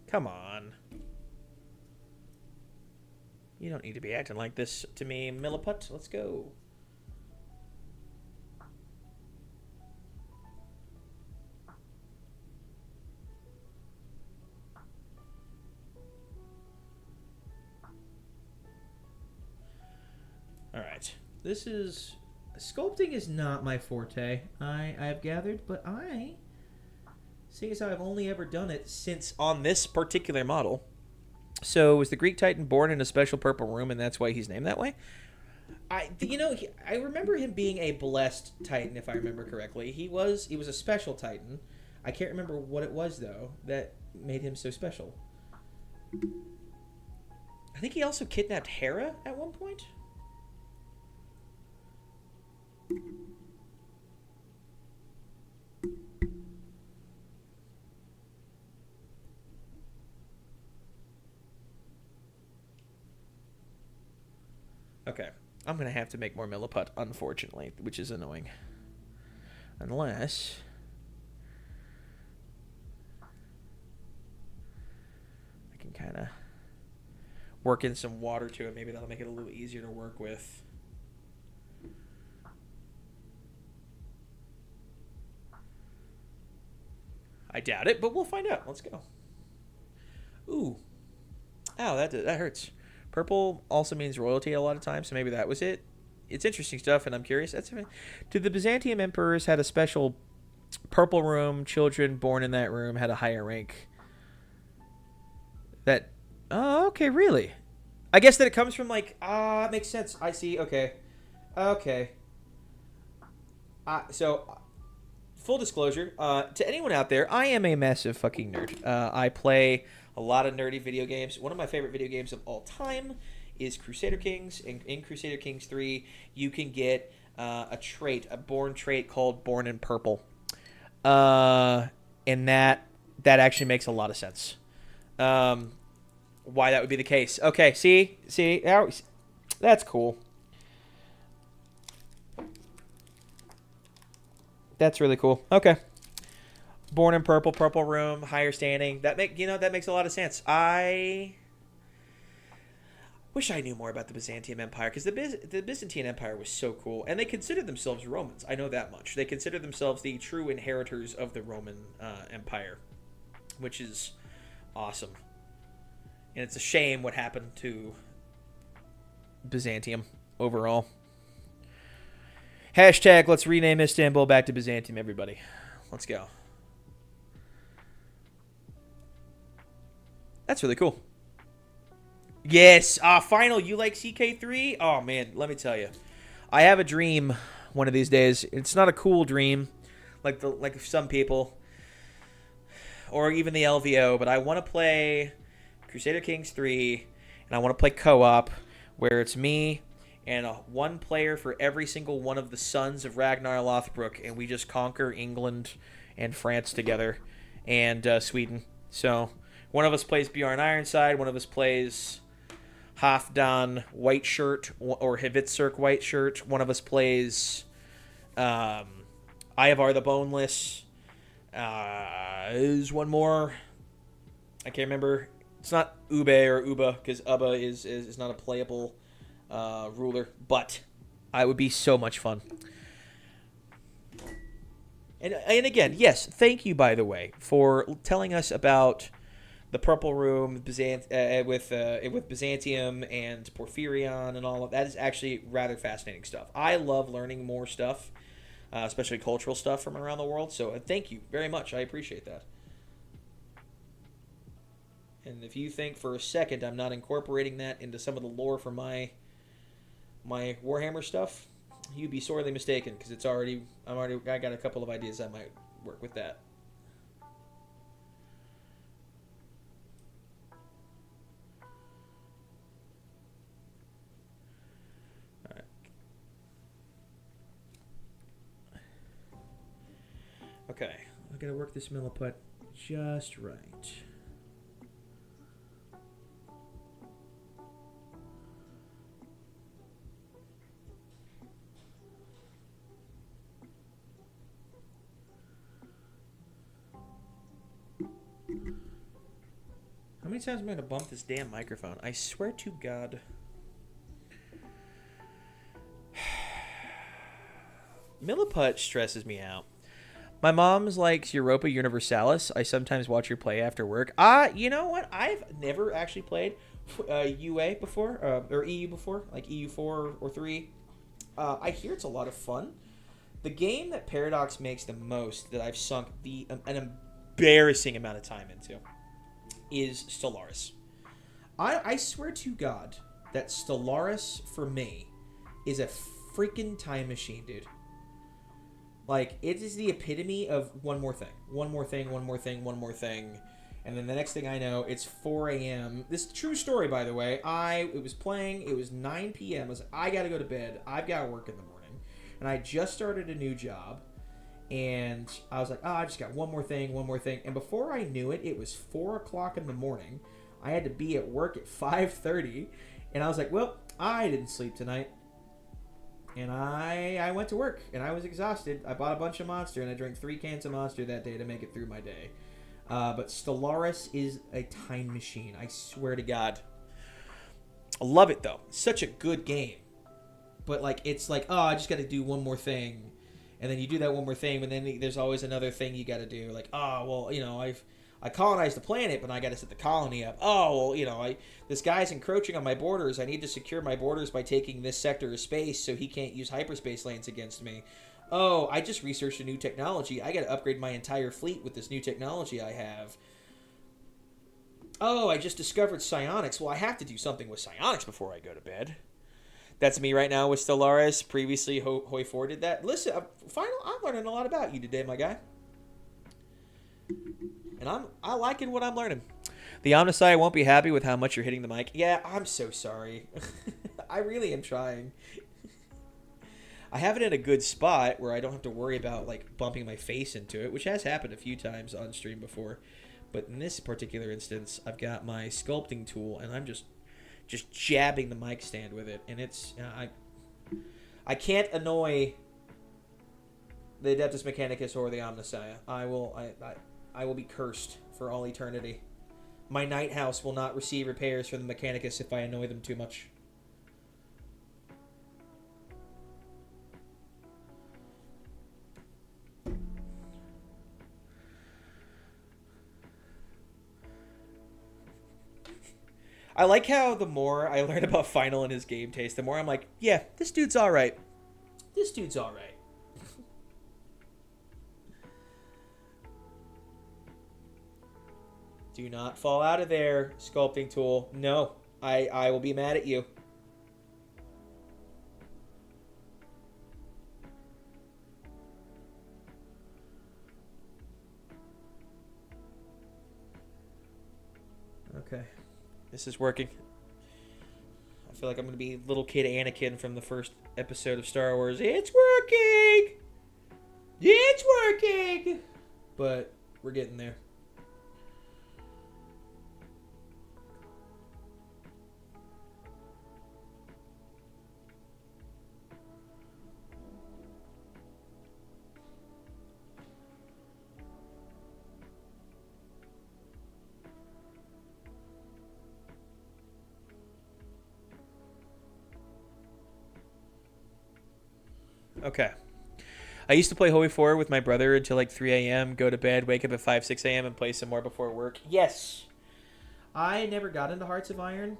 Come on. You don't need to be acting like this to me, Milliput. Let's go. Alright. This is... Sculpting is not my forte, I've gathered, but seeing as how I've only ever done it since on this particular model. So was the Greek Titan born in a special purple room, and that's why he's named that way? I remember him being a blessed Titan, if I remember correctly. He was a special Titan. I can't remember what it was though that made him so special. I think he also kidnapped Hera at one point. Okay, I'm going to have to make more Milliput, unfortunately, which is annoying. Unless... I can kind of work in some water to it. Maybe that'll make it a little easier to work with. I doubt it, but we'll find out. Let's go. Ooh. Ow, that hurts. Purple also means royalty a lot of times, so maybe that was it. It's interesting stuff, and I'm curious. Did the Byzantium emperors had a special purple room? Children born in that room had a higher rank. That. Oh, okay, really? I guess that it comes from like. It makes sense. I see. Okay. So, full disclosure, to anyone out there, I am a massive fucking nerd. I play a lot of nerdy video games. One of my favorite video games of all time is Crusader Kings. In Crusader Kings 3, you can get a born trait called Born in Purple. And that actually makes a lot of sense. Why that would be the case. Okay, see? That's cool. That's really cool. Okay. Born in purple, purple room, higher standing. That makes a lot of sense. I wish I knew more about the Byzantium Empire, because the Byzantine Empire was so cool, and they considered themselves Romans. I know that much. They considered themselves the true inheritors of the Roman Empire, which is awesome. And it's a shame what happened to Byzantium overall. Hashtag let's rename Istanbul back to Byzantium, everybody. Let's go. That's really cool. Yes. Final. You like CK3? Oh, man. Let me tell you. I have a dream one of these days. It's not a cool dream like some people. Or even the LVO. But I want to play Crusader Kings 3. And I want to play co-op. Where it's me and one player for every single one of the sons of Ragnar Lothbrok, and we just conquer England and France together, and Sweden. So one of us plays Bjorn Ironside, one of us plays Halfdan White Shirt or Hvitzerk White Shirt. One of us plays Ivar the Boneless. Is one more. I can't remember. It's not Ube or Uba, because Uba is not a playable ruler, but it would be so much fun. And again, yes, thank you, by the way, for telling us about the Purple Room with Byzantium and Porphyrion and all of that. Is actually rather fascinating stuff. I love learning more stuff, especially cultural stuff from around the world. So thank you very much. I appreciate that. And if you think for a second I'm not incorporating that into some of the lore for my Warhammer stuff, you'd be sorely mistaken, because I got a couple of ideas I might work with that. All right. Okay, I gotta work this milliput just right. How many times am I going to bump this damn microphone? I swear to God. Milliput stresses me out. My mom's likes Europa Universalis. I sometimes watch her play after work. You know what? I've never actually played UA before, or EU before, like EU4 or 3. I hear it's a lot of fun. The game that Paradox makes the most, that I've sunk an embarrassing amount of time into, is Stellaris. I swear to God that Stellaris, for me, is a freaking time machine, dude. Like, it is the epitome of one more thing. One more thing, one more thing, one more thing. And then the next thing I know, it's 4 a.m. This is a true story, by the way. It was playing. It was 9 p.m. I was like, I got to go to bed. I've got to work in the morning. And I just started a new job. And I was like, I just got one more thing. And before I knew it, it was 4 o'clock in the morning. I had to be at work at 5:30. And I was like, well, I didn't sleep tonight. And I went to work, and I was exhausted. I bought a bunch of Monster, and I drank 3 cans of Monster that day to make it through my day. But Stellaris is a time machine. I swear to God. I love it, though. It's such a good game. But, like, it's like, I just got to do one more thing. And then you do that one more thing, and then there's always another thing you got to do. Like, oh, well, I colonized the planet, but I got to set the colony up. Oh, well, this guy's encroaching on my borders. I need to secure my borders by taking this sector of space so he can't use hyperspace lanes against me. Oh, I just researched a new technology. I got to upgrade my entire fleet with this new technology I have. Oh, I just discovered psionics. Well, I have to do something with psionics before I go to bed. That's me right now with Stellaris. Previously, Hoi 4 did that. Listen, I'm learning a lot about you today, my guy. And I liking what I'm learning. The Omnisci won't be happy with how much you're hitting the mic. Yeah, I'm so sorry. I really am trying. I have it in a good spot where I don't have to worry about like bumping my face into it, which has happened a few times on stream before. But in this particular instance, I've got my sculpting tool, and I'm just jabbing the mic stand with it, and it's I can't annoy the Adeptus Mechanicus or the Omnisci. I will be cursed for all eternity. My night house will not receive repairs from the Mechanicus if I annoy them too much. I like how the more I learn about Final and his game taste, the more I'm like, yeah, this dude's alright. This dude's alright. Do not fall out of there, sculpting tool. No, I will be mad at you. Okay. This is working. I feel like I'm going to be little kid Anakin from the first episode of Star Wars. It's working! It's working! But we're getting there. Okay. I used to play Hoi 4 with my brother until like 3 a.m., go to bed, wake up at 5, 6 a.m., and play some more before work. Yes. I never got into Hearts of Iron,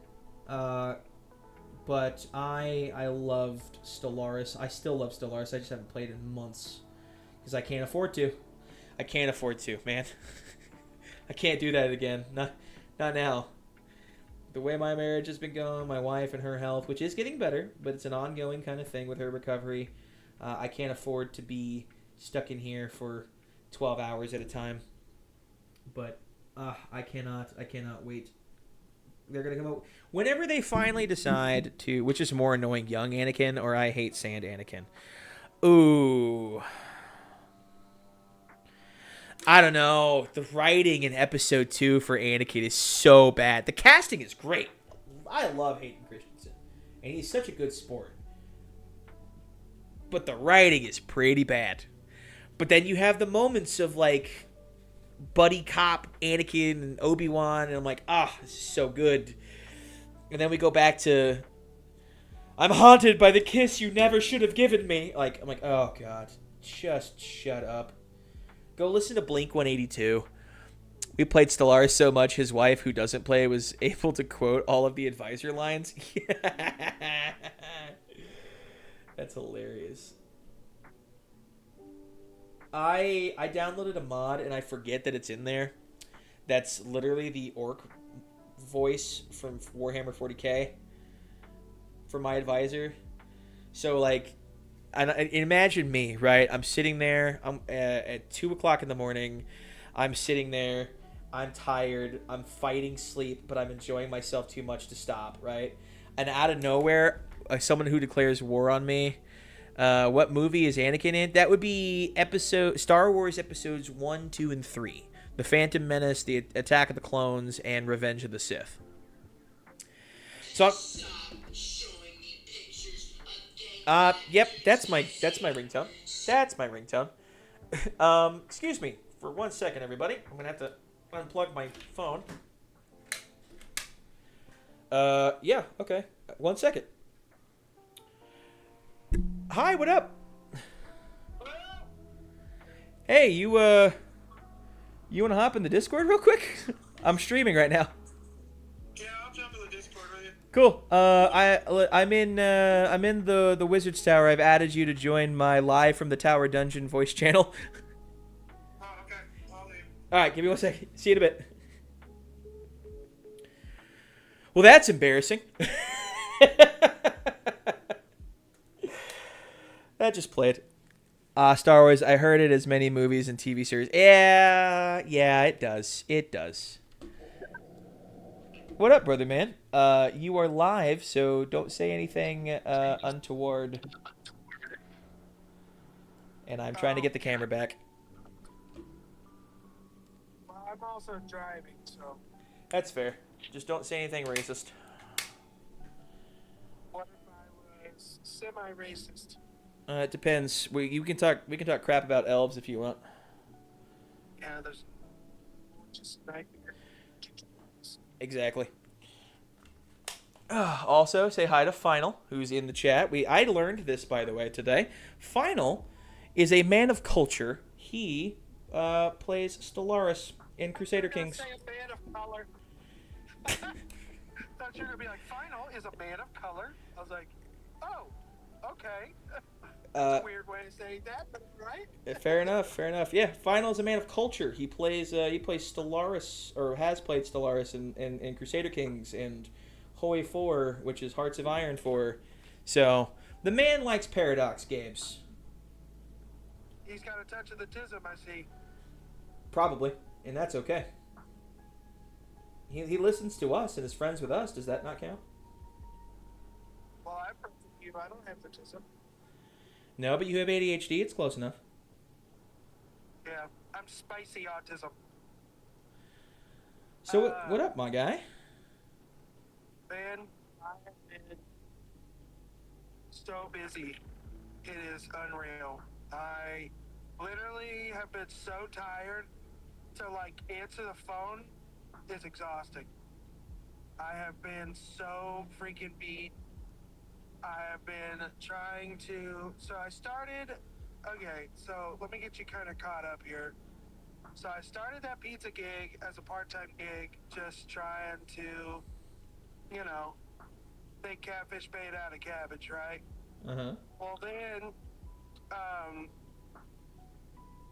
but I loved Stellaris. I still love Stellaris. I just haven't played in months because I can't afford to. I can't afford to, man. I can't do that again. Not now. The way my marriage has been going, my wife and her health, which is getting better, but it's an ongoing kind of thing with her recovery. I can't afford to be stuck in here for 12 hours at a time. But I cannot wait. They're going to come out. Whenever they finally decide to, which is more annoying, young Anakin or I hate sand Anakin. Ooh. I don't know. The writing in episode 2 for Anakin is so bad. The casting is great. I love Hayden Christensen. And he's such a good sport. But the writing is pretty bad. But then you have the moments of like buddy cop Anakin and Obi-Wan, and I'm like, this is so good. And then we go back to I'm haunted by the kiss you never should have given me. Like, I'm like, oh god, just shut up. Go listen to Blink 182. We played Stellaris so much, his wife, who doesn't play, was able to quote all of the advisor lines. That's hilarious. I downloaded a mod and I forget that it's in there. That's literally the orc voice from Warhammer 40k for my advisor. So like, and imagine me, right? I'm sitting there. I'm at 2 o'clock in the morning. I'm sitting there. I'm tired. I'm fighting sleep, but I'm enjoying myself too much to stop, right? And out of nowhere, someone who declares war on me. What movie is Anakin in? That would be Star Wars episodes 1, 2, and 3. The Phantom Menace, The Attack of the Clones, and Revenge of the Sith. So, yep, that's my ringtone. That's my ringtone. Excuse me for 1 second, everybody. I'm gonna have to unplug my phone. Yeah, okay. 1 second. Hi, what up? Hey, you want to hop in the Discord real quick? I'm streaming right now. Yeah, I'll jump in the Discord with you. Cool. I'm in the Wizard's Tower. I've added you to join my live from the Tower Dungeon voice channel. Oh, okay. I'll leave. All right, give me 1 second. See you in a bit. Well, that's embarrassing. That just played. Star Wars. I heard it as many movies and TV series. Yeah, it does. It does. What up, brother man? You are live, so don't say anything untoward. And I'm trying to get the camera back. Well, I'm also driving, so That's fair. Just don't say anything racist. what if I was semi-racist? It depends. We can talk crap about elves if you want. Yeah, there's just nightmare. Exactly. Also, say hi to Final, who's in the chat. I learned this, by the way, today. Final is a man of culture. He plays Stellaris in Crusader Kings. Say a man of color. Thought you were gonna be like, Final is a man of color. I was like, oh, okay. That's a weird way to say that, but right? Fair enough. Fair enough. Yeah, Final is a man of culture. He plays Stellaris, or has played Stellaris in Crusader Kings and Hoi 4, which is Hearts of Iron 4. So the man likes Paradox games. He's got a touch of the tism, I see. Probably, and that's okay. He listens to us and is friends with us. Does that not count? Well, I'm friends with you. I don't have the tism. No, but you have ADHD. It's close enough. Yeah, I'm spicy autism. So what up, my guy? Man, I have been so busy. It is unreal. I literally have been so tired to like answer the phone is exhausting. I have been so freaking beat. I have been trying to. So I started. Okay, so let me get you kind of caught up here. So I started that pizza gig as a part-time gig, just trying to, you know, make catfish bait out of cabbage, right? Uh-huh. Well, then, I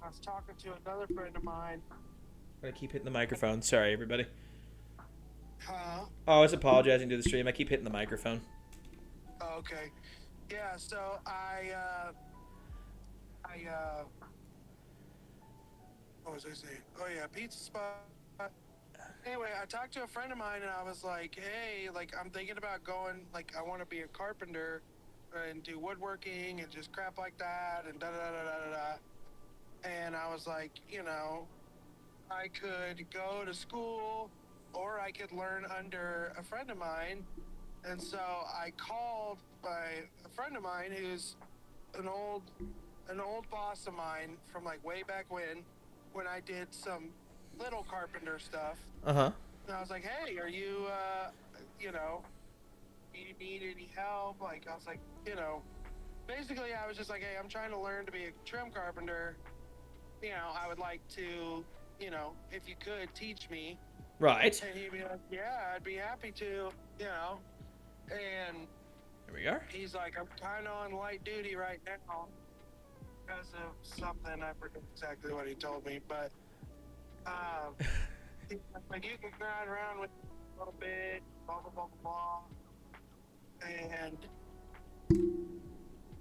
was talking to another friend of mine. I keep hitting the microphone. Sorry, everybody. Huh? Oh, I was apologizing to the stream. I keep hitting the microphone. Oh, okay. Yeah, so what was I saying? Oh yeah, pizza spot. Anyway, I talked to a friend of mine and I was like, hey, like I'm thinking about going, like I want to be a carpenter and do woodworking and just crap like that and da da da da da da. And I was like, you know, I could go to school or I could learn under a friend of mine. And so I called a friend of mine who's an old boss of mine from like way back when I did some little carpenter stuff. Uh-huh. And I was like, hey, are you, you know, do you need any help? Like, I was like, you know, basically I was just like, hey, I'm trying to learn to be a trim carpenter. You know, I would like to, you know, if you could teach me. Right. And he'd be like, yeah, I'd be happy to, you know. And Here we are. he's like, I'm kind of on light duty right now because of something. I forget exactly what he told me, but he's like, you can grind around with a little bit, blah, blah, blah, blah, blah. And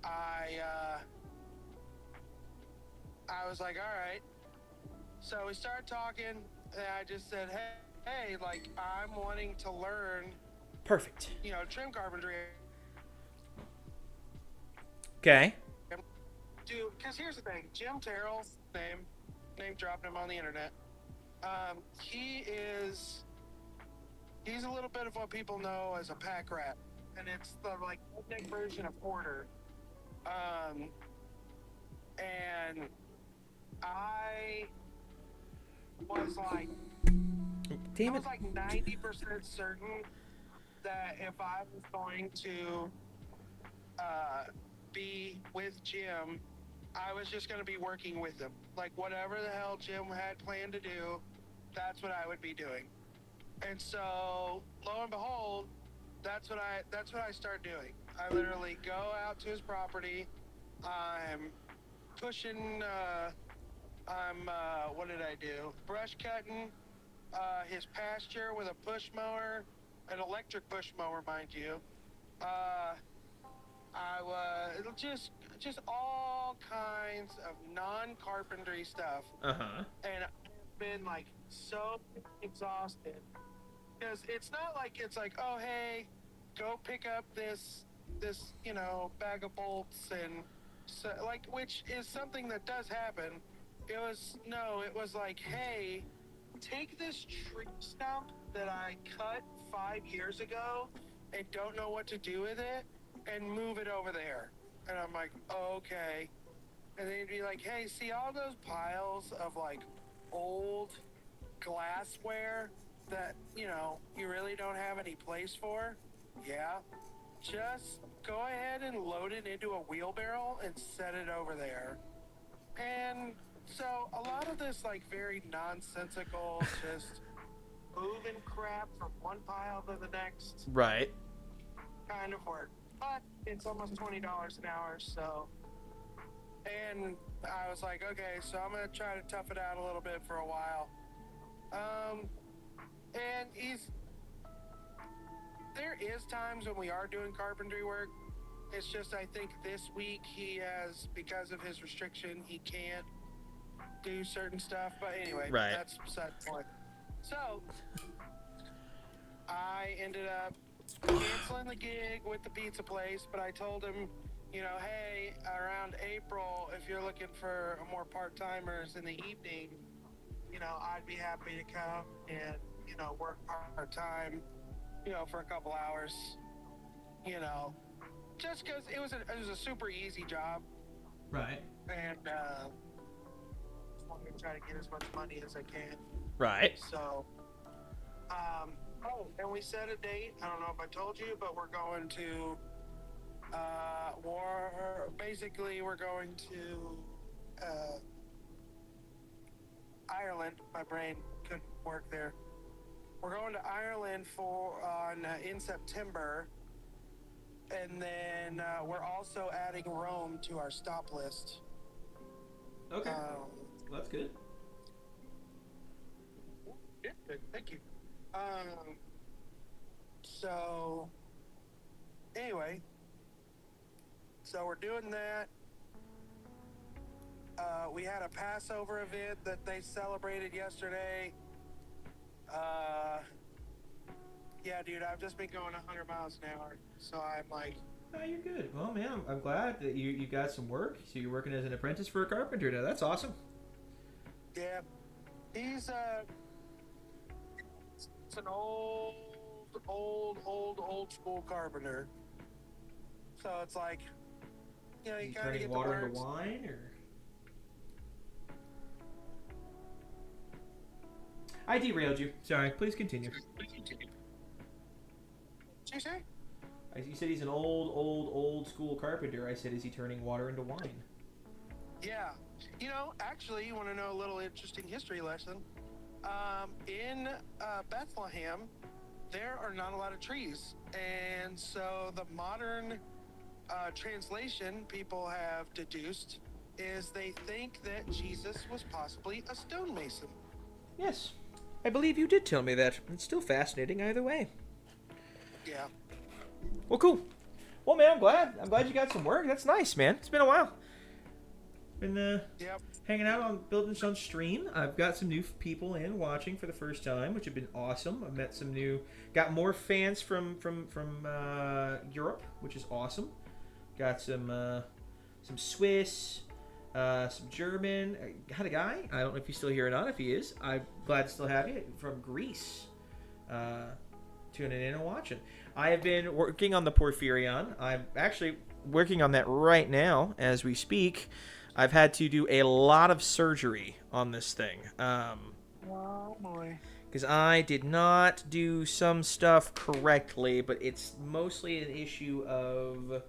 I was like, all right. So we started talking, and I just said, hey, like, I'm wanting to learn, Perfect. you know, trim carpentry. Okay. Dude, because here's the thing, Jim Terrell's name dropped him on the internet. He's a little bit of what people know as a pack rat, and it's the like ethnic version of Porter. And I was like, Damn I it. was like 90% certain that if I was going to be with Jim, I was just going to be working with him. Like, whatever the hell Jim had planned to do, that's what I would be doing. And so, lo and behold, that's what I start doing. I literally go out to his property. I'm pushing, what did I do? Brush cutting his pasture with a push mower, an electric push mower, mind you. I was just all kinds of non-carpentry stuff. Uh-huh. And I've been like so exhausted because it's not like it's like, oh hey, go pick up this bag of bolts and so, like, which is something that does happen. It was like, hey, take this tree stump that I cut 5 years ago and don't know what to do with it and move it over there. And I'm like, okay. And then he'd be like, hey, see all those piles of like old glassware that, you really don't have any place for? Yeah. Just go ahead and load it into a wheelbarrow and set it over there. And so a lot of this like very nonsensical, just moving crap from one pile to the next Right. kind of work. But it's almost $20 an hour, so. And I was like, okay, so I'm gonna try to tough it out a little bit for a while. And there is times when we are doing carpentry work. It's just I think this week he has, because of his restriction, he can't do certain stuff. But anyway, Right. that's beside the point. So I ended up canceling the gig with the pizza place, but I told him, hey, around April, if you're looking for more part-timers in the evening, I'd be happy to come and, work part-time, for a couple hours, just because it was a super easy job. Right. And just wanted to try to get as much money as I can. Right. So, and we set a date. I don't know if I told you, but we're going to basically we're going to Ireland. My brain couldn't work there. We're going to Ireland in September, and then we're also adding Rome to our stop list. Okay. Well, that's good. Yeah, good. Thank you. So anyway, so we're doing that. We had a Passover event that they celebrated yesterday. Yeah, dude, I've just been going 100 miles an hour, so I'm like... Oh, you're good. Well, man, I'm glad that you got some work. So you're working as an apprentice for a carpenter now. That's awesome. Yeah. He's, it's an old school carpenter. So it's like, you kind of turning get water the into wine, or... I derailed you. Sorry. Please continue. What'd you say? You said he's an old school carpenter. I said, is he turning water into wine? Yeah. Actually, you want to know a little interesting history lesson? In Bethlehem, there are not a lot of trees. And so the modern translation people have deduced is they think that Jesus was possibly a stonemason. Yes. I believe you did tell me that. It's still fascinating either way. Yeah. Well, cool. Well, man, I'm glad you got some work. That's nice, man. It's been a while. Been hanging out on Building Sun stream. I've got some new people in watching for the first time, which have been awesome. I've met some got more fans from Europe, which is awesome. Got some Swiss, some German. I had a guy. I don't know if he's still here or not. If he is, I'm glad to still have you from Greece. Tuning in and watching. I have been working on the Porphyrion. I'm actually working on that right now as we speak. I've had to do a lot of surgery on this thing. Oh boy. Because I did not do some stuff correctly, but it's mostly an issue of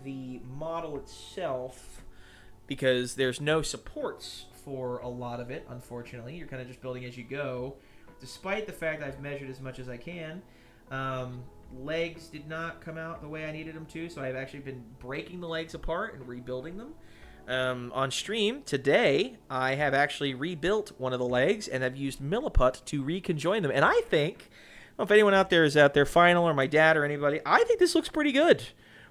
the model itself because there's no supports for a lot of it, unfortunately. You're kind of just building as you go, despite the fact I've measured as much as I can. Legs did not come out the way I needed them to, so I've actually been breaking the legs apart and rebuilding them. On stream today, I have actually rebuilt one of the legs, and I've used milliput to reconjoin them. And I think, I don't know if anyone out there is out there, Final or my dad or anybody, I think this looks pretty good.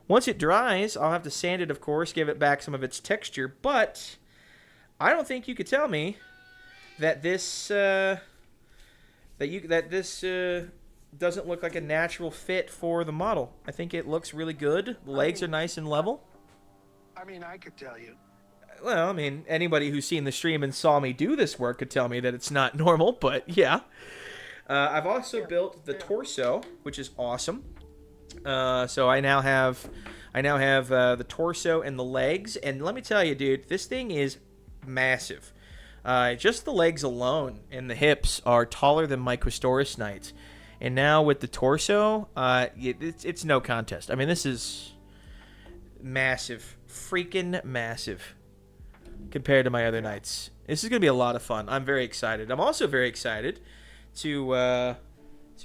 Once it dries, I'll have to sand it, of course, give it back some of its texture, but I don't think you could tell me that this doesn't look like a natural fit for the model. I think it looks really good. The legs are nice and level. I mean, I could tell you. Well, I mean, anybody who's seen the stream and saw me do this work could tell me that it's not normal, but yeah. I've also built the torso, which is awesome. So I now have the torso and the legs, and let me tell you, dude, this thing is massive. Just the legs alone and the hips are taller than my Questoris Knights. And now with the torso, it's no contest. I mean, this is massive. Freaking massive compared to my other Knights. This is going to be a lot of fun. I'm very excited. I'm also very excited to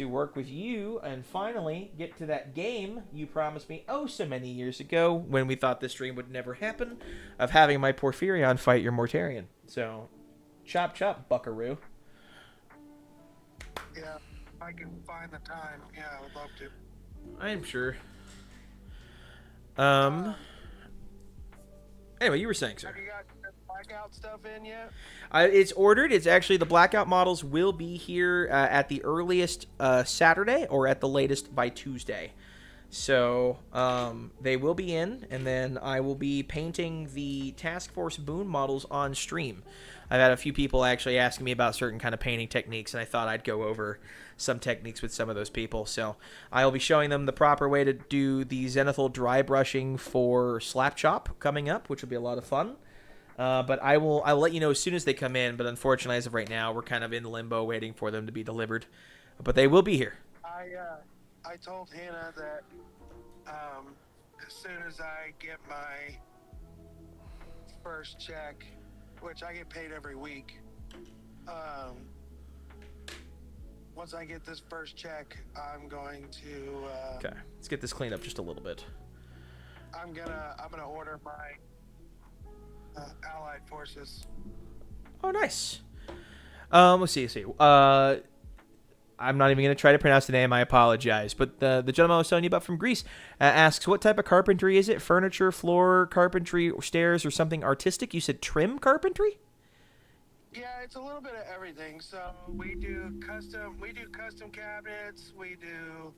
work with you and finally get to that game you promised me oh so many years ago when we thought this stream would never happen, of having my Porphyrion fight your Mortarion. So, chop chop, buckaroo. Yeah, if I can find the time, yeah, I would love to. I'm sure. Anyway, you were saying, sir. Have you got the blackout stuff in yet? It's ordered. It's actually, the blackout models will be here at the earliest Saturday, or at the latest by Tuesday. So they will be in, and then I will be painting the Task Force Boon models on stream. I've had a few people actually asking me about certain kind of painting techniques, and I thought I'd go over some techniques with some of those people. So I'll be showing them the proper way to do the Zenithal dry brushing for Slap Chop coming up, which will be a lot of fun. But I'll let you know as soon as they come in. But unfortunately, as of right now, we're kind of in limbo waiting for them to be delivered. But they will be here. I told Hannah that as soon as I get my first check, which I get paid every week, once I get this first check, I'm going to Okay, let's get this cleaned up just a little bit. I'm gonna order my allied forces. Oh, nice. Let's see. I'm not even going to try to pronounce the name. I apologize. But the gentleman I was telling you about from Greece asks, what type of carpentry is it? Furniture, floor carpentry, or stairs, or something artistic? You said trim carpentry? Yeah, it's a little bit of everything. So we do custom cabinets. We do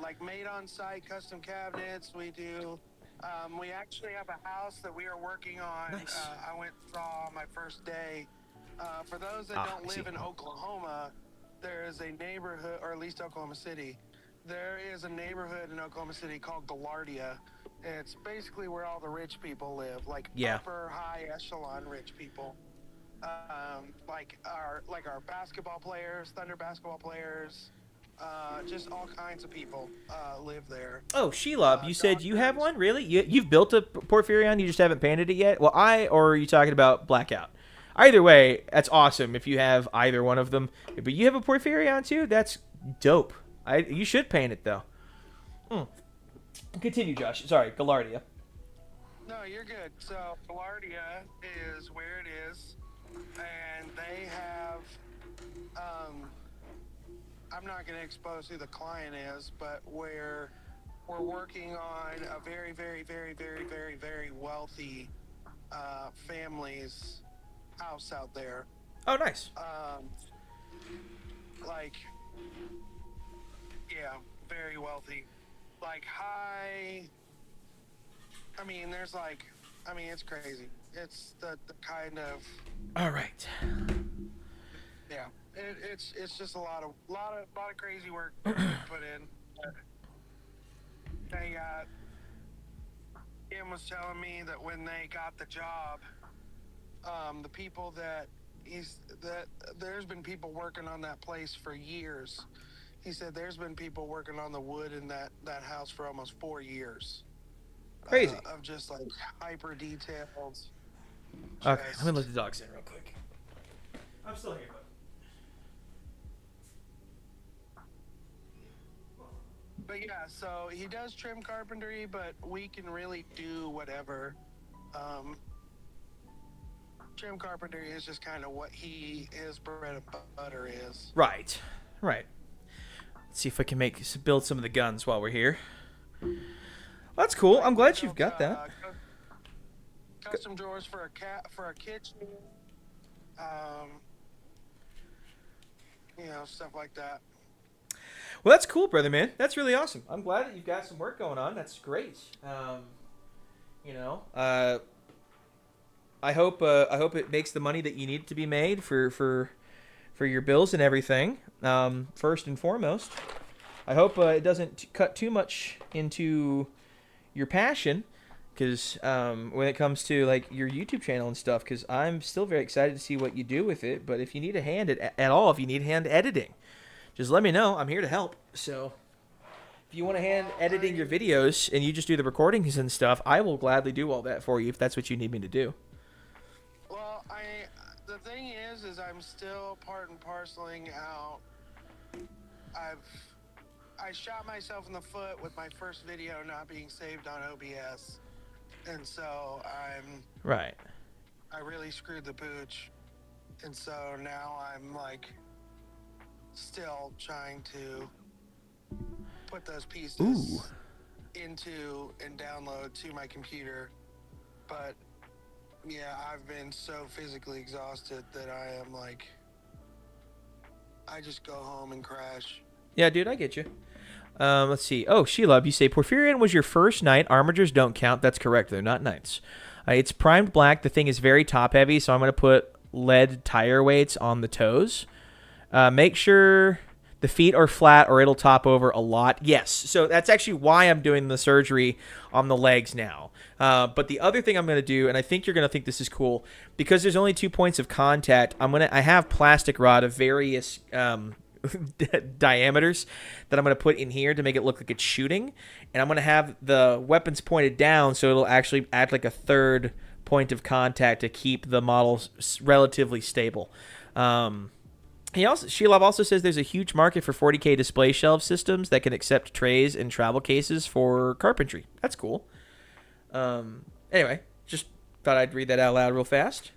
like made on site custom cabinets. We do. We actually have a house that we are working on. Nice. I went and saw on my first day. For those that don't live in Oklahoma, there is a neighborhood, or at least Oklahoma City. There is a neighborhood in Oklahoma City called Gaillardia. It's basically where all the rich people live, like upper high echelon rich people. Like our basketball players, Thunder basketball players, just all kinds of people live there. Oh, Shelob, you said you have one? Really? You've built a Porphyrion, you just haven't painted it yet? Well, or are you talking about Blackout? Either way, that's awesome if you have either one of them. But you have a Porphyrion too? That's dope. You should paint it, though. Continue, Josh. Sorry, Gaillardia. No, you're good. So, Gaillardia is where it is. And they have... I'm not going to expose who the client is, but we're working on a very, very, very, very, very, very wealthy family's house out there. Oh, nice. Very wealthy. Like high. It's crazy. It's the kind of. All right. Yeah, it's just a lot of crazy work put in. They Ian was telling me that when they got the job, the people that there's been people working on that place for years. He said there's been people working on the wood in that house for almost 4 years. Crazy. Of just like hyper detailed. Okay, let me Just- let the dogs in real quick. I'm still here, bud. But yeah, so he does trim carpentry, but we can really do whatever. Trim carpentry is just kind of what his bread and butter is. Right. Right. Let's see if I can build some of the guns while we're here. Well, that's cool. I'm glad you've got that. Custom drawers for a kitchen. Stuff like that. Well, that's cool, brother, man. That's really awesome. I'm glad that you've got some work going on. That's great. I hope it makes the money that you need to be made for your bills and everything. First and foremost, I hope it doesn't cut too much into your passion, because when it comes to like your YouTube channel and stuff, because I'm still very excited to see what you do with it. But if you need a hand at all, if you need hand editing, just let me know. I'm here to help. So if you want a hand editing your videos and you just do the recordings and stuff, I will gladly do all that for you if that's what you need me to do. Well, the thing is I'm still part and parceling out. I shot myself in the foot with my first video not being saved on OBS, and so I really screwed the pooch, and so now I'm like still trying to put those pieces into and download to my computer. But yeah, I've been so physically exhausted that I am like, I just go home and crash. Yeah, dude, I get you. Let's see. Oh, Sheila, you say Porphyrion was your first knight. Armigers don't count. That's correct. They're not knights. It's primed black. The thing is very top heavy, so I'm going to put lead tire weights on the toes. Make sure the feet are flat or it'll top over a lot. Yes, so that's actually why I'm doing the surgery on the legs now. But the other thing I'm going to do, and I think you're going to think this is cool, because there's only 2 points of contact, I have plastic rod of various diameters that I'm going to put in here to make it look like it's shooting, and I'm going to have the weapons pointed down so it'll actually act like a third point of contact to keep the model relatively stable. Sheila also says there's a huge market for 40K display shelf systems that can accept trays and travel cases for carpentry. That's cool. Anyway, just thought I'd read that out loud real fast.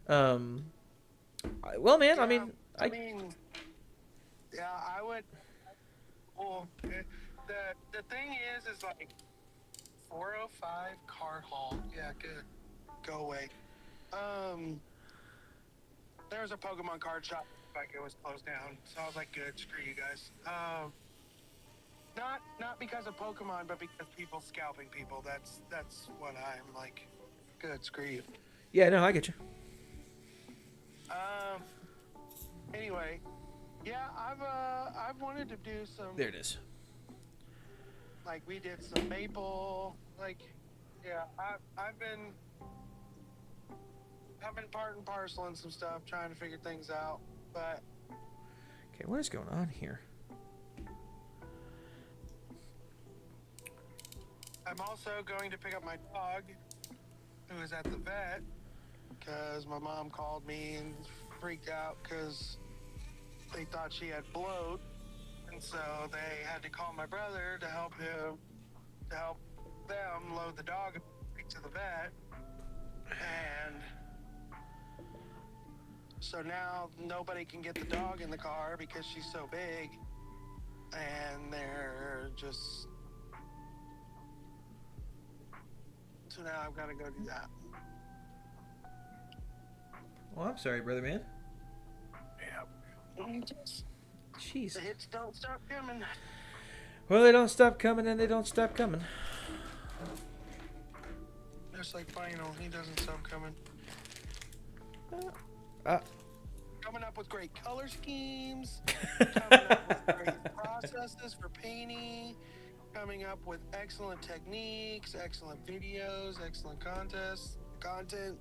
Well, man, Yeah, yeah, I would. Well, the thing is like 405 card hall. Yeah, good. Go away. There was a Pokemon card shop, like it was closed down, so I was like, good, screw you guys. Not because of Pokemon, but because people scalping people. That's what I'm like. Good, screw you. Yeah, no, I get you. Anyway, yeah, I've wanted to do some. There it is. Like we did some maple. Like, yeah, I've been part and parcel in some stuff, trying to figure things out. But okay, what is going on here? I'm also going to pick up my dog, who is at the vet, because my mom called me and freaked out because they thought she had bloat, and so they had to call my brother to help them load the dog to the vet. And so now nobody can get the dog in the car because she's so big, and they're just. So now I've got to go do that. Well, I'm sorry, brother man. Yeah. Jeez. The hits don't stop coming. Well, they don't stop coming, and they don't stop coming. Just like Final, he doesn't stop coming. Coming up with great color schemes. Coming up with great processes for painting. Coming up with excellent techniques, excellent videos, excellent content.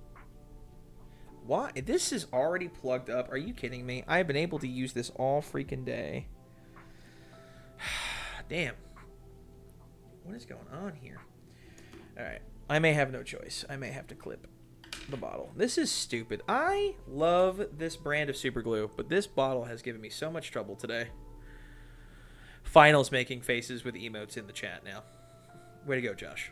Why? This is already plugged up. Are you kidding me? I've been able to use this all freaking day. Damn. What is going on here? All right. I may have no choice. I may have to clip the bottle. This is stupid. I love this brand of super glue, but this bottle has given me so much trouble today. Finals making faces with emotes in the chat now. Way to go, Josh.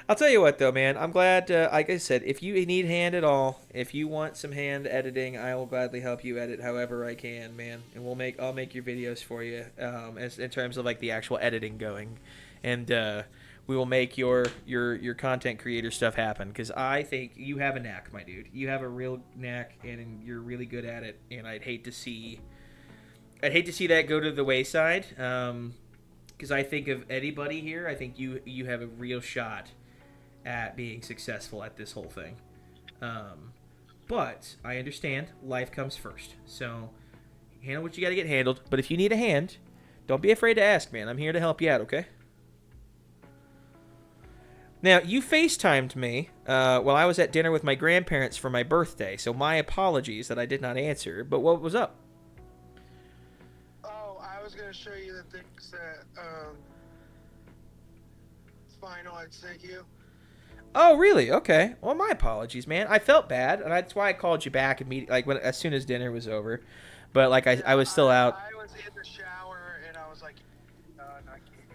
I'll tell you what, though, man. I'm glad, like I said, if you need hand at all, if you want some hand editing, I will gladly help you edit however I can, man. And I'll make your videos for you, as in terms of like the actual editing going, and we will make your content creator stuff happen. Because I think you have a knack, my dude. You have a real knack, and you're really good at it. And I'd hate to see that go to the wayside. Because I think of anybody here, I think you have a real shot at being successful at this whole thing. But I understand life comes first. So handle what you got to get handled. But if you need a hand, don't be afraid to ask, man. I'm here to help you out, okay? Now, you FaceTimed me while I was at dinner with my grandparents for my birthday. So my apologies that I did not answer. But what was up? Oh, I was going to show you the things that Final had sent you. Oh, really? Okay. Well, my apologies, man. I felt bad, and that's why I called you back immediately, like as soon as dinner was over. But like I was still out. I was in the shower, and I was like, not kidding.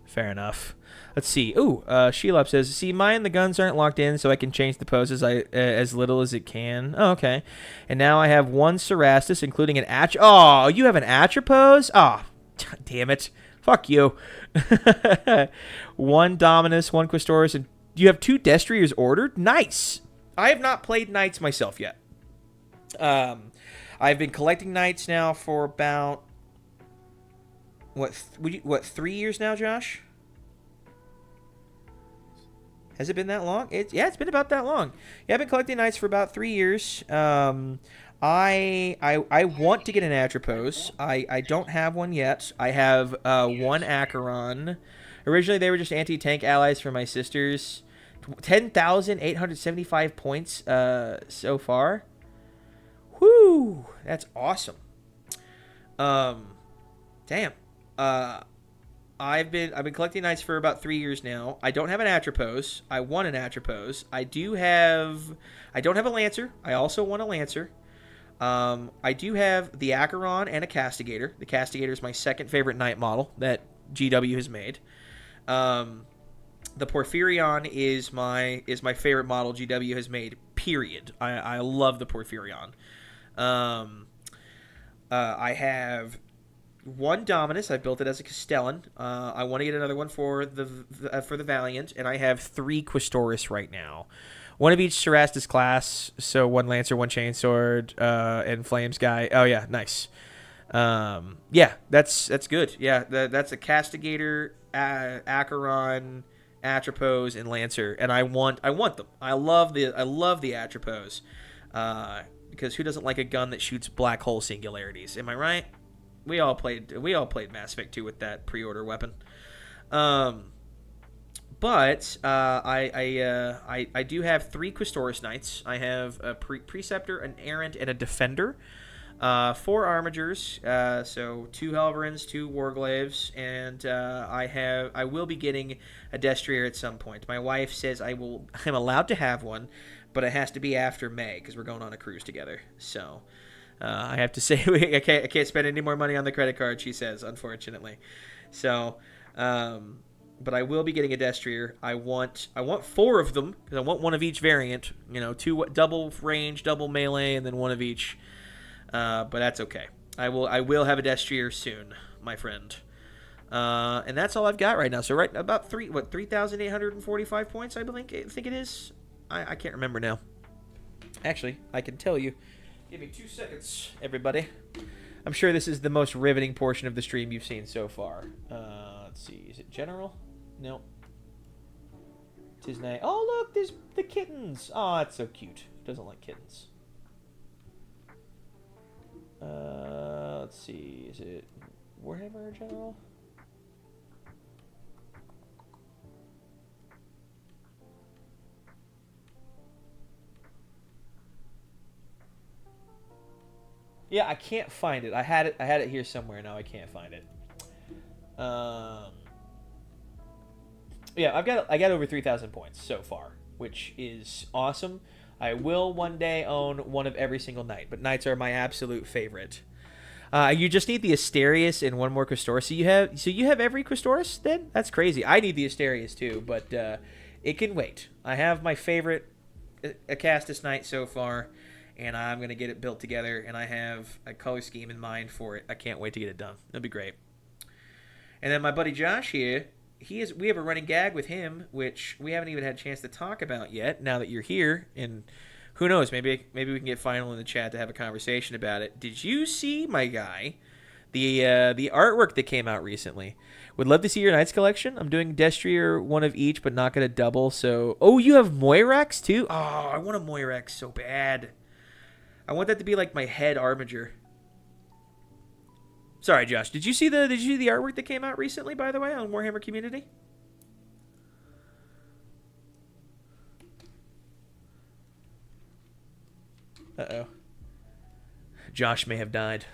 Fair enough. Let's see. Ooh, Sheelop says, "See, mine the guns aren't locked in, so I can change the poses as little as it can." Oh, okay. And now I have one Cerastus, including an Atch. Oh, you have an Atropose? Oh, damn it. Fuck you. One Dominus, one Questoris, and you have 2 Destriers ordered? Nice. I have not played Knights myself yet. I've been collecting Knights now for about, what 3 years now, Josh? Has it been that long? Yeah, it's been about that long. Yeah, I've been collecting Knights for about 3 years. I want to get an Atropos. I don't have one yet. I have one Acheron. Originally, they were just anti-tank allies for my sisters. 10,875 points so far. Whoo! That's awesome. Damn. I've been collecting Knights for about 3 years now. I don't have an Atropos. I want an Atropos. I don't have a Lancer. I also want a Lancer. I do have the Acheron and a Castigator. The Castigator is my second favorite Knight model that GW has made. The Porphyrion is my favorite model GW has made, period. I love the Porphyrion. I have one Dominus. I built it as a Castellan. I want to get another one for the Valiant, and I have 3 Questoris right now. One of each Cerastus class, so one Lancer, one Chainsword, and Flames guy. Oh yeah, nice. Yeah, that's good. Yeah, that's a Castigator, Acheron, Atropos, and Lancer, and I want them. I love the Atropos, because who doesn't like a gun that shoots black hole singularities? Am I right? We all played Mass Effect 2 with that pre-order weapon. But I do have 3 Questoris Knights. I have a Preceptor, an Errant, and a Defender. 4 Armigers, so 2 Helverins, 2 Warglaves, and I will be getting a Destrier at some point. My wife says I'm allowed to have one, but it has to be after May because we're going on a cruise together. So I have to say I can't spend any more money on the credit card, she says, unfortunately. So. But I will be getting a Destrier. I want 4 of them because I want one of each variant. 2 double range, double melee, and then one of each. But that's okay. I will have a Destrier soon, my friend. And that's all I've got right now. So right about 3,845 points, I think it is. I can't remember now. Actually, I can tell you. Give me 2 seconds, everybody. I'm sure this is the most riveting portion of the stream you've seen so far. Let's see. Is it general? No. Tisney. Oh, look, there's the kittens. Oh, that's so cute. Doesn't like kittens. Let's see. Is it Warhammer general? Yeah, I can't find it. I had it here somewhere. Now I can't find it. Yeah, I got over 3,000 points so far, which is awesome. I will one day own one of every single knight, but knights are my absolute favorite. You just need the Asterius and one more Questoris. So you have every Questoris then? That's crazy. I need the Asterius too, but it can wait. I have my favorite Acastus Knight so far, and I'm gonna get it built together. And I have a color scheme in mind for it. I can't wait to get it done. It'll be great. And then my buddy Josh here, we have a running gag with him, which we haven't even had a chance to talk about yet. Now that you're here, and who knows, maybe we can get Final in the chat to have a conversation about it. Did you see, my guy, the artwork that came out recently? Would love to see your Knights collection. I'm doing Destrier, one of each, but not going to double. So, oh, you have Moirax too? Oh, I want a Moirax so bad. I want that to be like my head Armiger. Sorry, Josh. Did you see the artwork that came out recently, by the way, on Warhammer Community? Uh-oh. Josh may have died.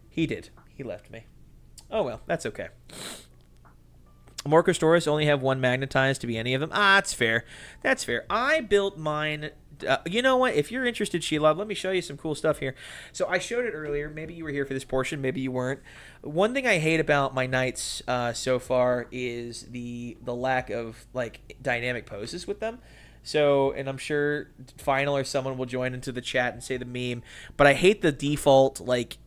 He did. He left me. Oh, well. That's okay. More Stories only have one magnetized to be any of them. Ah, that's fair. That's fair. I built mine... you know what? If you're interested, Sheila, let me show you some cool stuff here. So I showed it earlier. Maybe you were here for this portion. Maybe you weren't. One thing I hate about my knights so far is the lack of like dynamic poses with them. So, and I'm sure Final or someone will join into the chat and say the meme, but I hate the default like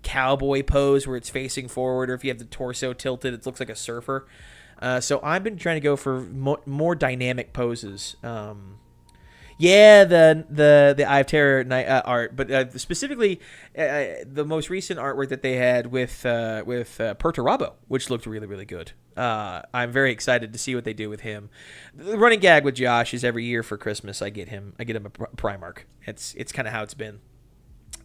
cowboy pose where it's facing forward, or if you have the torso tilted, it looks like a surfer. So I've been trying to go for more dynamic poses. Yeah, the Eye of Terror art, but specifically the most recent artwork that they had with Perturabo, which looked really, really good. I'm very excited to see what they do with him. The running gag with Josh is every year for Christmas I get him a Primarch. It's kind of how it's been.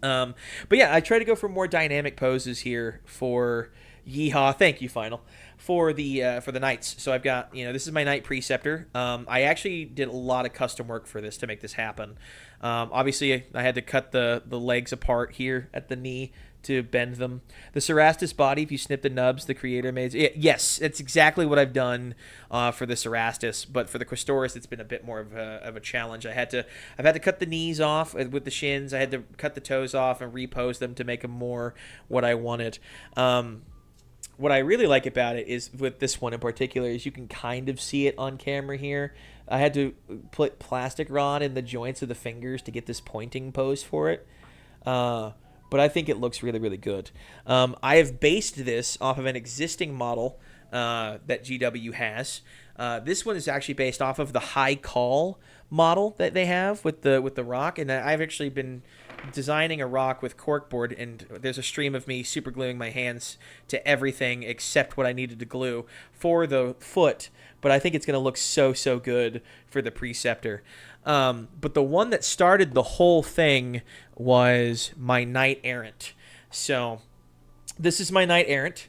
But yeah, I try to go for more dynamic poses here for Yeehaw. Thank you, Final. For the Knights. So I've got, this is my Knight Preceptor. I actually did a lot of custom work for this to make this happen. Obviously, I had to cut the legs apart here at the knee to bend them. The Cerastus body, if you snip the nubs, the creator made... Yes, that's exactly what I've done for the Cerastus, but for the Questoris, it's been a bit more of a challenge. I've had to cut the knees off with the shins. I had to cut the toes off and repose them to make them more what I wanted. What I really like about it is, with this one in particular, is you can kind of see it on camera here. I had to put plastic rod in the joints of the fingers to get this pointing pose for it. But I think it looks really, really good. I have based this off of an existing model that GW has. This one is actually based off of the High Call model that they have with the rock, and I've actually been designing a rock with corkboard, and there's a stream of me super gluing my hands to everything except what I needed to glue for the foot, but I think it's going to look so good for the Preceptor. But the one that started the whole thing was my Knight Errant. So this is my Knight Errant.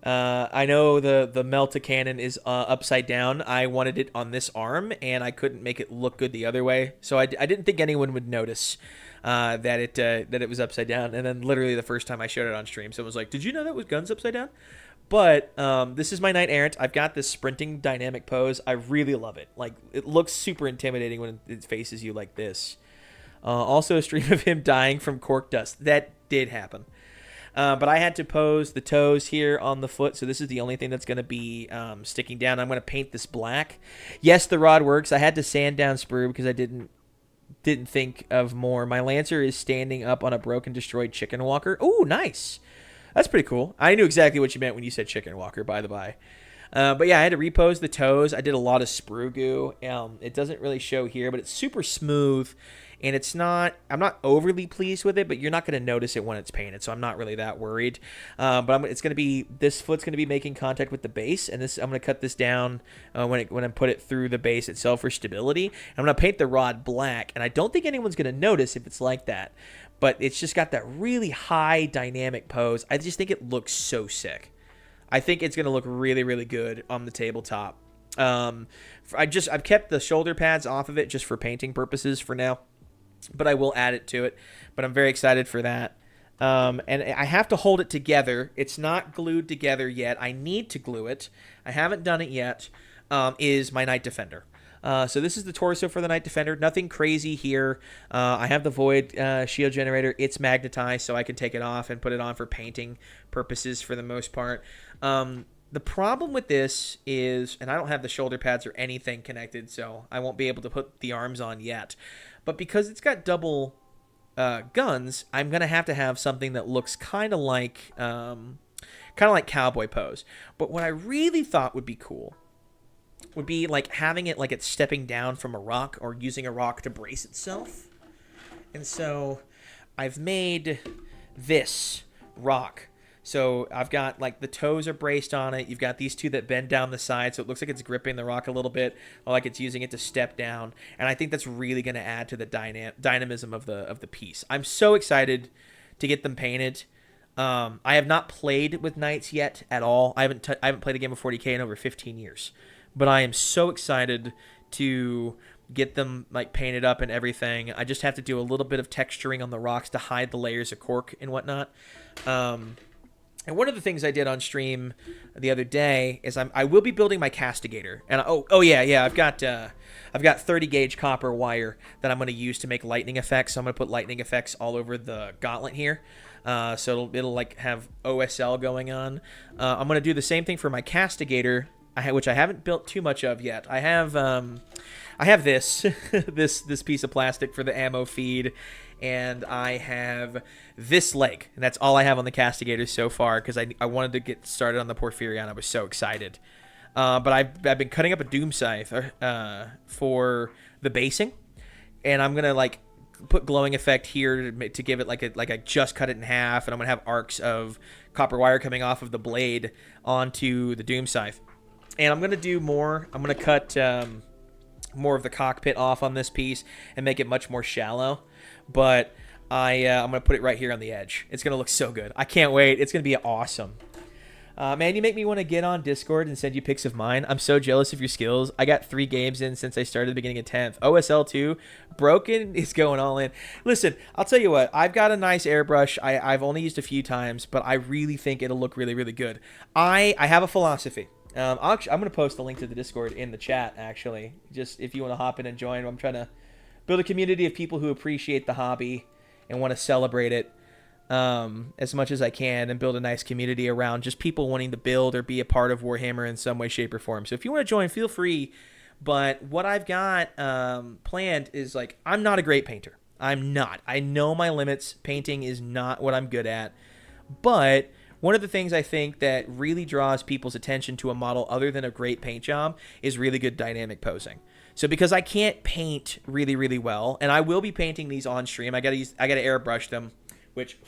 I know the Melta cannon is upside down. I wanted it on this arm, and I couldn't make it look good the other way, so I didn't think anyone would notice that it was upside down. And then literally the first time I showed it on stream, someone was like, "Did you know that was guns upside down?" But this is my Knight Errant. I've got this sprinting dynamic pose. I really love it. Like, it looks super intimidating when it faces you like this. Also a stream of him dying from cork dust. That did happen. But I had to pose the toes here on the foot, so this is the only thing that's going to be sticking down. I'm going to paint this black. Yes, the rod works. I had to sand down sprue because I didn't think of more. My Lancer is standing up on a broken, destroyed chicken walker. Ooh, nice. That's pretty cool. I knew exactly what you meant when you said chicken walker, by the by. But yeah, I had to repose the toes. I did a lot of sprue goo. It doesn't really show here, but it's super smooth. And I'm not overly pleased with it, but you're not going to notice it when it's painted, so I'm not really that worried. But this foot's going to be making contact with the base, and I'm going to cut this down when I put it through the base itself for stability. I'm going to paint the rod black, and I don't think anyone's going to notice if it's like that, but it's just got that really high dynamic pose. I just think it looks so sick. I think it's going to look really, really good on the tabletop. I've kept the shoulder pads off of it just for painting purposes for now, but I will add it to it. But I'm very excited for that. And I have to hold it together. It's not glued together yet. I need to glue it. I haven't done it yet. Is my Knight Defender. So this is the torso for the Knight Defender. Nothing crazy here. I have the Void shield generator. It's magnetized, so I can take it off and put it on for painting purposes for the most part. The problem with this is, and I don't have the shoulder pads or anything connected, so I won't be able to put the arms on yet. But because it's got double guns, I'm gonna have to have something that looks kind of like cowboy pose. But what I really thought would be cool would be like having it like it's stepping down from a rock or using a rock to brace itself. And so I've made this rock. So I've got like the toes are braced on it. You've got these two that bend down the side, so it looks like it's gripping the rock a little bit, or like it's using it to step down. And I think that's really going to add to the dynamism of the piece. I'm so excited to get them painted. I have not played with knights yet at all. I haven't played a game of 40K in over 15 years, but I am so excited to get them like painted up and everything. I just have to do a little bit of texturing on the rocks to hide the layers of cork and whatnot. And one of the things I did on stream the other day is I will be building my castigator. And I've got 30 gauge copper wire that I'm going to use to make lightning effects. So I'm going to put lightning effects all over the gauntlet here. So it'll like have OSL going on. I'm going to do the same thing for my castigator, which I haven't built too much of yet. I have this this piece of plastic for the ammo feed, and I have this leg, and that's all I have on the castigator so far because I wanted to get started on the Porphyrion. I was so excited. But I've been cutting up a Doom Scythe for the basing, and I'm gonna like put glowing effect here to give it like I just cut it in half, and I'm gonna have arcs of copper wire coming off of the blade onto the Doom Scythe. And I'm gonna do more. I'm gonna cut more of the cockpit off on this piece and make it much more shallow. But I'm gonna put it right here on the edge. It's gonna look so good. I can't wait. It's gonna be awesome. Man, you make me want to get on Discord and send you pics of mine. I'm so jealous of your skills. I got 3 games in since I started the beginning of 10th. OSL 2, Broken is going all in. Listen, I'll tell you what. I've got a nice airbrush. I've only used a few times, but I really think it'll look really, really good. I have a philosophy. I'm going to post a link to the Discord in the chat, actually. Just if you want to hop in and join. I'm trying to build a community of people who appreciate the hobby and want to celebrate it as much as I can, and build a nice community around just people wanting to build or be a part of Warhammer in some way, shape, or form. So if you want to join, feel free. But what I've got planned is, like, I'm not a great painter. I'm not. I know my limits. Painting is not what I'm good at. But one of the things I think that really draws people's attention to a model other than a great paint job is really good dynamic posing. So because I can't paint really, really well, and I will be painting these on stream. I gotta airbrush them, which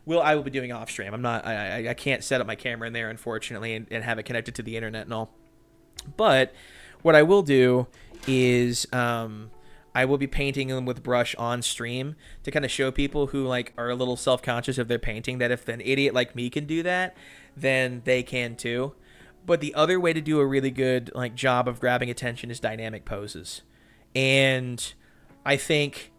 I will be doing off stream. I can't set up my camera in there, unfortunately, and have it connected to the internet and all. But what I will do is I will be painting them with brush on stream to kind of show people who like are a little self-conscious of their painting that if an idiot like me can do that, then they can too. But the other way to do a really good like job of grabbing attention is dynamic poses. And I think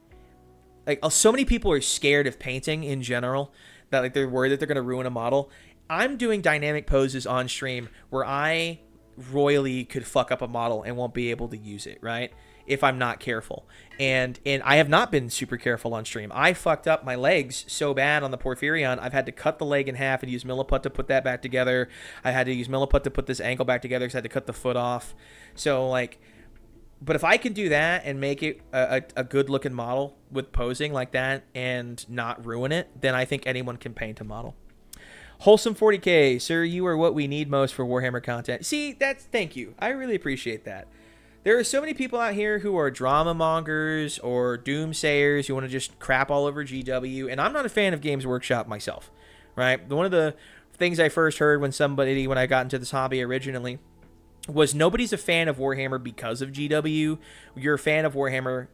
like so many people are scared of painting in general that like they're worried that they're going to ruin a model. I'm doing dynamic poses on stream where I royally could fuck up a model and won't be able to use it, right? If I'm not careful. And I have not been super careful on stream. I fucked up my legs so bad on the Porphyrion, I've had to cut the leg in half and use milliput to put that back together. I had to use milliput to put this ankle back together because I had to cut the foot off. So like, but if I can do that and make it a good looking model with posing like that and not ruin it, then I think anyone can paint a model. Wholesome 40K, sir, you are what we need most for Warhammer content. See, thank you. I really appreciate that. There are so many people out here who are drama mongers or doomsayers who want to just crap all over GW, and I'm not a fan of Games Workshop myself, right? One of the things I first heard when I got into this hobby originally was nobody's a fan of Warhammer because of GW. You're a fan of Warhammer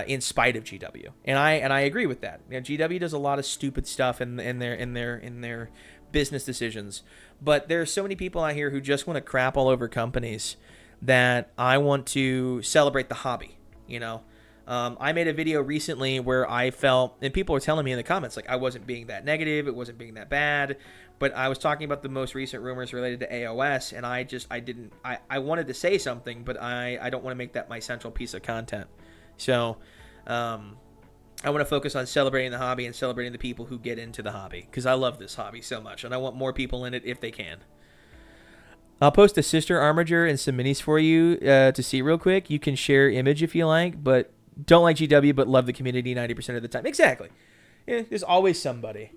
in spite of GW, and I agree with that. You know, GW does a lot of stupid stuff in their business decisions, but there are so many people out here who just want to crap all over companies that I want to celebrate the hobby. You know, I made a video recently where I felt, and people were telling me in the comments, like I wasn't being that negative, it wasn't being that bad, but I was talking about the most recent rumors related to AOS, and I wanted to say something, but I don't want to make that my central piece of content. So, I want to focus on celebrating the hobby and celebrating the people who get into the hobby, because I love this hobby so much, and I want more people in it if they can. I'll post a sister armature and some minis for you to see real quick. You can share image if you like, but don't like GW, but love the community 90% of the time. Exactly. Yeah, there's always somebody.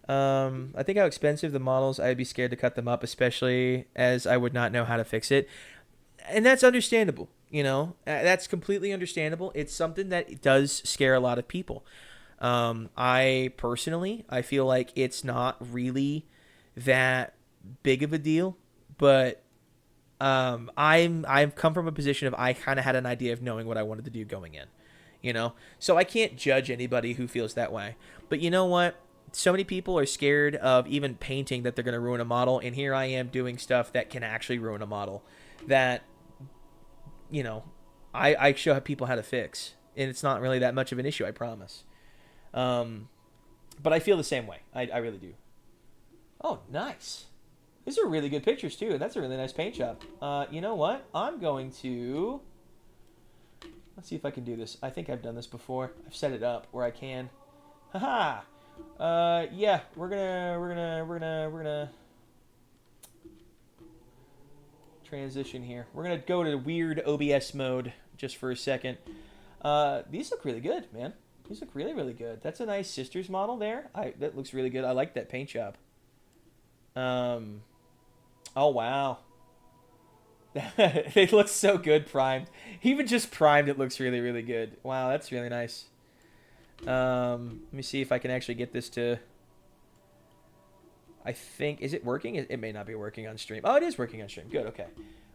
I think how expensive the models, I'd be scared to cut them up, especially as I would not know how to fix it. And that's understandable, you know. That's completely understandable. It's something that does scare a lot of people. I feel like it's not really that big of a deal, but I've come from a position of I kind of had an idea of knowing what I wanted to do going in, you know? So I can't judge anybody who feels that way. But you know what? So many people are scared of even painting that they're going to ruin a model, and here I am doing stuff that can actually ruin a model that, you know, I show people how to fix, and it's not really that much of an issue, I promise. But I feel the same way. I really do. Oh, nice. These are really good pictures, too. That's a really nice paint job. You know what? I'm going to... Let's see if I can do this. I think I've done this before. I've set it up where I can. Haha! Yeah, we're gonna transition here. We're gonna go to weird OBS mode just for a second. These look really good, man. These look really, really good. That's a nice sisters model there. That looks really good. I like that paint job. Oh, wow. They look so good primed. Even just primed, it looks really, really good. Wow, that's really nice. Let me see if I can actually get this to... I think... Is it working? It may not be working on stream. Oh, it is working on stream. Good, okay.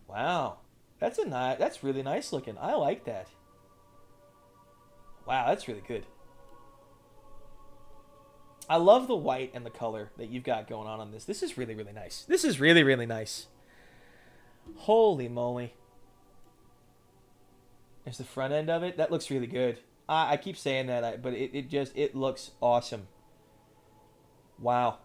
Wow. That's really nice looking. I like that. Wow, that's really good. I love the white and the color that you've got going on this. This is really, really nice. This is really, really nice. Holy moly. There's the front end of it. That looks really good. I keep saying that, but it looks awesome. Wow.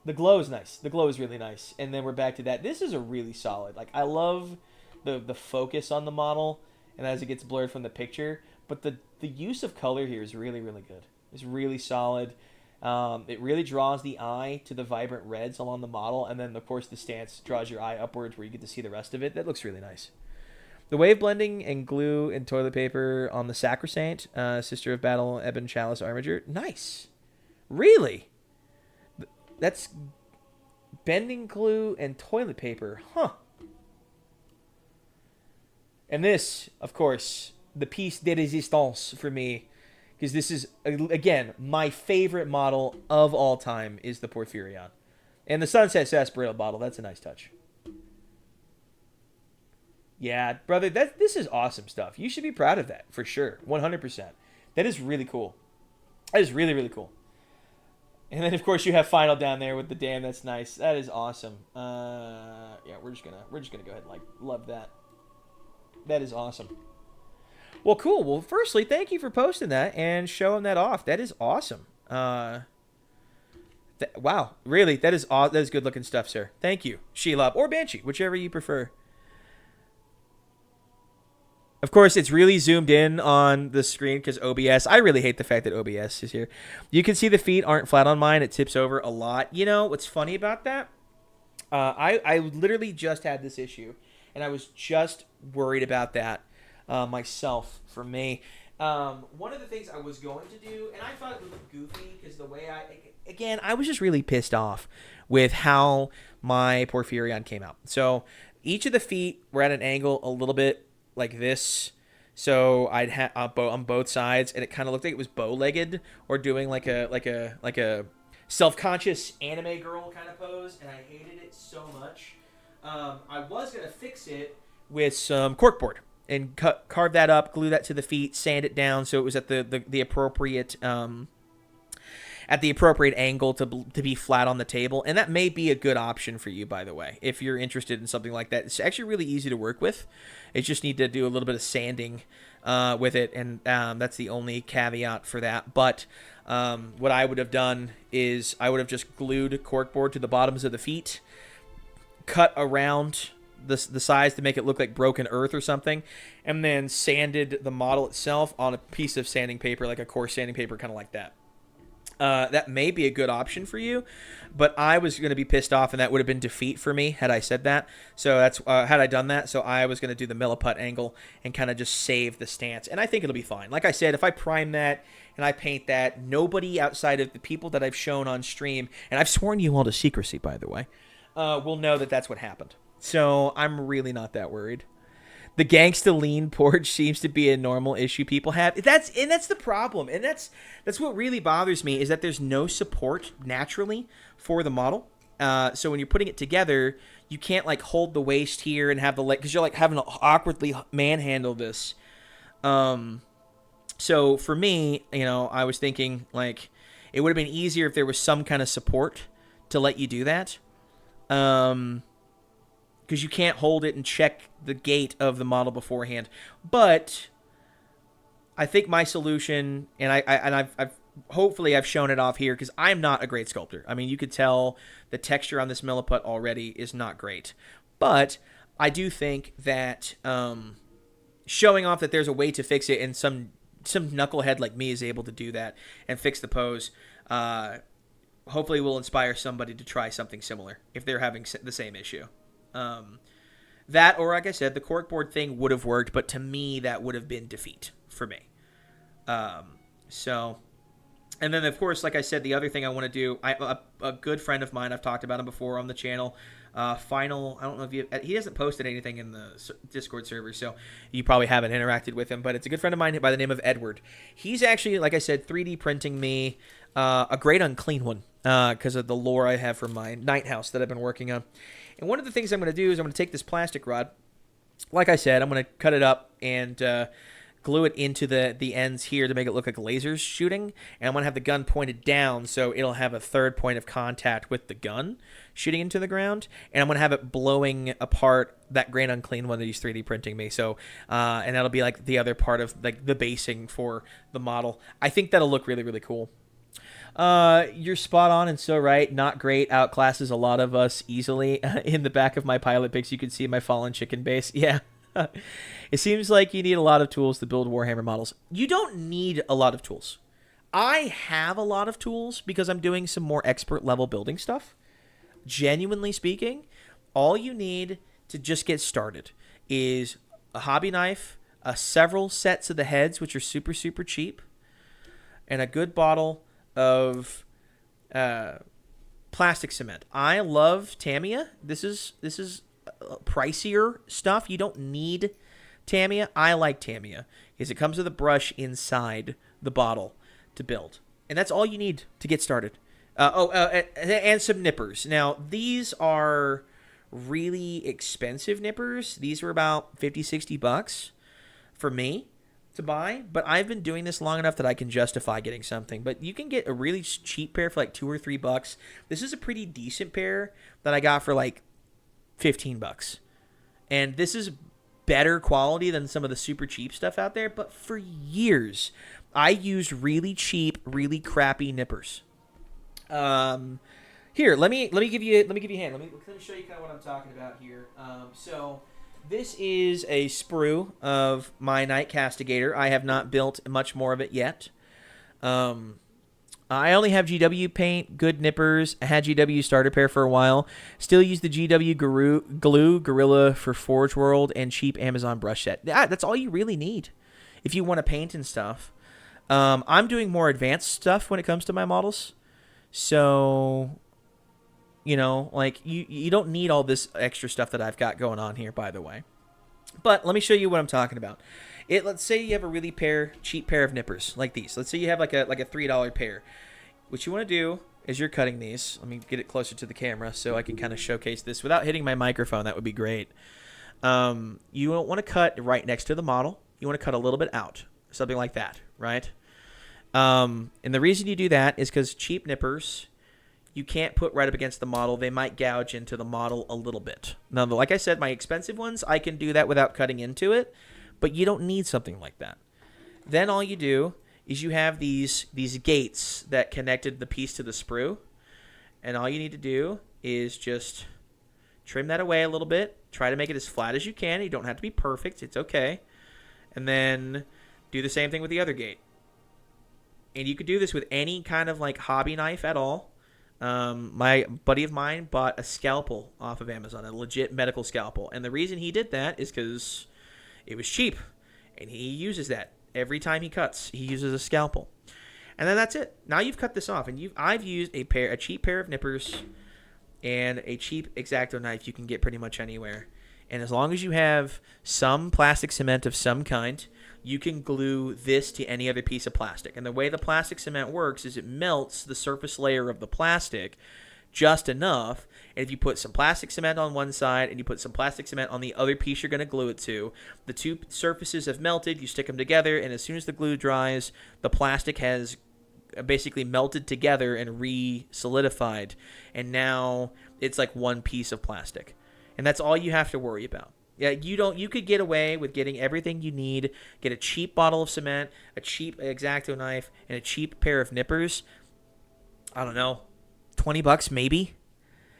The glow is nice. The glow is really nice. And then we're back to that. This is a really solid. Like, I love the focus on the model and as it gets blurred from the picture. But the use of color here is really, really good. It's really solid. It really draws the eye to the vibrant reds along the model. And then, of course, the stance draws your eye upwards where you get to see the rest of it. That looks really nice. The wave blending and glue and toilet paper on the Sacrosanct, Sister of Battle, Ebon Chalice Armature. Nice. Really? That's bending glue and toilet paper. Huh. And this, of course, the piece de resistance for me, because this is, again, my favorite model of all time is the Porphyrion. And the Sunset Sarsaparilla bottle, that's a nice touch. Yeah, brother, this is awesome stuff. You should be proud of that, for sure. 100%. That is really cool. That is really, really cool. And then, of course, you have Final down there with the dam. That's nice. That is awesome. Yeah, we're just gonna go ahead and, like, love that. That is awesome. Well, cool. Well, firstly, thank you for posting that and showing that off. That is awesome. Wow, really, that is good looking stuff, sir. Thank you, Sheila or Banshee, whichever you prefer. Of course, it's really zoomed in on the screen because OBS. I really hate the fact that OBS is here. You can see the feet aren't flat on mine. It tips over a lot. You know what's funny about that? I literally just had this issue, and I was just worried about that myself for me. One of the things I was going to do, and I thought it would look goofy because the way I was just really pissed off with how my Porphyrion came out. So each of the feet were at an angle a little bit like this. So I'd have on both sides, and it kind of looked like it was bow-legged or doing like a self-conscious anime girl kind of pose, and I hated it so much. I was gonna fix it with some corkboard and carve that up, glue that to the feet, sand it down so it was at the appropriate at the appropriate angle to be flat on the table. And that may be a good option for you, by the way, if you're interested in something like that. It's actually really easy to work with. You just need to do a little bit of sanding with it, and that's the only caveat for that. But what I would have done is I would have just glued corkboard to the bottoms of the feet, cut around the size to make it look like broken earth or something, and then sanded the model itself on a piece of sanding paper, like a coarse sanding paper, kind of like that. That may be a good option for you, but I was going to be pissed off, and that would have been defeat for me had I said that. So that's had I done that. So I was going to do the milliput angle and kind of just save the stance, and I think it'll be fine. Like I said, if I prime that and I paint that, nobody outside of the people that I've shown on stream, and I've sworn you all to secrecy, by the way, will know that that's what happened. So I'm really not that worried. The gangsta lean porch seems to be a normal issue people have. That's the problem, and that's what really bothers me, is that there's no support naturally for the model. So when you're putting it together, you can't like hold the waist here and have the leg, because you're like having to awkwardly manhandle this. So for me, I was thinking like it would have been easier if there was some kind of support to let you do that. Because you can't hold it and check the gait of the model beforehand. But I think my solution, and I've hopefully I've shown it off here, because I'm not a great sculptor. I mean, you could tell the texture on this milliput already is not great. But I do think that showing off that there's a way to fix it, and some knucklehead like me is able to do that and fix the pose, hopefully will inspire somebody to try something similar if they're having the same issue. That, or like I said, the corkboard thing would have worked, but to me that would have been defeat for me. So, and then of course, like I said, the other thing I want to do, a good friend of mine, I've talked about him before on the channel, Final, I don't know if he hasn't posted anything in the Discord server, so you probably haven't interacted with him, but it's a good friend of mine by the name of Edward. He's actually, like I said, 3D printing me a great unclean one, because of the lore I have for my night house that I've been working on. And one of the things I'm going to do is I'm going to take this plastic rod. Like I said, I'm going to cut it up and glue it into the ends here to make it look like lasers shooting. And I'm going to have the gun pointed down, so it'll have a third point of contact with the gun shooting into the ground. And I'm going to have it blowing apart that grain unclean one that he's 3D printing me. So, and that'll be like the other part of like the basing for the model. I think that'll look really, really cool. You're spot on and so right. Not great. Outclasses a lot of us easily. In the back of my pilot pics, you can see my fallen chicken base. Yeah. It seems like you need a lot of tools to build Warhammer models. You don't need a lot of tools. I have a lot of tools because I'm doing some more expert level building stuff. Genuinely speaking, all you need to just get started is a hobby knife, several sets of the heads, which are super, super cheap, and a good bottle of plastic cement. I love Tamiya. This is pricier stuff. You don't need Tamiya. I like Tamiya because it comes with a brush inside the bottle to build, and that's all you need to get started. And some nippers. Now these are really expensive nippers. These were about $50-$60 for me to buy, but I've been doing this long enough that I can justify getting something. But you can get a really cheap pair for like $2 or $3. This is a pretty decent pair that I got for like $15, and this is better quality than some of the super cheap stuff out there. But for years, I used really cheap, really crappy nippers. Here, let me give you a hand. Let me show you kind of what I'm talking about here. So this is a sprue of my Night Castigator. I have not built much more of it yet. I only have GW paint, good nippers. I had GW starter pair for a while. Still use the GW glue Gorilla for Forge World and cheap Amazon brush set. That's all you really need if you want to paint and stuff. I'm doing more advanced stuff when it comes to my models. So, like you don't need all this extra stuff that I've got going on here, by the way. But let me show you what I'm talking about. Let's say you have a really cheap pair of nippers like these. Let's say you have like a $3 pair. What you want to do is you're cutting these. Let me get it closer to the camera so I can kind of showcase this without hitting my microphone. That would be great. You don't want to cut right next to the model. You want to cut a little bit out, something like that, right? And the reason you do that is because cheap nippers, you can't put right up against the model. They might gouge into the model a little bit. Now, like I said, my expensive ones, I can do that without cutting into it, but you don't need something like that. Then all you do is you have these gates that connected the piece to the sprue, and all you need to do is just trim that away a little bit. Try to make it as flat as you can. You don't have to be perfect. It's okay. And then do the same thing with the other gate. And you could do this with any kind of like hobby knife at all. My buddy of mine bought a scalpel off of Amazon, a legit medical scalpel. And the reason he did that is because it was cheap. And he uses that. Every time he cuts, he uses a scalpel. And then that's it. Now you've cut this off. And I've used a cheap pair of nippers and a cheap X-Acto knife you can get pretty much anywhere. And as long as you have some plastic cement of some kind, you can glue this to any other piece of plastic. And the way the plastic cement works is it melts the surface layer of the plastic just enough. And if you put some plastic cement on one side and you put some plastic cement on the other piece you're going to glue it to, the two surfaces have melted, you stick them together, and as soon as the glue dries, the plastic has basically melted together and re-solidified. And now it's like one piece of plastic. And that's all you have to worry about. Yeah, you could get away with getting everything you need, get a cheap bottle of cement, a cheap X-Acto knife, and a cheap pair of nippers. I don't know, $20 maybe.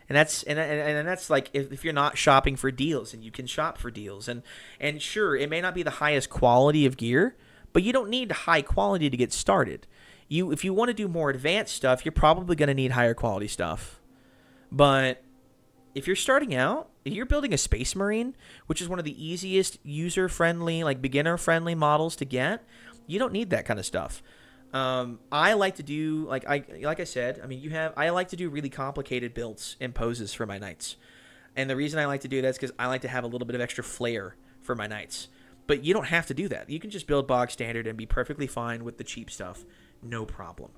And that's like if you're not shopping for deals, and you can shop for deals. And sure, it may not be the highest quality of gear, but you don't need high quality to get started. If you want to do more advanced stuff, you're probably going to need higher quality stuff. But if you're starting out, if you're building a Space Marine, which is one of the easiest user-friendly, like beginner-friendly models to get, you don't need that kind of stuff. I like to do, like I said, I mean, I like to do really complicated builds and poses for my knights. And the reason I like to do that is because I like to have a little bit of extra flair for my knights. But you don't have to do that. You can just build bog standard and be perfectly fine with the cheap stuff. No problem.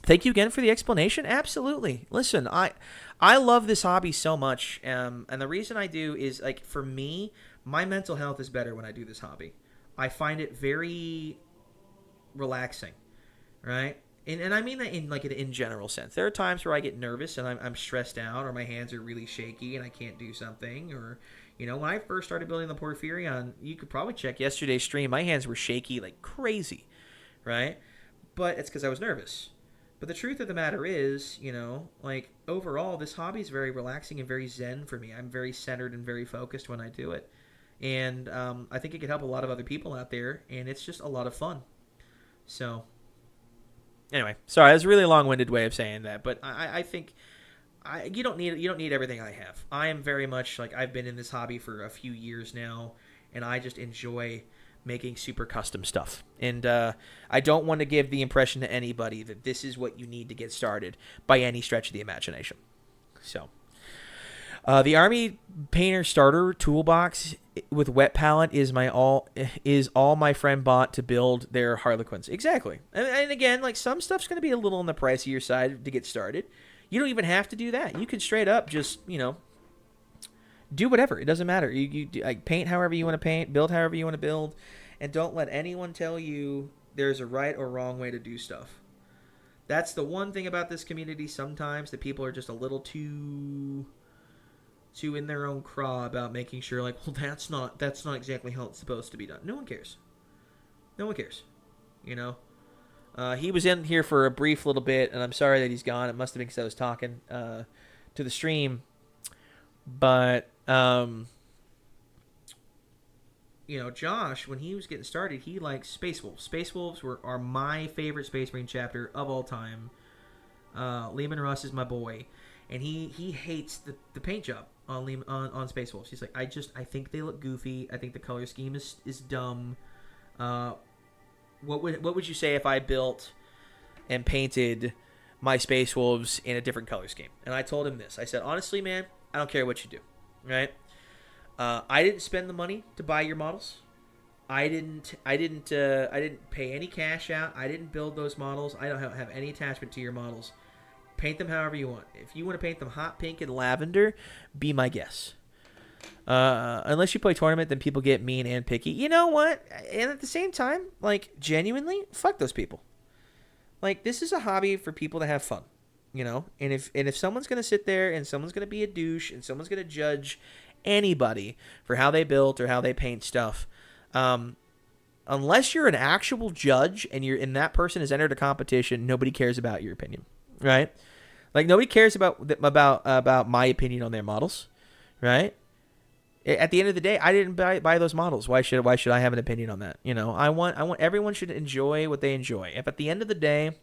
Thank you again for the explanation. Absolutely. Listen, I love this hobby so much. And the reason I do is, like, for me, my mental health is better when I do this hobby. I find it very relaxing, right? And I mean that in like an in general sense. There are times where I get nervous and I'm stressed out, or my hands are really shaky and I can't do something. Or, you know, when I first started building the Porphyrion, you could probably check yesterday's stream, my hands were shaky like crazy, right? But it's because I was nervous. But the truth of the matter is, you know, like, overall, this hobby is very relaxing and very zen for me. I'm very centered and very focused when I do it. And I think it could help a lot of other people out there, and it's just a lot of fun. So, anyway, sorry, that's a really long-winded way of saying that, but I think you don't need everything I have. I am very much, like, I've been in this hobby for a few years now, and I just enjoy making super custom stuff. And I don't want to give the impression to anybody that this is what you need to get started by any stretch of the imagination. So, the Army Painter Starter Toolbox with wet palette is all my friend bought to build their Harlequins. Exactly. And again, like, some stuff's going to be a little on the pricier side to get started. You don't even have to do that. You can straight up just, you know, do whatever. It doesn't matter. You like, paint however you want to paint, build however you want to build, and don't let anyone tell you there's a right or wrong way to do stuff. That's the one thing about this community sometimes, that people are just a little too in their own craw about making sure, like, well, that's not exactly how it's supposed to be done. No one cares. No one cares. You know? He was in here for a brief little bit, and I'm sorry that he's gone. It must have been because I was talking to the stream. But, you know, Josh, when he was getting started, he liked Space Wolves. Space Wolves are my favorite Space Marine chapter of all time. Lehman Russ is my boy. And he hates the paint job on Space Wolves. He's like, I think they look goofy. I think the color scheme is dumb. What would you say if I built and painted my Space Wolves in a different color scheme? And I told him this. I said, honestly, man, I don't care what you do, right? I didn't spend the money to buy your models. I didn't pay any cash out. I didn't build those models. I don't have any attachment to your models. Paint them however you want. If you want to paint them hot pink and lavender, be my guest. Unless you play tournament, then people get mean and picky. You know what? And at the same time, like, genuinely, fuck those people. Like, this is a hobby for people to have fun, you know? And if someone's going to sit there and someone's going to be a douche and someone's going to judge anybody for how they built or how they paint stuff, unless you're an actual judge and that person has entered a competition, nobody cares about your opinion, right? Like, nobody cares about my opinion on their models, right? At the end of the day, I didn't buy those models. Why should I have an opinion on that? You know, I want everyone should enjoy what they enjoy. If at the end of the day,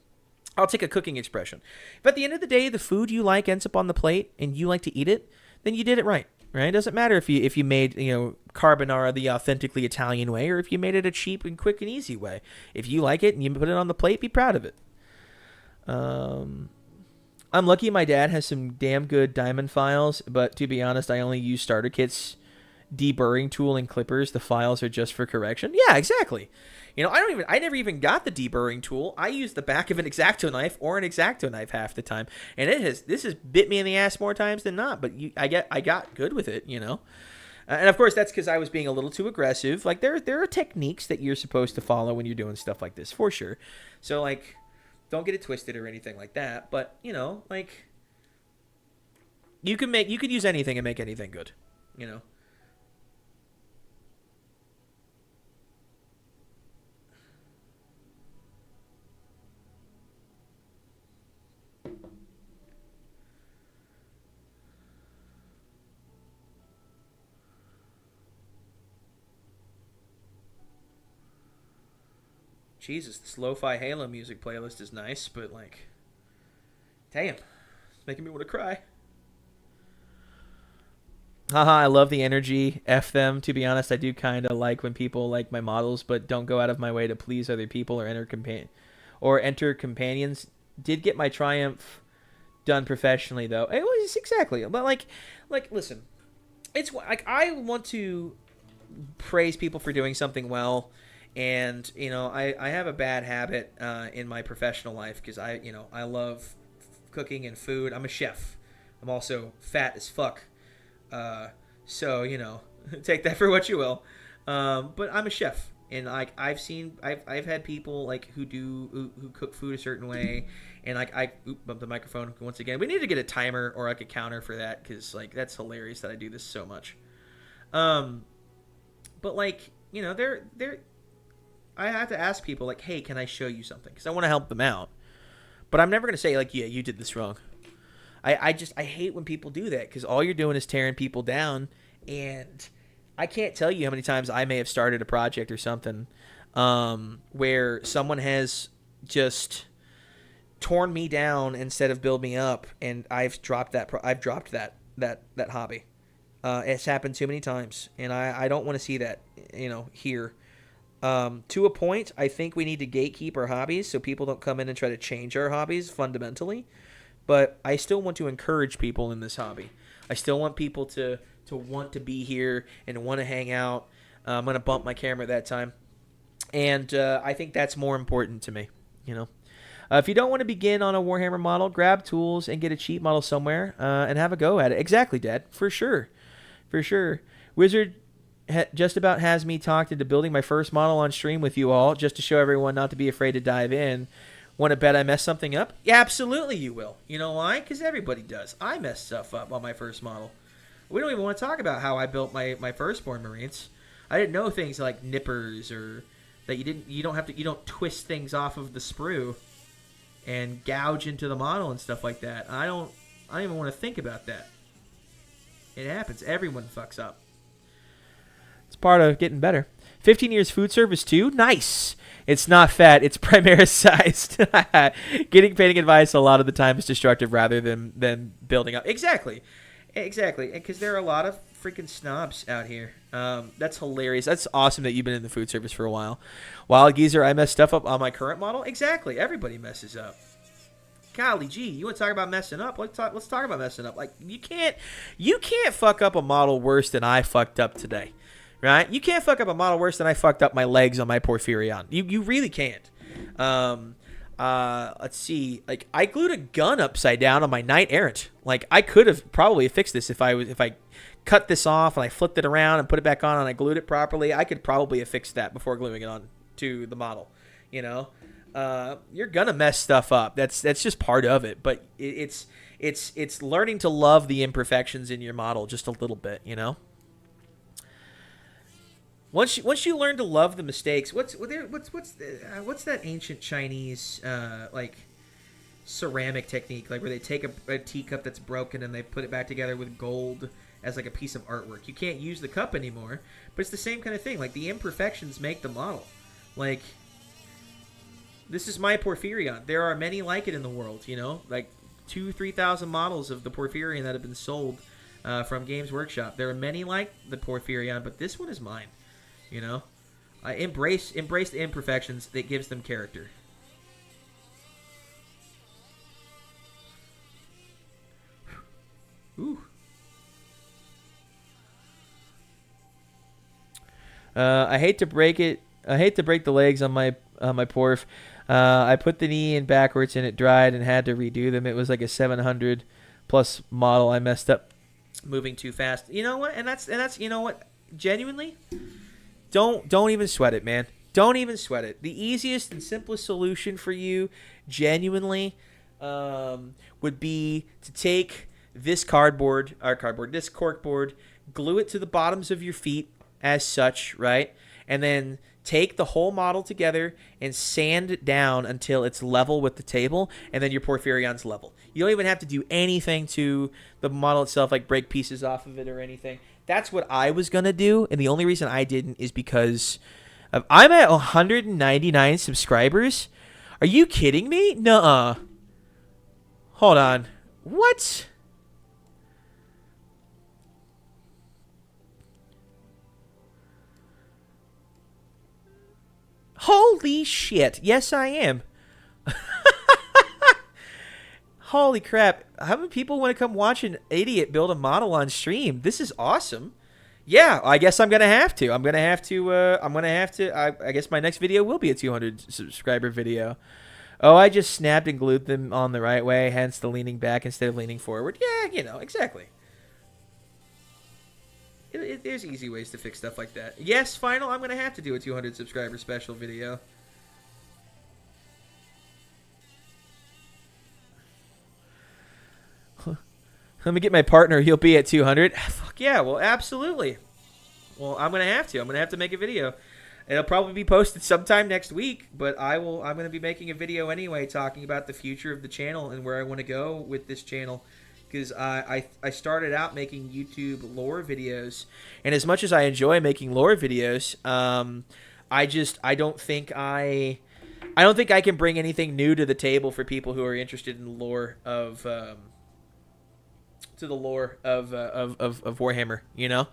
I'll take a cooking expression. If at the end of the day the food you like ends up on the plate and you like to eat it, then you did it right. Right? It doesn't matter if you made, you know, carbonara the authentically Italian way or if you made it a cheap and quick and easy way. If you like it and you put it on the plate, be proud of it. I'm lucky my dad has some damn good diamond files, but to be honest, I only use starter kits, deburring tool, and clippers. The files are just for correction. Yeah, exactly. You know, I never even got the deburring tool. I use the back of an X-Acto knife or an X-Acto knife half the time, and this has bit me in the ass more times than not. But I got good with it, you know. And of course, that's because I was being a little too aggressive. Like there are techniques that you're supposed to follow when you're doing stuff like this, for sure. So like, don't get it twisted or anything like that. But you know, like, you could use anything and make anything good, you know. Jesus, this lo-fi Halo music playlist is nice, but like, damn, it's making me want to cry. Haha, I love the energy. F them. To be honest, I do kind of like when people like my models, but don't go out of my way to please other people or enter companions. Did get my triumph done professionally though. It was exactly, but like, listen, it's like I want to praise people for doing something well. And, you know, I have a bad habit in my professional life because I love cooking and food. I'm a chef. I'm also fat as fuck. So, you know, take that for what you will. But I'm a chef. And like I've had people like who cook food a certain way, and like I bumped the microphone once again. We need to get a timer or like a counter for that because like that's hilarious that I do this so much. But like, you know, I have to ask people like, hey, can I show you something? Because I want to help them out. But I'm never gonna say like, yeah, you did this wrong. I hate when people do that because all you're doing is tearing people down. And I can't tell you how many times I may have started a project or something where someone has just torn me down instead of build me up, and I've dropped that hobby. It's happened too many times, and I don't want to see that, you know, here. To a point, I think we need to gatekeep our hobbies so people don't come in and try to change our hobbies fundamentally. But I still want to encourage people in this hobby. I still want people to want to be here and want to hang out. I'm going to bump my camera that time. And I think that's more important to me, you know. If you don't want to begin on a Warhammer model, grab tools and get a cheap model somewhere and have a go at it. Exactly, Dad. For sure. For sure. Wizard just about has me talked into building my first model on stream with you all just to show everyone not to be afraid to dive in. Want to bet I mess something up? Yeah, absolutely you will. You know why? Because everybody does. I mess stuff up on my first model. We don't even want to talk about how I built my firstborn Marines. I didn't know things like nippers or that you don't twist things off of the sprue and gouge into the model and stuff like that. I don't even want to think about that. It happens. Everyone fucks up. It's part of getting better. 15 years food service too? Nice. It's not fat. It's Primaris sized. Getting painting advice a lot of the time is destructive rather than building up. Exactly. Because there are a lot of freaking snobs out here. That's hilarious. That's awesome that you've been in the food service for a while. Wild Geezer, I messed stuff up on my current model? Exactly. Everybody messes up. Golly gee, you want to talk about messing up? Let's talk about messing up. Like you can't fuck up a model worse than I fucked up today. Right? You can't fuck up a model worse than I fucked up my legs on my Porphyrion. You really can't. Let's see. Like I glued a gun upside down on my Knight Errant. Like I could have probably fixed this if I cut this off and I flipped it around and put it back on and I glued it properly, I could probably have fixed that before gluing it on to the model. You know, you're gonna mess stuff up. That's just part of it. But it's learning to love the imperfections in your model just a little bit. You know. Once you learn to love the mistakes, what's that ancient Chinese like ceramic technique, like where they take a teacup that's broken and they put it back together with gold as like a piece of artwork. You can't use the cup anymore, but it's the same kind of thing. Like the imperfections make the model. Like this is my Porphyrion. There are many like it in the world, you know, like 2,000-3,000 models of the Porphyrion that have been sold from Games Workshop. There are many like the Porphyrion, but this one is mine. You know, I embrace the imperfections that gives them character. Ooh. I hate to break it. I hate to break the legs on my Porf. I put the knee in backwards and it dried and had to redo them. It was like a 700 plus model. I messed up moving too fast. You know what? And that's you know what? Genuinely. Don't even sweat it, man. Don't even sweat it. The easiest and simplest solution for you, genuinely, would be to take this this corkboard, glue it to the bottoms of your feet as such, right? And then take the whole model together and sand it down until it's level with the table, and then your Porphyrion's level. You don't even have to do anything to the model itself, like break pieces off of it or anything. That's what I was going to do, and the only reason I didn't is because I'm at 199 subscribers. Are you kidding me? Nuh-uh. Hold on. What? Holy shit. Yes, I am. Holy crap. How many people want to come watch an idiot build a model on stream? This is awesome. Yeah, I guess I'm going to have to. I guess my next video will be a 200 subscriber video. Oh, I just snapped and glued them on the right way, hence the leaning back instead of leaning forward. Yeah, you know, exactly. There's easy ways to fix stuff like that. Yes, Final, I'm going to have to do a 200 subscriber special video. Let me get my partner. He'll be at 200. Fuck yeah. Well, absolutely. Well, I'm going to have to. I'm going to have to make a video. It'll probably be posted sometime next week, but I'm going to be making a video anyway talking about the future of the channel and where I want to go with this channel. Because I started out making YouTube lore videos, and as much as I enjoy making lore videos, I don't think I can bring anything new to the table for people who are interested in the lore of Warhammer, you know.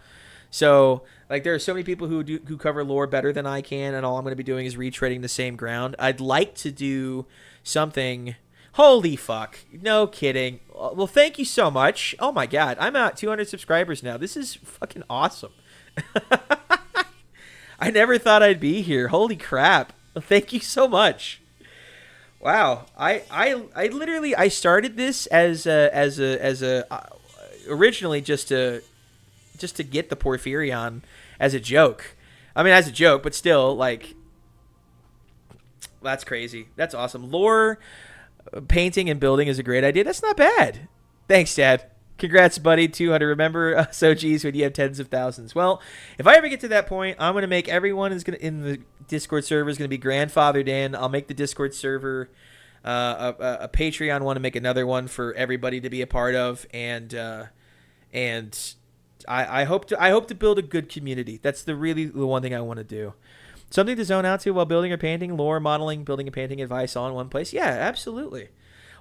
So like there are so many people who cover lore better than I can, and all I'm going to be doing is retreading the same ground. I'd like to do something. Holy fuck. No kidding. Well, thank you so much. Oh my god. I'm at 200 subscribers now. This is fucking awesome. I never thought I'd be here. Holy crap. Thank you so much. Wow. I literally started this as originally just to get the Porphyrion as a joke. I mean, as a joke, but still, like, that's crazy. That's awesome. Lore painting and building is a great idea. That's not bad. Thanks, Dad. Congrats, buddy. 200. Remember, so geez, when you have tens of thousands. Well, if I ever get to that point, I'm gonna make everyone in the Discord server is gonna be grandfathered in. I'll make the Discord server a Patreon one and make another one for everybody to be a part of, and I hope to build a good community. That's the one thing I want to do. Something to zone out to while building or painting, lore, modeling, building and painting advice all in one place. Yeah, absolutely.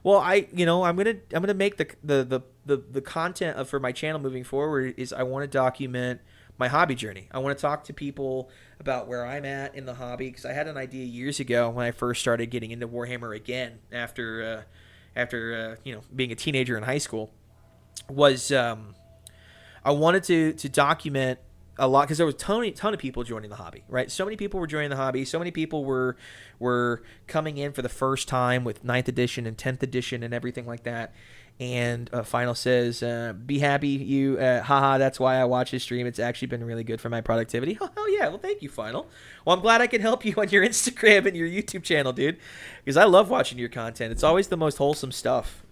Well, I'm gonna make the content for my channel moving forward is I want to document my hobby journey. I want to talk to people about where I'm at in the hobby, because I had an idea years ago when I first started getting into Warhammer again after being a teenager in high school. Was I wanted to document a lot, because there was a ton of people joining the hobby, right? So many people were joining the hobby. So many people were coming in for the first time with 9th edition and 10th edition and everything like that. And Final says, be happy, you, haha, that's why I watch his stream. It's actually been really good for my productivity. Oh, hell yeah. Well, thank you, Final. Well, I'm glad I can help you on your Instagram and your YouTube channel, dude, because I love watching your content. It's always the most wholesome stuff.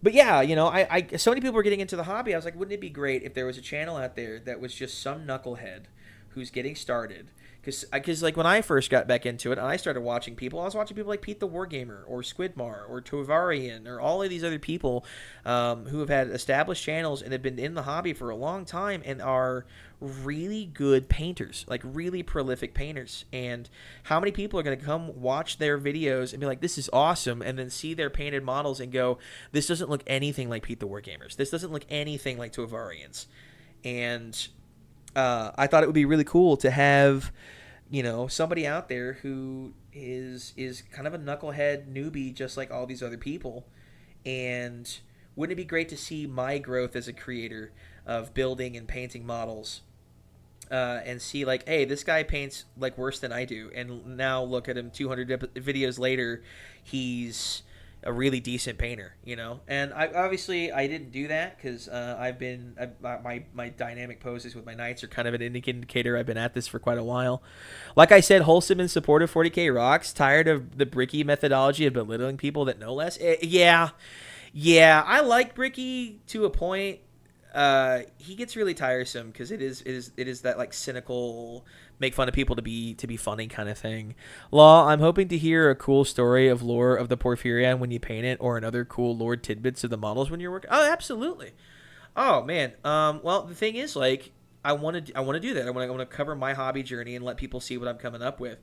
But yeah, you know, I so many people are getting into the hobby. I was like, wouldn't it be great if there was a channel out there that was just some knucklehead who's getting started? Because like when I first got back into it and I started watching people, I was watching people like Pete the Wargamer or Squidmar or Tovarian or all of these other people who have had established channels and have been in the hobby for a long time and are really good painters, like really prolific painters. And how many people are going to come watch their videos and be like, this is awesome, and then see their painted models and go, this doesn't look anything like Pete the Wargamers. This doesn't look anything like Tovarians. And I thought it would be really cool to have, you know, somebody out there who is kind of a knucklehead newbie just like all these other people. And wouldn't it be great to see my growth as a creator of building and painting models and see like, hey, this guy paints like worse than I do, and now look at him 200 videos later, he's a really decent painter, you know. And I didn't do that because my dynamic poses with my knights are kind of an indicator I've been at this for quite a while. Like I said, wholesome and supportive 40k rocks. Tired of the Bricky methodology of belittling people that know less. Yeah, I like Bricky to a point. He gets really tiresome because it is that like cynical, make fun of people to be funny kind of thing. Law, I'm hoping to hear a cool story of lore of the Porphyrion when you paint it, or another cool lore tidbits of the models when you're working. Oh, absolutely. Oh man. Well, the thing is, like, I want to do that. I want to cover my hobby journey and let people see what I'm coming up with.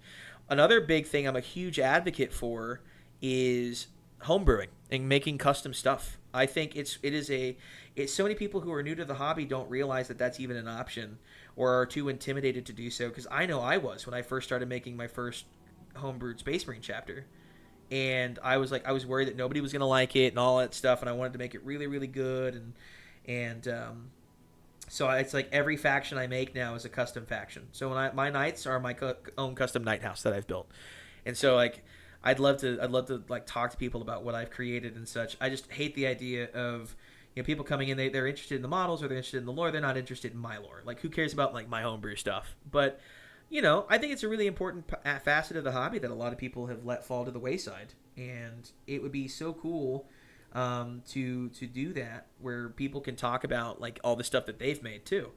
Another big thing I'm a huge advocate for is homebrewing and making custom stuff. I think it's so many people who are new to the hobby don't realize that that's even an option, or are too intimidated to do so. Because I know I was when I first started making my first homebrewed Space Marine chapter, and I was worried that nobody was gonna like it and all that stuff, and I wanted to make it really, really good, and so it's like every faction I make now is a custom faction. So my knights are my own custom knight house that I've built, and so like I'd love to like talk to people about what I've created and such. I just hate the idea of, you know, people coming in, they're interested in the models or they're interested in the lore. They're not interested in my lore. Like, who cares about like my homebrew stuff? But, you know, I think it's a really important facet of the hobby that a lot of people have let fall to the wayside, and it would be so cool to do that, where people can talk about like all the stuff that they've made too.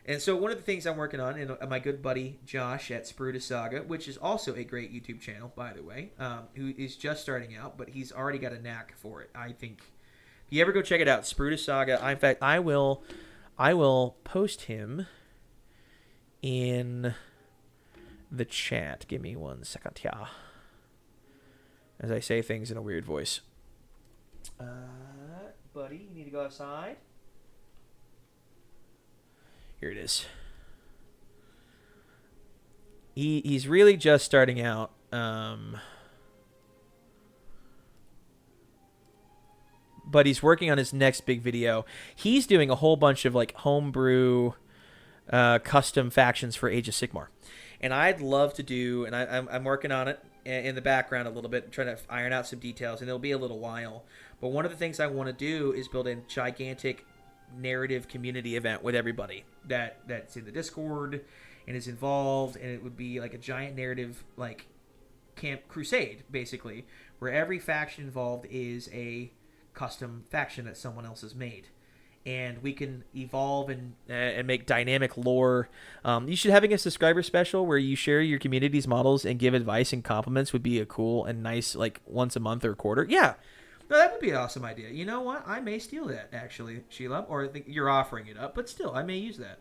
And so one of the things I'm working on, and my good buddy Josh at Spruta Saga, which is also a great YouTube channel, by the way, who is just starting out, but he's already got a knack for it. I think if you ever go check it out, Spruta Saga. In fact, I will post him in the chat. Give me 1 second, yeah. As I say things in a weird voice. Buddy, you need to go outside. Here it is. He's really just starting out. But he's working on his next big video. He's doing a whole bunch of like homebrew custom factions for Age of Sigmar. And I'd love to do, and I'm working on it in the background a little bit, trying to iron out some details, and it'll be a little while. But one of the things I want to do is build a gigantic narrative community event with everybody that's in the Discord and is involved, and it would be like a giant narrative like camp crusade, basically, where every faction involved is a custom faction that someone else has made, and we can evolve and make dynamic lore. You should having a subscriber special where you share your community's models and give advice and compliments would be a cool and nice, like, once a month or a quarter. Yeah. No, that would be an awesome idea. You know what? I may steal that, actually, Sheila. Or I think you're offering it up, but still, I may use that.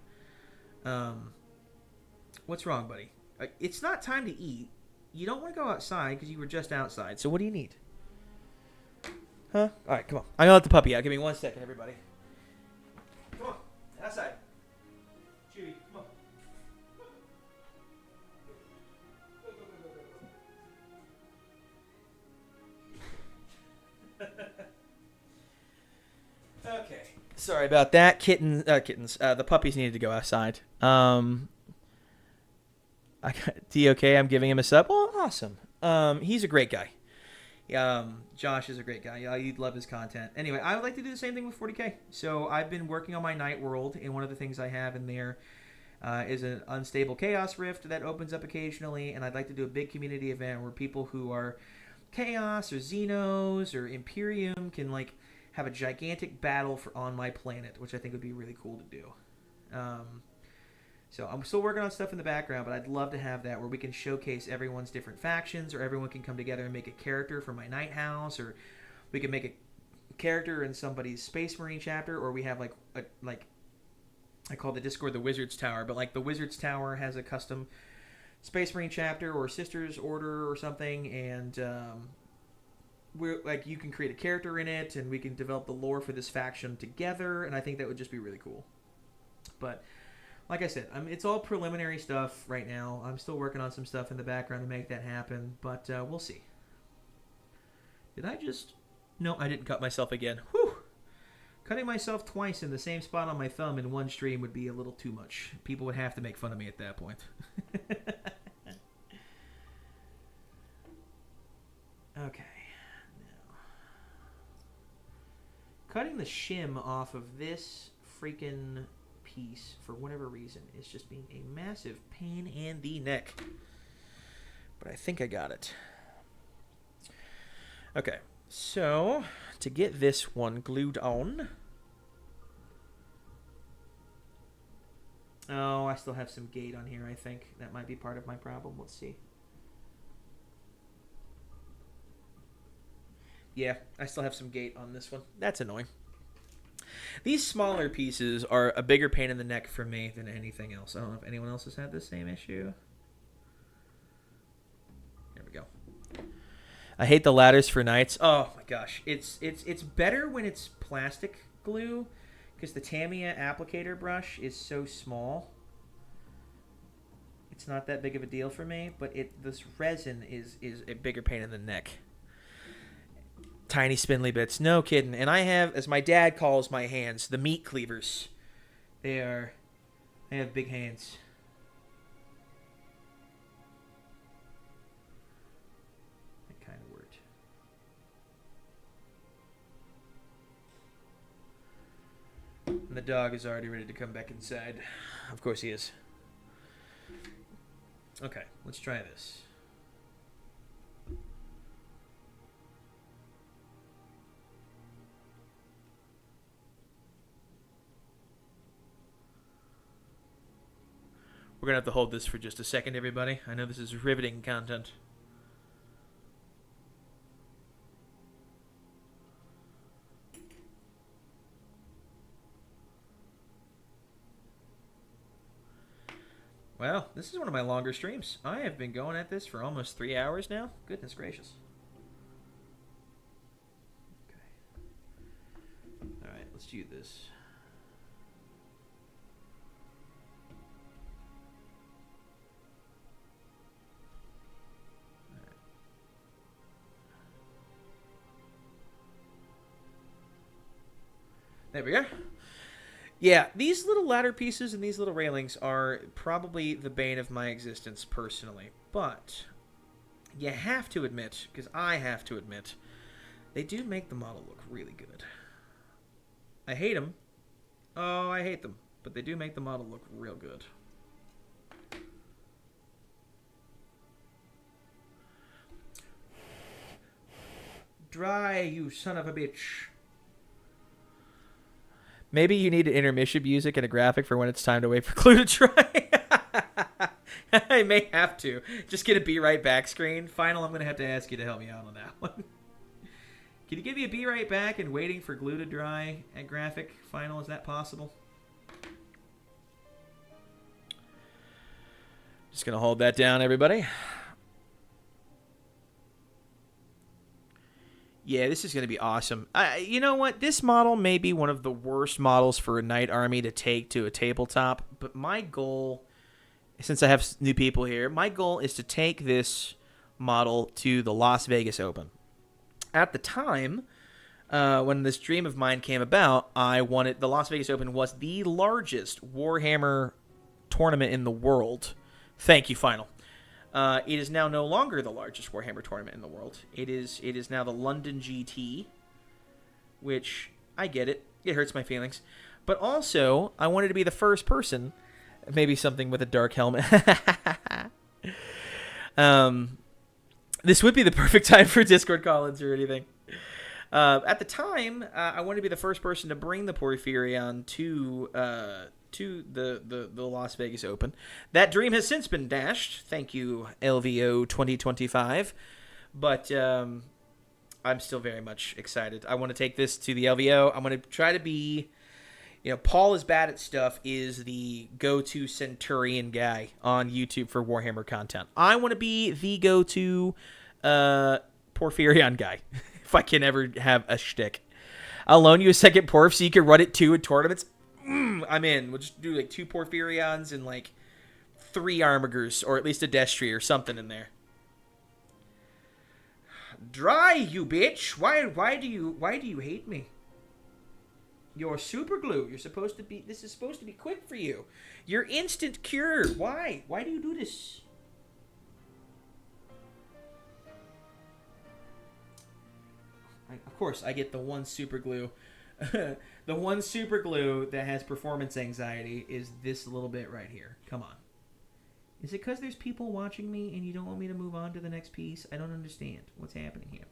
What's wrong, buddy? It's not time to eat. You don't want to go outside because you were just outside. So what do you need? Huh? All right, come on. I'm going to let the puppy out. Give me 1 second, everybody. Come on. Outside. Chewy, come on. Okay. Sorry about that. Kittens. The puppies needed to go outside. I got DOK. I'm giving him a sub. Well, awesome. He's a great guy. Josh is a great guy. Yeah, you'd love his content. Anyway, I would like to do the same thing with 40K. So I've been working on my Night World, and one of the things I have in there is an Unstable Chaos Rift that opens up occasionally, and I'd like to do a big community event where people who are Chaos or Xenos or Imperium can like have a gigantic battle on my planet, which I think would be really cool to do. So I'm still working on stuff in the background, but I'd love to have that where we can showcase everyone's different factions, or everyone can come together and make a character for my Night House, or we can make a character in somebody's Space Marine chapter, or we have like I call the Discord the Wizard's Tower, but like the Wizard's Tower has a custom Space Marine chapter or Sisters Order or something, and we're like you can create a character in it, and we can develop the lore for this faction together, and I think that would just be really cool. But like I said, it's all preliminary stuff right now. I'm still working on some stuff in the background to make that happen, but we'll see. Did I just... No, I didn't cut myself again. Whew! Cutting myself twice in the same spot on my thumb in one stream would be a little too much. People would have to make fun of me at that point. Okay. Now, cutting the shim off of this freaking piece for whatever reason is just being a massive pain in the neck. But I think I got it. Okay. So, to get this one glued on... Oh, I still have some gate on here, I think. That might be part of my problem. Let's see. Yeah, I still have some gate on this one. That's annoying. These smaller pieces are a bigger pain in the neck for me than anything else. I don't know if anyone else has had the same issue. There we go. I hate the ladders for Knights. Oh my gosh, it's better when it's plastic glue because the Tamiya applicator brush is so small. It's not that big of a deal for me, but this resin is a bigger pain in the neck. Tiny spindly bits, no kidding. And I have, as my dad calls my hands, the meat cleavers. They have big hands. And the dog is already ready to come back inside. Of course he is. Okay, let's try this. We're going to have to hold this for just a second, everybody. I know this is riveting content. Well, this is one of my longer streams. I have been going at this for almost 3 hours now. Goodness gracious. Okay. Alright, let's do this. Alright. There we go. Yeah, these little ladder pieces and these little railings are probably the bane of my existence personally. But you have to admit, because I have to admit, they do make the model look really good. I hate them. Oh, I hate them. But they do make the model look real good. Dry, you son of a bitch. Maybe you need an intermission music and a graphic for when it's time to wait for glue to dry. I may have to. Just get a be right back screen. Final, I'm going to have to ask you to help me out on that one. Can you give me a be right back and waiting for glue to dry at graphic? Final, is that possible? Just going to hold that down, everybody. Yeah, this is going to be awesome. You know what? This model may be one of the worst models for a Knight Army to take to a tabletop, but my goal, since I have new people here, my goal is to take this model to the Las Vegas Open. At the time, when this dream of mine came about, the Las Vegas Open was the largest Warhammer tournament in the world. Thank you, Final. It is now no longer the largest Warhammer tournament in the world. It is now the London GT, which I get it. It hurts my feelings. But also, I wanted to be the first person, maybe something with a dark helmet. This would be the perfect time for Discord call-ins or anything. At the time, I wanted to be the first person to bring the Porphyrion to the Las Vegas Open. That dream has since been dashed. Thank you, LVO 2025. But I'm still very much excited. I want to take this to the LVO. I'm going to try to be... Paul is bad at stuff is the go-to Centurion guy on YouTube for Warhammer content. I want to be the go-to Porphyrion guy, if I can ever have a shtick. I'll loan you a second Porph so you can run it too in tournaments. I'm in. We'll just do like 2 Porphyrions and like 3 Armigers, or at least a Destry or something in there. Dry, you bitch! Why do you hate me? You're super glue. This is supposed to be quick for you. You're instant cure. Why? Why do you do this? Of course, I get the one super glue. The one super glue that has performance anxiety is this little bit right here. Come on. Is it because there's people watching me and you don't want me to move on to the next piece? I don't understand what's happening here.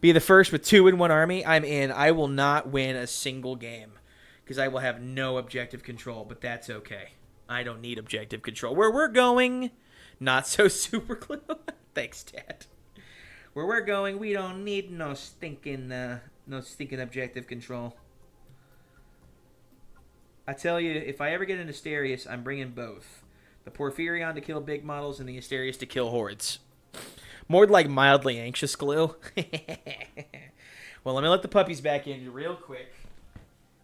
Be the first with 2 in 1 army. I'm in. I will not win a single game because I will have no objective control, but that's okay. I don't need objective control. Where we're going, not so super glue. Thanks, Dad. Where we're going, we don't need no stinking objective control. I tell you, if I ever get an Asterius, I'm bringing both. The Porphyrion to kill big models and the Asterius to kill hordes. More like mildly anxious glue. Well, let me let the puppies back in real quick.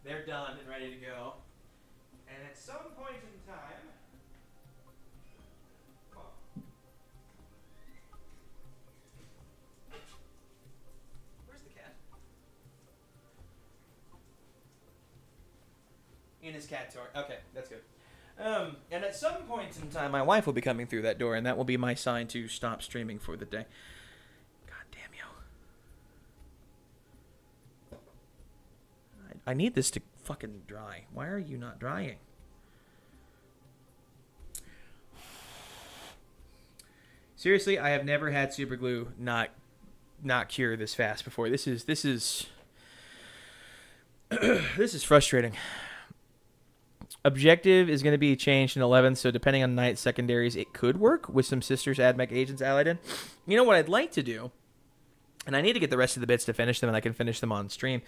They're done and ready to go. And at some point in time... Where's the cat? In his cat toy. Okay, that's good. And at some point in time, my wife will be coming through that door, and that will be my sign to stop streaming for the day. God damn you. I need this to fucking dry. Why are you not drying? Seriously, I have never had super glue not cure this fast before. This is this is frustrating. Objective is going to be changed in 11, so depending on night secondaries, it could work with some Sisters AdMech agents allied in. You know what I'd like to do, and I need to get the rest of the bits to finish them, and I can finish them on stream.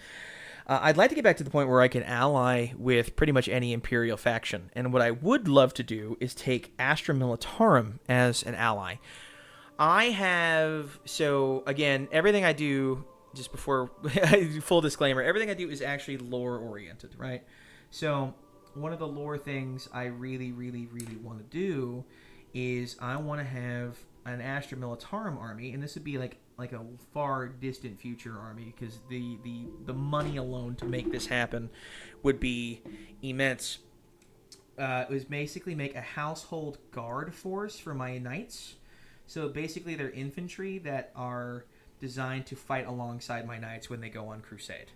I'd like to get back to the point where I can ally with pretty much any Imperial faction, and what I would love to do is take Astra Militarum as an ally. So again, everything I do, just before, full disclaimer, everything I do is actually lore-oriented, right? So... one of the lore things I really, really, really want to do is I want to have an Astra Militarum army, and this would be like a far distant future army because the money alone to make this happen would be immense. It was basically make a household guard force for my knights. So basically they're infantry that are designed to fight alongside my knights when they go on crusade.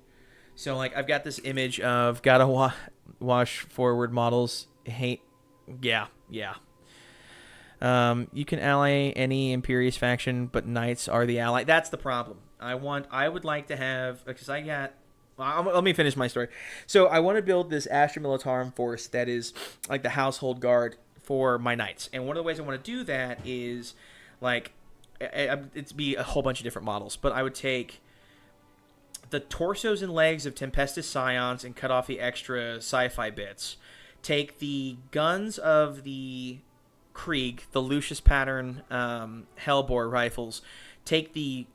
So, like, I've got this image of gotta wash forward models. Yeah. You can ally any Imperious faction, but Knights are the ally. That's the problem. I would like to have, because let me finish my story. So, I want to build this Astra Militarum force that is, like, the household guard for my Knights. And one of the ways I want to do that is, like, it'd be a whole bunch of different models. But I would take... the torsos and legs of Tempestus Scions and cut off the extra sci-fi bits. Take the guns of the Krieg, the Lucius pattern Hellbore rifles. Take the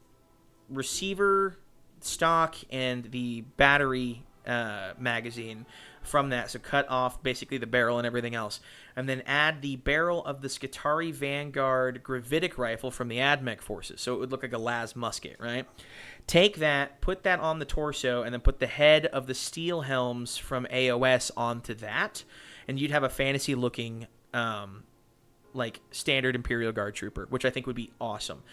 receiver stock and the battery magazine from that. So cut off basically the barrel and everything else. And then add the barrel of the Skitarii Vanguard Gravitic rifle from the AdMech forces. So it would look like a las musket, right? Take that, put that on the torso, and then put the head of the steel helms from AOS onto that. and you'd have a fantasy-looking, like, standard Imperial Guard trooper, which I think would be awesome.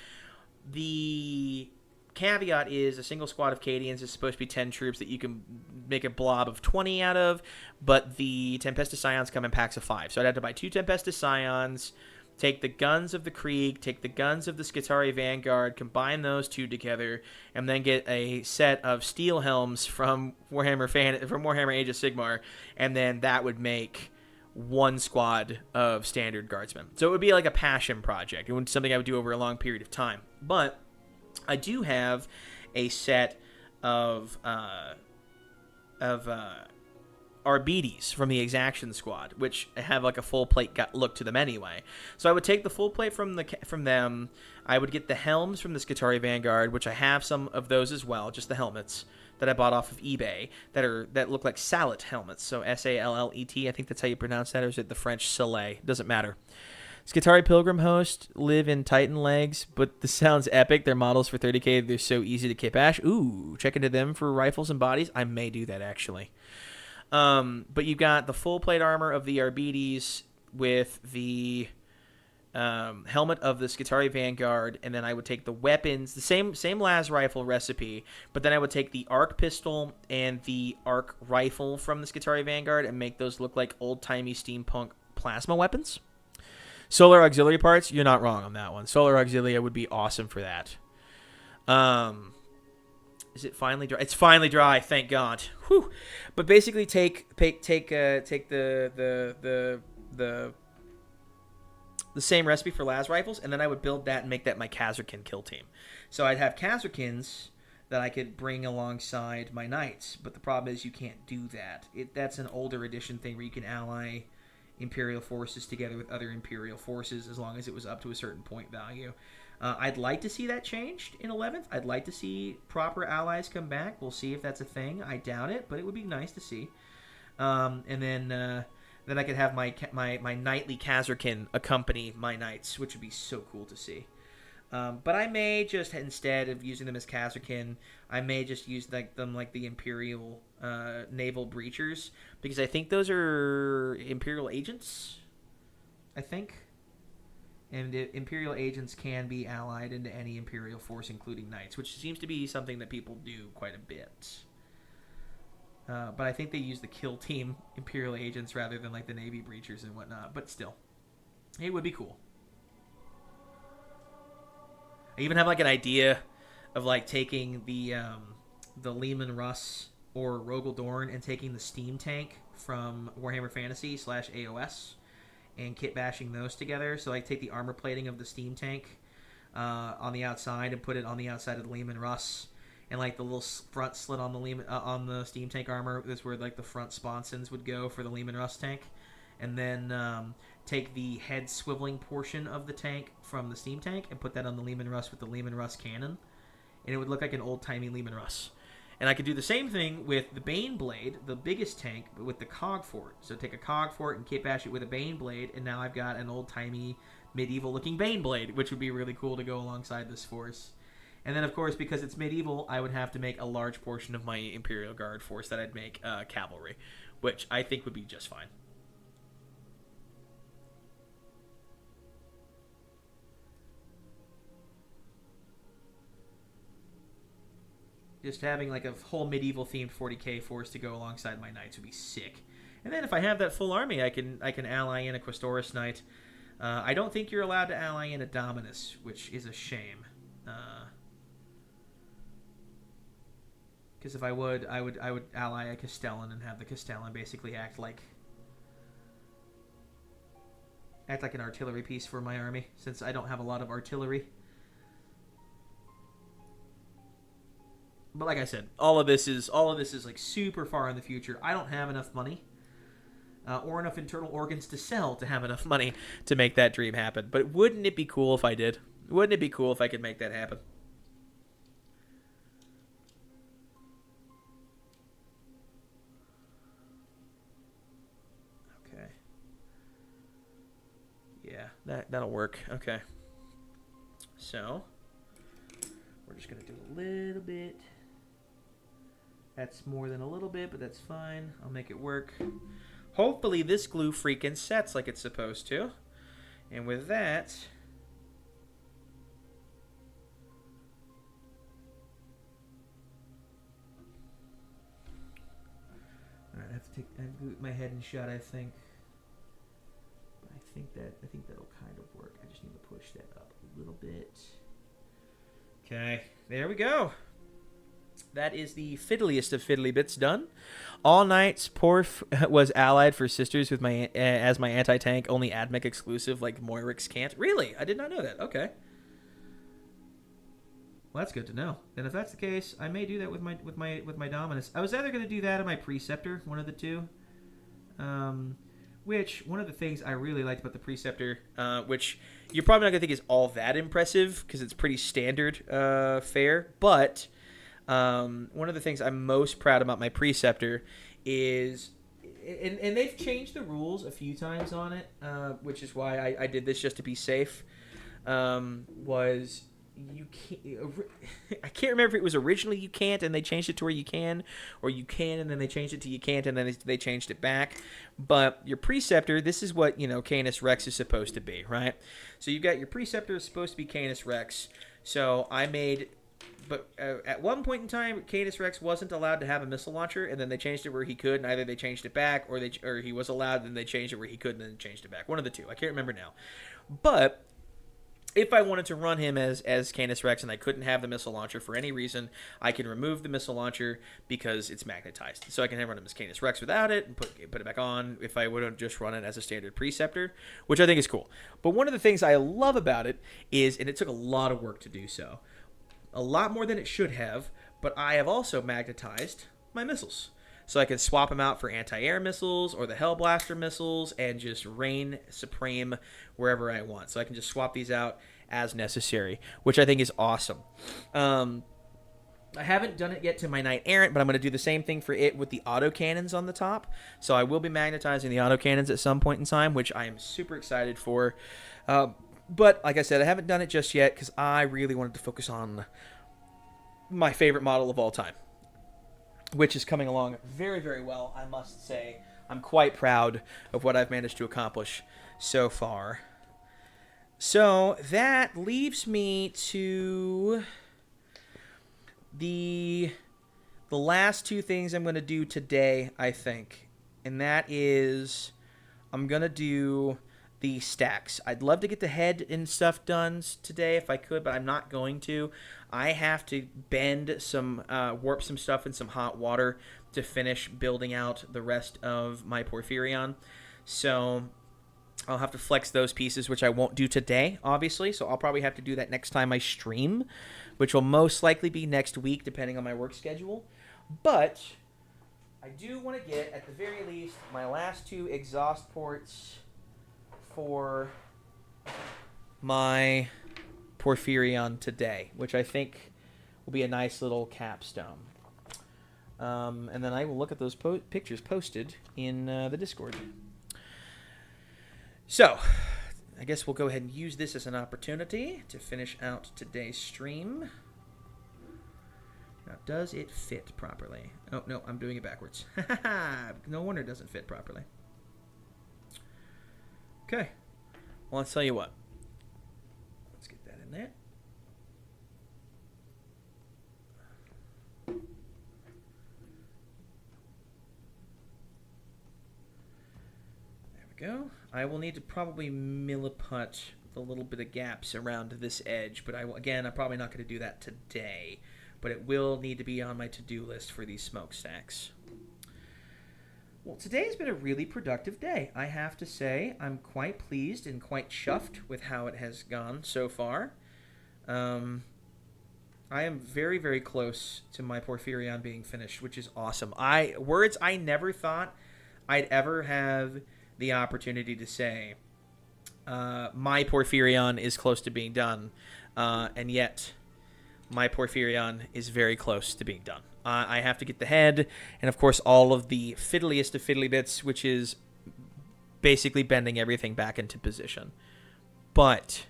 The caveat is a single squad of Cadians is supposed to be 10 troops that you can make a blob of 20 out of, but the Tempestus Scions come in packs of 5. So I'd have to buy 2 Tempestus Scions, take the guns of the Krieg, take the guns of the Skitarii Vanguard, combine those 2 together, and then get a set of steel helms from Warhammer Age of Sigmar, and then that would make 1 squad of standard guardsmen. So it would be like a passion project. It would be something I would do over a long period of time. But I do have a set of Arbites from the Exaction Squad, which have like a full plate look to them anyway. So I would take the full plate from them. I would get the helms from the Skitarii Vanguard, which I have some of those as well, just the helmets that I bought off of eBay that look like Sallet helmets. So Sallet, I think that's how you pronounce that, or is it the French Soleil? Doesn't matter. Skitarii Pilgrim Host live in Titan legs, but this sounds epic. They're models for 30k. They're so easy to kit bash. Ooh, check into them for rifles and bodies. I may do that, actually. But you got the full plate armor of the Arbites with the helmet of the Skitarii Vanguard, and then I would take the weapons, the same las rifle recipe, but then I would take the arc pistol and the arc rifle from the Skitarii Vanguard and make those look like old-timey steampunk plasma weapons. Solar auxiliary parts, you're not wrong on that one. Solar auxiliary would be awesome for that. Is it finally dry? It's finally dry, thank God. Whew. But basically, take the same recipe for las rifles, and then I would build that and make that my Khazarkin kill team. So I'd have Khazarkins that I could bring alongside my knights, but the problem is you can't do that. That's an older edition thing where you can ally Imperial forces together with other Imperial forces as long as it was up to a certain point value. I'd like to see that changed in 11th. I'd like to see proper allies come back. We'll see if that's a thing. I doubt it, but it would be nice to see. And then I could have my knightly Khazarkin accompany my knights, which would be so cool to see. But I may just, instead of using them as Khazarkin, I may just use them like the Imperial naval breachers, because I think those are Imperial agents, I think. And Imperial agents can be allied into any Imperial force, including knights, which seems to be something that people do quite a bit. But I think they use the kill team Imperial agents rather than like the Navy breachers and whatnot. But still, it would be cool. I even have like an idea of like taking the Leman Russ or Rogel Dorn and taking the steam tank from Warhammer Fantasy / AOS and kit bashing those together. So like take the armor plating of the steam tank on the outside and put it on the outside of the Leman Russ, and like the little front slit on the steam tank armor is where like the front sponsons would go for the Leman Russ tank, and then take the head swiveling portion of the tank from the steam tank and put that on the Leman Russ with the Leman Russ cannon, and it would look like an old-timey Leman Russ. And I could do the same thing with the Bane Blade, the biggest tank, but with the Cog Fort. So take a Cog Fort and kit bash it with a Bane Blade, and now I've got an old-timey, medieval-looking Bane Blade, which would be really cool to go alongside this force. And then, of course, because it's medieval, I would have to make a large portion of my Imperial Guard force that I'd make cavalry, which I think would be just fine. Just having like a whole medieval themed 40k force to go alongside my knights would be sick. And then if I have that full army, I can ally in a Questoris Knight. I don't think you're allowed to ally in a Dominus, which is a shame. Because if I would ally a Castellan and have the Castellan basically act like an artillery piece for my army, since I don't have a lot of artillery. But like I said, all of this is like super far in the future. I don't have enough money or enough internal organs to sell to have enough money to make that dream happen. But wouldn't it be cool if I did? Wouldn't it be cool if I could make that happen? Okay. Yeah, that'll work. Okay. So we're just gonna do a little bit. That's more than a little bit, but that's fine. I'll make it work. Hopefully this glue freaking sets like it's supposed to. And with that... Alright, I have to glue my head and shut, I think. I think that'll kind of work. I just need to push that up a little bit. Okay, there we go. That is the fiddliest of fiddly bits done. All Night's Porf was allied for sisters with my as my anti-tank, only AdMech exclusive, like Moirix can't. Really? I did not know that. Okay. Well, that's good to know. And if that's the case, I may do that with my Dominus. I was either going to do that or my Preceptor, one of the two. Which, one of the things I really liked about the Preceptor, which you're probably not going to think is all that impressive because it's pretty standard fare, but one of the things I'm most proud about my Preceptor is, and they've changed the rules a few times on it, which is why I did this just to be safe, was... You can't. I can't remember if it was originally you can't and they changed it to where you can, or you can and then they changed it to you can't and then they changed it back. But your Preceptor, this is what Canis Rex is supposed to be, right? So you've got your Preceptor is supposed to be Canis Rex. So I made, but at one point in time, Canis Rex wasn't allowed to have a missile launcher, and then they changed it where he could, and either they changed it back or he was allowed, and they changed it where he could, and then changed it back. One of the two. I can't remember now, but. If I wanted to run him as Canis Rex and I couldn't have the missile launcher for any reason, I can remove the missile launcher because it's magnetized. So I can run him as Canis Rex without it and put it back on if I would have just run it as a standard Preceptor, which I think is cool. But one of the things I love about it is, and it took a lot of work to do so, a lot more than it should have, but I have also magnetized my missiles. So I can swap them out for anti-air missiles or the Hellblaster missiles and just reign supreme wherever I want. So I can just swap these out as necessary, which I think is awesome. I haven't done it yet to my Knight Errant, but I'm going to do the same thing for it with the autocannons on the top. So I will be magnetizing the autocannons at some point in time, which I am super excited for. But like I said, I haven't done it just yet because I really wanted to focus on my favorite model of all time, which is coming along very, very well, I must say. I'm quite proud of what I've managed to accomplish so far. So that leaves me to the last two things I'm going to do today, I think. And that is, I'm going to do the stacks. I'd love to get the head and stuff done today if I could, but I'm not going to. I have to bend some, warp some stuff in some hot water to finish building out the rest of my Porphyrion. So I'll have to flex those pieces, which I won't do today, obviously. So I'll probably have to do that next time I stream, which will most likely be next week, depending on my work schedule. But I do want to get, at the very least, my last two exhaust ports for my Porphyrion today, which I think will be a nice little capstone. And then I will look at those pictures posted in the Discord. So, I guess we'll go ahead and use this as an opportunity to finish out today's stream. Now, does it fit properly? Oh, no, I'm doing it backwards. No wonder it doesn't fit properly. Okay. Well, I'll tell you what. Let's get that in there. There we go. I will need to probably milliput a little bit of gaps around this edge, but again, I'm probably not going to do that today. But it will need to be on my to-do list for these smokestacks. Well, today has been a really productive day. I have to say, I'm quite pleased and quite chuffed with how it has gone so far. I am very, very close to my Porphyrion being finished, which is awesome. Words I never thought I'd ever have the opportunity to say. My Porphyrion is close to being done, and yet my Porphyrion is very close to being done. I have to get the head, and of course all of the fiddliest of fiddly bits, which is basically bending everything back into position. But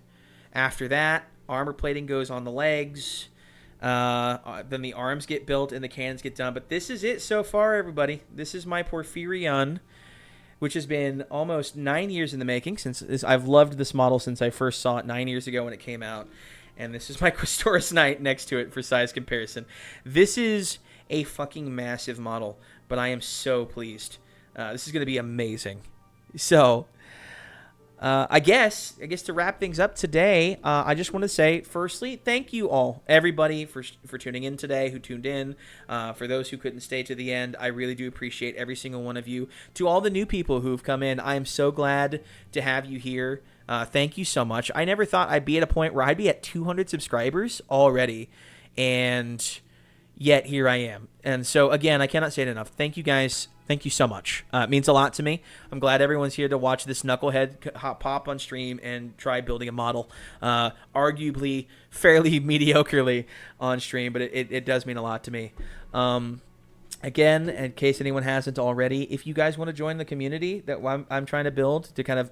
after that, armor plating goes on the legs, then the arms get built and the cannons get done. But this is it so far, everybody. This is my Porphyrion. which has been almost 9 years in the making. I've loved this model since I first saw it 9 years ago when it came out. And this is my Questoris Knight next to it for size comparison. This is a fucking massive model, but I am so pleased. This is going to be amazing. So, I guess to wrap things up today, I just want to say, firstly, thank you all, everybody, for tuning in today, who tuned in. For those who couldn't stay to the end, I really do appreciate every single one of you. To all the new people who've come in, I am so glad to have you here. Thank you so much. I never thought I'd be at a point where I'd be at 200 subscribers already, and yet here I am. And so, again, I cannot say it enough. Thank you guys. Thank you so much. It means a lot to me. I'm glad everyone's here to watch this knucklehead pop on stream and try building a model, arguably fairly mediocrely on stream, but it does mean a lot to me. Again, in case anyone hasn't already, if you guys want to join the community that I'm trying to build to kind of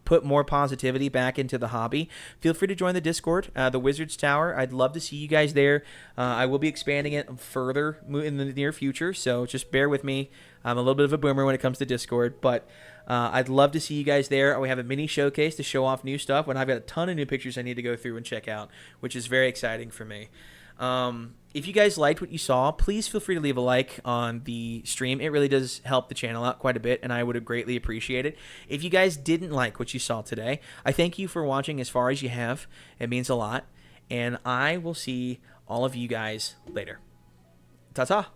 put more positivity back into the hobby, feel free to join the Discord, the Wizards Tower. I'd love to see you guys there. I will be expanding it further in the near future, so just bear with me. I'm a little bit of a boomer when it comes to Discord, but I'd love to see you guys there. We have a mini showcase to show off new stuff, and I've got a ton of new pictures I need to go through and check out, which is very exciting for me. If you guys liked what you saw, please feel free to leave a like on the stream. It really does help the channel out quite a bit, and I would greatly appreciate it. If you guys didn't like what you saw today, I thank you for watching as far as you have. It means a lot, and I will see all of you guys later. Ta-ta!